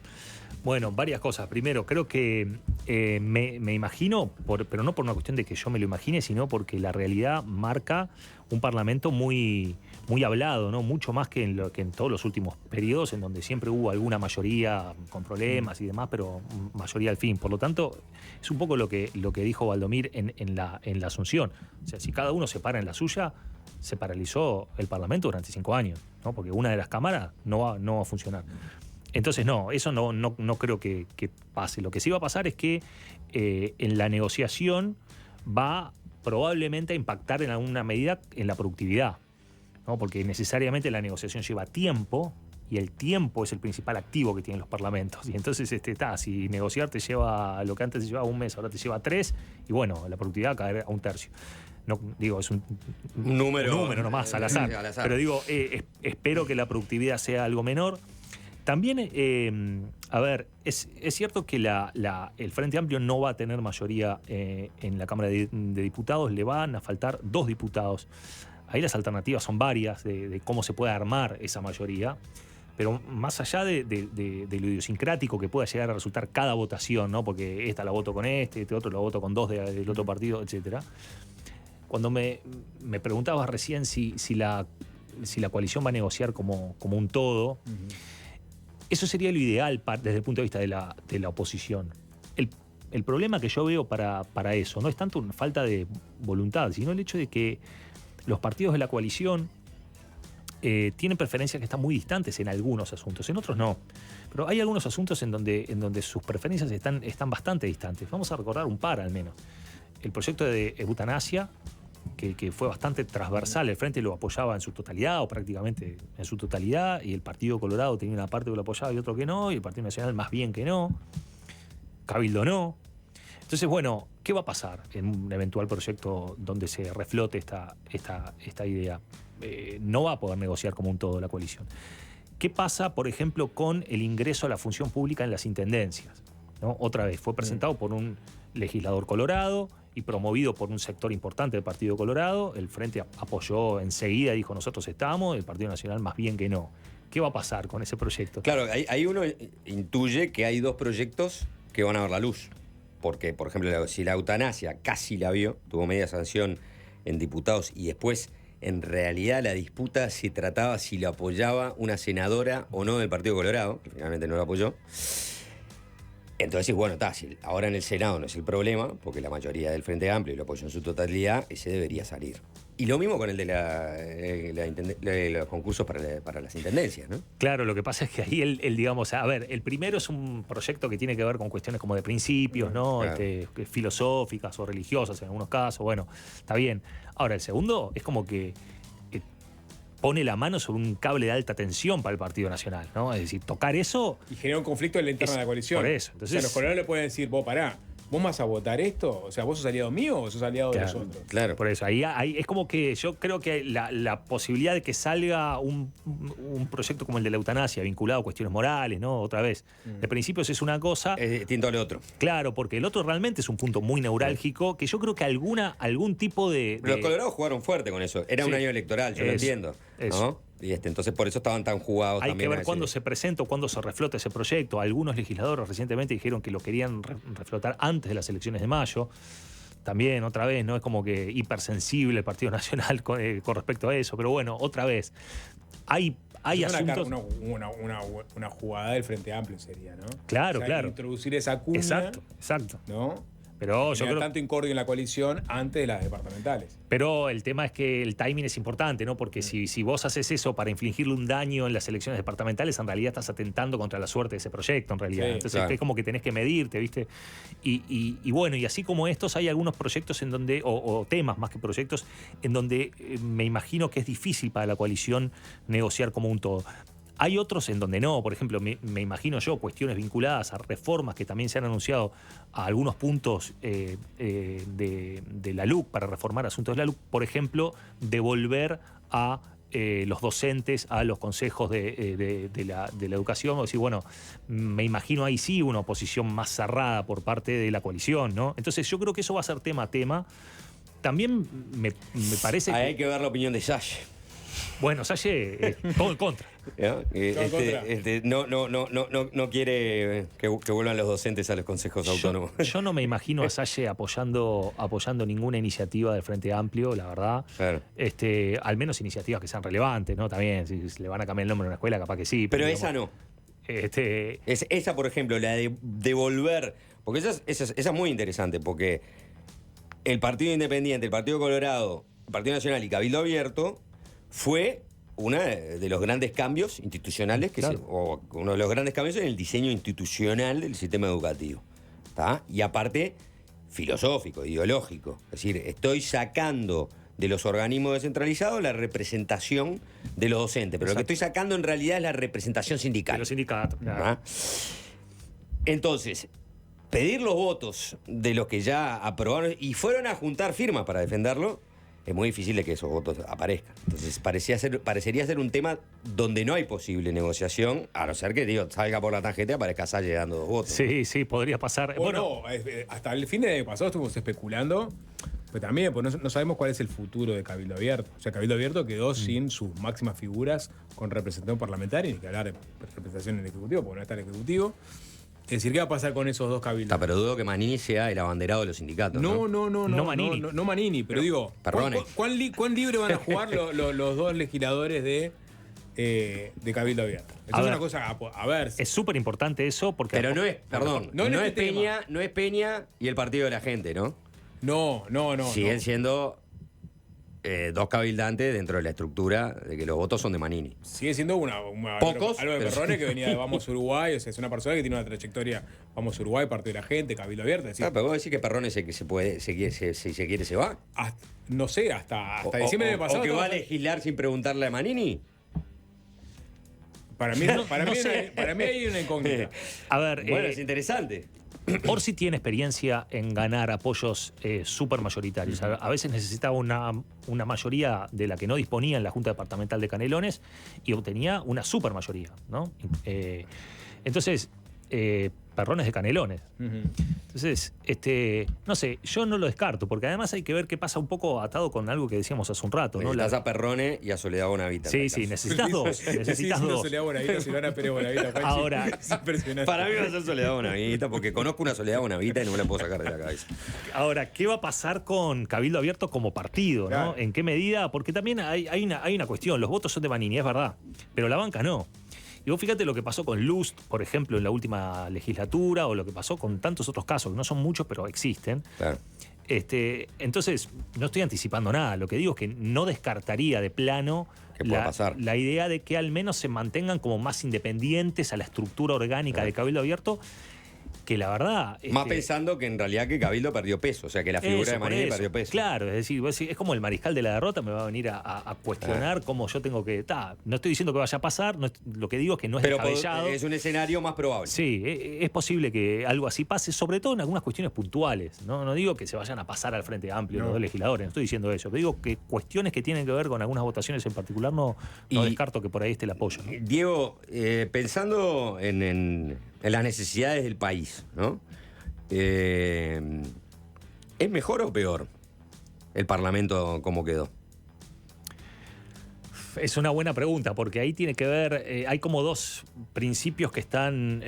Bueno, varias cosas. Primero, creo que me imagino, pero no por una cuestión de que yo me lo imagine, sino porque la realidad marca un Parlamento muy, muy hablado, ¿no? Mucho más que en todos los últimos periodos, en donde siempre hubo alguna mayoría con problemas y demás, pero mayoría al fin. Por lo tanto, es un poco lo que dijo Valdomir en la asunción. O sea, si cada uno se para en la suya, se paralizó el Parlamento durante 5 años, ¿no? Porque una de las cámaras no va a funcionar. Entonces, no, eso no creo que pase. Lo que sí va a pasar es que en la negociación va probablemente a impactar en alguna medida en la productividad, ¿no? Porque necesariamente la negociación lleva tiempo y el tiempo es el principal activo que tienen los parlamentos. Y entonces, si negociar te lleva lo que antes te llevaba 1 mes, ahora te lleva 3, y bueno, la productividad va a caer a 1/3. No, digo, es un número nomás al azar. Pero digo, espero que la productividad sea algo menor. También, a ver, es cierto que el Frente Amplio no va a tener mayoría en la Cámara de Diputados, le van a faltar 2 diputados. Ahí las alternativas son varias de cómo se puede armar esa mayoría, pero más allá de lo idiosincrático que pueda llegar a resultar cada votación, ¿no? Porque esta la voto con este otro la voto con 2 del otro partido, etcétera. Cuando me preguntabas recién si la coalición va a negociar como un todo, eso sería lo ideal desde el punto de vista de la oposición. El problema que yo veo para eso no es tanto una falta de voluntad, sino el hecho de que los partidos de la coalición tienen preferencias que están muy distantes en algunos asuntos, en otros no. Pero hay algunos asuntos en donde sus preferencias están bastante distantes. Vamos a recordar un par al menos. El proyecto de eutanasia, que fue bastante transversal, el Frente lo apoyaba en su totalidad o prácticamente en su totalidad, y el Partido Colorado tenía una parte que lo apoyaba y otro que no, y el Partido Nacional más bien que no, Cabildo no. Entonces, bueno, ¿qué va a pasar en un eventual proyecto donde se reflote esta idea? No va a poder negociar como un todo la coalición. ¿Qué pasa, por ejemplo, con el ingreso a la función pública en las intendencias? ¿No? Otra vez, fue presentado por un legislador colorado y promovido por un sector importante del Partido Colorado. El Frente apoyó enseguida, dijo nosotros estamos, el Partido Nacional más bien que no. ¿Qué va a pasar con ese proyecto? Claro, ahí uno intuye que hay 2 proyectos que van a ver la luz. Porque, por ejemplo, si la eutanasia casi la vio, tuvo media sanción en diputados y después, en realidad, la disputa se trataba si lo apoyaba una senadora o no del Partido Colorado, que finalmente no lo apoyó. Entonces, bueno, si ahora en el Senado no es el problema, porque la mayoría del Frente Amplio lo apoyó en su totalidad, ese debería salir. Y lo mismo con el de los concursos para las intendencias, ¿no? Claro, lo que pasa es que ahí digamos, a ver, el primero es un proyecto que tiene que ver con cuestiones como de principios, ¿no? Claro. Filosóficas o religiosas en algunos casos, bueno, está bien. Ahora, el segundo es como que pone la mano sobre un cable de alta tensión para el Partido Nacional, ¿no? Es decir, tocar eso... Y genera un conflicto en la interna de la coalición. Por eso. Entonces, los colorados le pueden decir, vos pará, ¿vos vas a votar esto? O sea, ¿vos sos aliado mío o sos aliado de nosotros? Claro. Por eso, ahí es como que yo creo que la posibilidad de que salga un proyecto como el de la eutanasia, vinculado a cuestiones morales, ¿no? Otra vez, de principios es una cosa... Tinto al otro. Claro, porque el otro realmente es un punto muy neurálgico, que yo creo que algún tipo de... Los colorados jugaron fuerte con eso. Era un año electoral, yo lo entiendo. ¿no? Y entonces por eso estaban tan jugados Hay también. que ver cuándo se presenta o cuándo se reflota ese proyecto. Algunos legisladores recientemente dijeron que lo querían reflotar antes de las elecciones de mayo. También, otra vez, ¿no? Es como que hipersensible el Partido Nacional con respecto a eso. Pero bueno, otra vez, hay asuntos... Una jugada del Frente Amplio sería, ¿no? Claro, o sea, claro. Introducir esa cuña. Exacto. ¿No? Pero yo creo... tanto incordio en la coalición antes de las departamentales. Pero el tema es que el timing es importante, ¿no? Porque si vos haces eso para infligirle un daño en las elecciones departamentales, en realidad estás atentando contra la suerte de ese proyecto, en realidad. Sí, entonces claro. es como que tenés que medirte, ¿viste? Y bueno, y así como estos, hay algunos proyectos en donde, o temas más que proyectos, en donde me imagino que es difícil para la coalición negociar como un todo. Hay otros en donde no, por ejemplo, me imagino yo, cuestiones vinculadas a reformas que también se han anunciado a algunos puntos de la LUC, para reformar asuntos de la LUC, por ejemplo, devolver a los docentes a los consejos de la educación, o decir, bueno, me imagino ahí sí una oposición más cerrada por parte de la coalición, ¿no? Entonces yo creo que eso va a ser tema a tema. También me parece Ahí hay que ver la opinión de Salle. Bueno, Salle, contra. No quiere que vuelvan los docentes a los consejos autónomos. Yo no me imagino a Salle apoyando ninguna iniciativa del Frente Amplio, la verdad. Claro. Al menos iniciativas que sean relevantes, ¿no? También, si le van a cambiar el nombre a una escuela, capaz que sí. Pero digamos, esa no. Es esa, por ejemplo, la de devolver. Porque esa es muy interesante, porque el Partido Independiente, el Partido Colorado, el Partido Nacional y Cabildo Abierto fue uno de los grandes cambios institucionales, o uno de los grandes cambios en el diseño institucional del sistema educativo. ¿Tá? Y aparte, filosófico, ideológico. Es decir, estoy sacando de los organismos descentralizados la representación de los docentes, pero lo que estoy sacando en realidad es la representación sindical. de los sindicatos, claro. ¿Ah? Entonces, pedir los votos de los que ya aprobaron y fueron a juntar firmas para defenderlo, es muy difícil de que esos votos aparezcan. Entonces parecería ser un tema donde no hay posible negociación, a no ser que salga por la tangente y aparezca Salle dando 2 votos. Sí, podría pasar. Bueno, hasta el fin de año pasado estuvimos especulando, pero también pues no sabemos cuál es el futuro de Cabildo Abierto. O sea, Cabildo Abierto quedó sin sus máximas figuras con representación parlamentaria, ni que hablar de representación en el Ejecutivo, porque no está el Ejecutivo. Es decir, ¿qué va a pasar con esos dos cabildos? Pero dudo que Manini sea el abanderado de los sindicatos. No Manini. No Manini, pero digo, ¿cuán libre van a jugar los dos legisladores de Cabildo Abierto? Esto es una cosa a ver. Es súper importante eso porque... Pero no es, perdón, no es tema. no es Peña y el Partido de la Gente, ¿no? No. Siguen siendo dos cabildantes dentro de la estructura de que los votos son de Manini. Sigue siendo pocos, algo de Perrone que venía de Vamos Uruguay, o sea, es una persona que tiene una trayectoria Vamos Uruguay, Partido de la Gente, Cabildo Abierto. Es decir, pero vos decís que Perrone si se quiere se va. No sé, hasta diciembre del pasado. ¿O que va a legislar sin preguntarle a Manini? Para mí hay una incógnita. A ver, bueno, es interesante. Orsi tiene experiencia en ganar apoyos súper mayoritarios. A veces necesitaba una mayoría de la que no disponía en la Junta Departamental de Canelones y obtenía una súper mayoría, ¿no? Entonces, Perrones de Canelones. Entonces, no sé, yo no lo descarto, porque además hay que ver qué pasa un poco atado con algo que decíamos hace un rato, ¿no? Necesitas a Perrone y a Soledad Bonavita. Sí, necesitas dos. Necesitas dos. Soledad Bonavita, Silvana Pérez Bonavita. Ahora, es impresionante. Para mí va a ser Soledad Bonavita, porque conozco una Soledad Bonavita y no me la puedo sacar de la cabeza. Ahora, ¿qué va a pasar con Cabildo Abierto como partido? Claro. ¿No? ¿En qué medida? Porque también hay una cuestión. Los votos son de Manini, es verdad, pero la banca no. Y vos fíjate lo que pasó con Lust, por ejemplo, en la última legislatura, o lo que pasó con tantos otros casos, que no son muchos, pero existen. Claro. Entonces, no estoy anticipando nada. Lo que digo es que no descartaría de plano la idea de que al menos se mantengan como más independientes a la estructura orgánica de Cabildo Abierto. que la verdad... Más pensando que en realidad que Cabildo perdió peso, o sea que la figura de Manini perdió peso. Claro, es decir, vos decís, es como el mariscal de la derrota me va a venir a cuestionar cómo yo tengo que... No estoy diciendo que vaya a pasar, lo que digo es que no es descabellado. Es un escenario más probable. Sí, es posible que algo así pase, sobre todo en algunas cuestiones puntuales. No digo que se vayan a pasar al Frente Amplio los dos legisladores, no estoy diciendo eso. Pero digo que cuestiones que tienen que ver con algunas votaciones en particular no descarto que por ahí esté el apoyo, ¿no? Diego, pensando en las necesidades del país, ¿no? ¿Es mejor o peor el Parlamento como quedó? Es una buena pregunta, porque ahí tiene que ver, hay como dos principios que están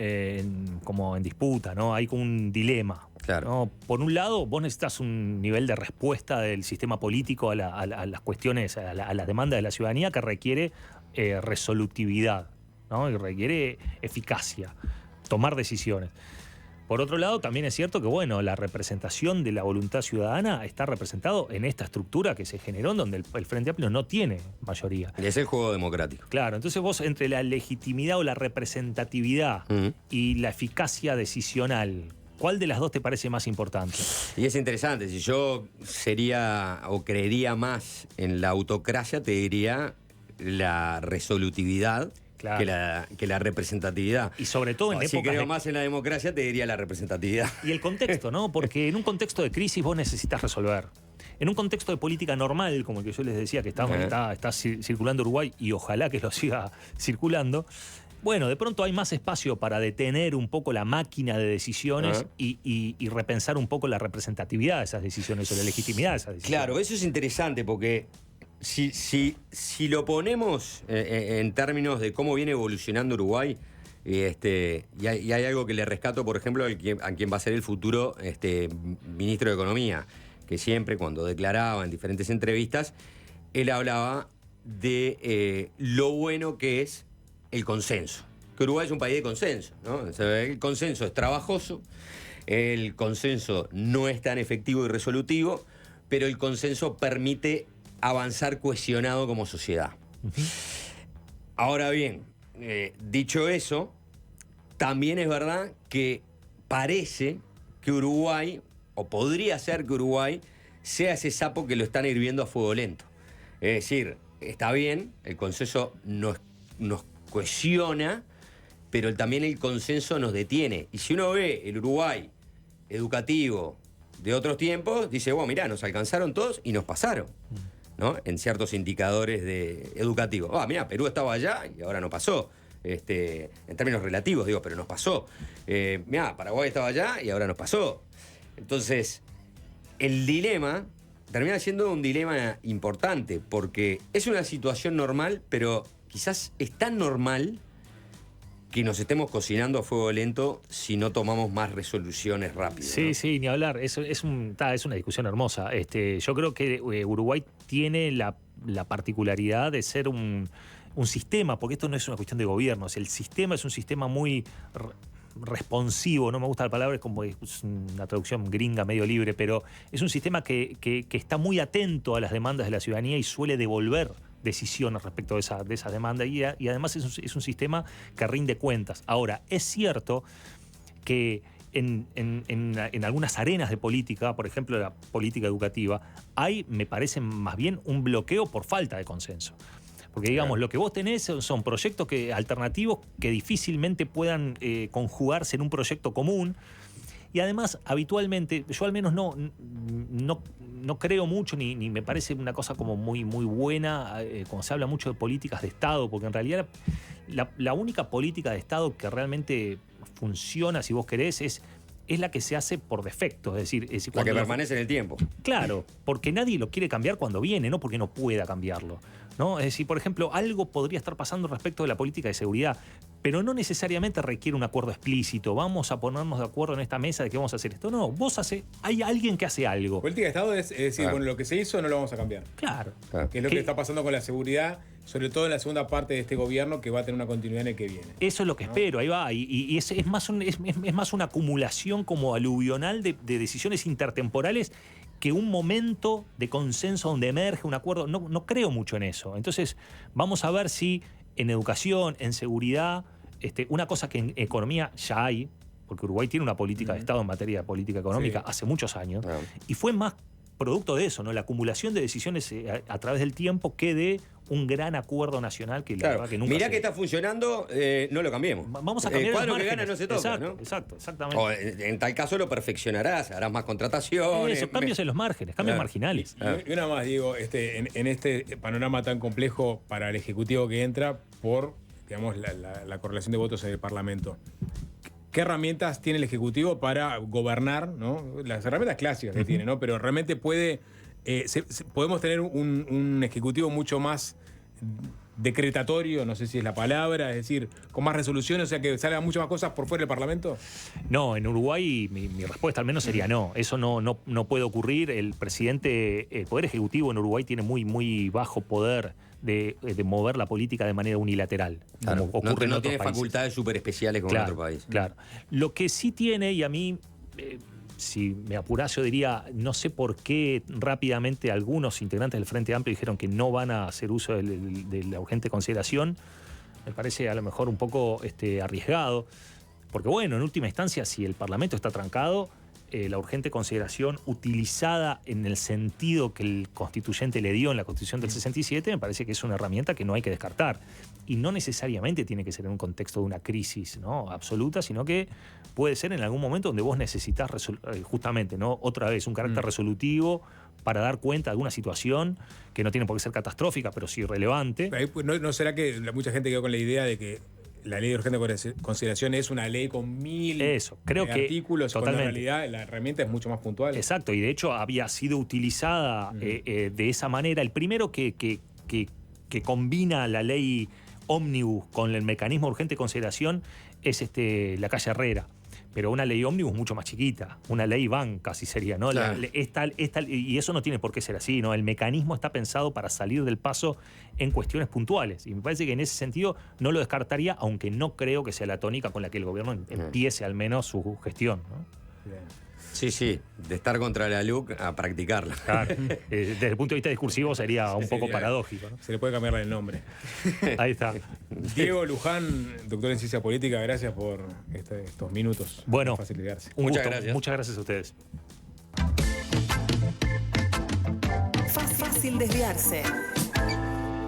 como en disputa, ¿no? Hay como un dilema. Claro. ¿no? Por un lado, vos necesitas un nivel de respuesta del sistema político a las cuestiones, a la demanda de la ciudadanía que requiere resolutividad, ¿no? Y requiere eficacia, tomar decisiones. Por otro lado, también es cierto que, bueno, la representación de la voluntad ciudadana está representado en esta estructura que se generó, en donde el Frente Amplio no tiene mayoría. Y es el juego democrático. Claro, entonces vos entre la legitimidad o la representatividad y la eficacia decisional, ¿cuál de las dos te parece más importante? Y es interesante, si yo sería o creería más en la autocracia, te diría la resolutividad. Claro. Que la representatividad. Y sobre todo en Si creo más en la democracia, te diría la representatividad. Y el contexto, ¿no? Porque en un contexto de crisis vos necesitas resolver. En un contexto de política normal, como el que yo les decía, que está circulando Uruguay, y ojalá que lo siga circulando, bueno, de pronto hay más espacio para detener un poco la máquina de decisiones y repensar un poco la representatividad de esas decisiones o la legitimidad de esas decisiones. Claro, eso es interesante porque... Si lo ponemos en términos de cómo viene evolucionando Uruguay, y hay algo que le rescato, por ejemplo, a quien va a ser el futuro ministro de Economía, que siempre cuando declaraba en diferentes entrevistas, él hablaba de lo bueno que es el consenso. Que Uruguay es un país de consenso, ¿no? O sea, el consenso es trabajoso, el consenso no es tan efectivo y resolutivo, pero el consenso permite avanzar cohesionado como sociedad. Ahora bien, dicho eso, también es verdad que parece que Uruguay, o podría ser que Uruguay, sea ese sapo que lo están hirviendo a fuego lento. Es decir, está bien, el consenso nos cohesiona, pero también el consenso nos detiene. Y si uno ve el Uruguay educativo de otros tiempos, dice, bueno, mirá, nos alcanzaron todos y nos pasaron, ¿no? En ciertos indicadores educativos. Mirá, Perú estaba allá y ahora no pasó. En términos relativos, digo, pero nos pasó. Mirá, Paraguay estaba allá y ahora nos pasó. Entonces, el dilema termina siendo un dilema importante, porque es una situación normal, pero quizás es tan normal que nos estemos cocinando a fuego lento si no tomamos más resoluciones rápidas. Sí, ¿no? sí, ni hablar. Es una discusión hermosa. Yo creo que Uruguay tiene la particularidad de ser un sistema, porque esto no es una cuestión de gobiernos. El sistema es un sistema muy responsivo, no me gusta la palabra, es como es una traducción gringa medio libre, pero es un sistema que está muy atento a las demandas de la ciudadanía y suele devolver decisiones respecto de esa demanda y además es un sistema que rinde cuentas. Ahora, es cierto que en algunas arenas de política, por ejemplo la política educativa, hay, me parece más bien, un bloqueo por falta de consenso. Porque, digamos, lo que vos tenés son proyectos alternativos que difícilmente puedan conjugarse en un proyecto común. Y además, habitualmente, yo al menos no creo mucho, ni me parece una cosa como muy buena cuando se habla mucho de políticas de Estado, porque en realidad la única política de Estado que realmente funciona, si vos querés, es la que se hace por defecto. Es decir, la que permanece en el tiempo. Claro, porque nadie lo quiere cambiar cuando viene, no porque no pueda cambiarlo, ¿no? Es decir, por ejemplo, algo podría estar pasando respecto de la política de seguridad, pero no necesariamente requiere un acuerdo explícito. Vamos a ponernos de acuerdo en esta mesa de que vamos a hacer esto. No, hay alguien que hace algo. Política de Estado es decir, bueno, lo que se hizo no lo vamos a cambiar. Claro. Que es lo que está pasando con la seguridad, sobre todo en la segunda parte de este gobierno, que va a tener una continuidad en el que viene. Eso es lo que espero, ahí va. Y es más una acumulación como aluvional de decisiones intertemporales que un momento de consenso donde emerge un acuerdo. No creo mucho en eso. Entonces, vamos a ver si en educación, en seguridad, una cosa que en economía ya hay, porque Uruguay tiene una política de Estado en materia de política económica hace muchos años, y fue más producto de eso, ¿no? La acumulación de decisiones a través del tiempo que de un gran acuerdo nacional que la verdad que nunca mirá que está funcionando, no lo cambiemos. Vamos a cambiar cuadro los que márgenes. gana no se toca, Exacto, ¿no? exactamente. O en tal caso lo perfeccionarás, harás más contrataciones. Eso, cambios en los márgenes, cambios marginales. Y una más, digo, en este panorama tan complejo para el Ejecutivo que entra por, digamos, la correlación de votos en el Parlamento. ¿Qué herramientas tiene el Ejecutivo para gobernar, ¿no? Las herramientas clásicas que tiene, ¿no? Pero realmente puede, podemos tener un Ejecutivo mucho más decretatorio, no sé si es la palabra, es decir, con más resolución, o sea, que salgan muchas más cosas por fuera del Parlamento. No, en Uruguay mi respuesta al menos sería no. Eso no puede ocurrir. El presidente, el Poder Ejecutivo en Uruguay tiene muy bajo poder de mover la política de manera unilateral. Claro, como ocurre en no otros tiene países. facultades súper especiales como en otro país. Claro. Lo que sí tiene, y a mí, si me apurás, yo diría, no sé por qué rápidamente algunos integrantes del Frente Amplio dijeron que no van a hacer uso de la urgente consideración. Me parece a lo mejor un poco arriesgado. Porque bueno, en última instancia, si el Parlamento está trancado, la urgente consideración utilizada en el sentido que el constituyente le dio en la Constitución del 67, me parece que es una herramienta que no hay que descartar. Y no necesariamente tiene que ser en un contexto de una crisis, ¿no?, absoluta, sino que puede ser en algún momento donde vos necesitas justamente, ¿no?, otra vez un carácter resolutivo para dar cuenta de alguna situación que no tiene por qué ser catastrófica, pero sí relevante. ¿No será que mucha gente quedó con la idea de que la ley de urgente consideración es una ley con 1000 artículos, cuando en realidad la herramienta es mucho más puntual? Exacto, y de hecho había sido utilizada de esa manera. El primero que combina la ley ómnibus con el mecanismo de urgente consideración es la calle Herrera. Pero una ley ómnibus mucho más chiquita, una ley van casi sería, ¿no? Claro. Y eso no tiene por qué ser así, ¿no? El mecanismo está pensado para salir del paso en cuestiones puntuales. Y me parece que en ese sentido no lo descartaría, aunque no creo que sea la tónica con la que el gobierno empiece al menos su gestión, ¿no? Bien. Sí, de estar contra la LUC a practicarla. Claro. Desde el punto de vista discursivo sería un poco paradójico, ¿no? Se le puede cambiar el nombre. Ahí está. Diego Luján, doctor en Ciencia Política, gracias por estos minutos. Bueno, facilitarse. Muchas gracias. Muchas gracias a ustedes. Fácil desviarse.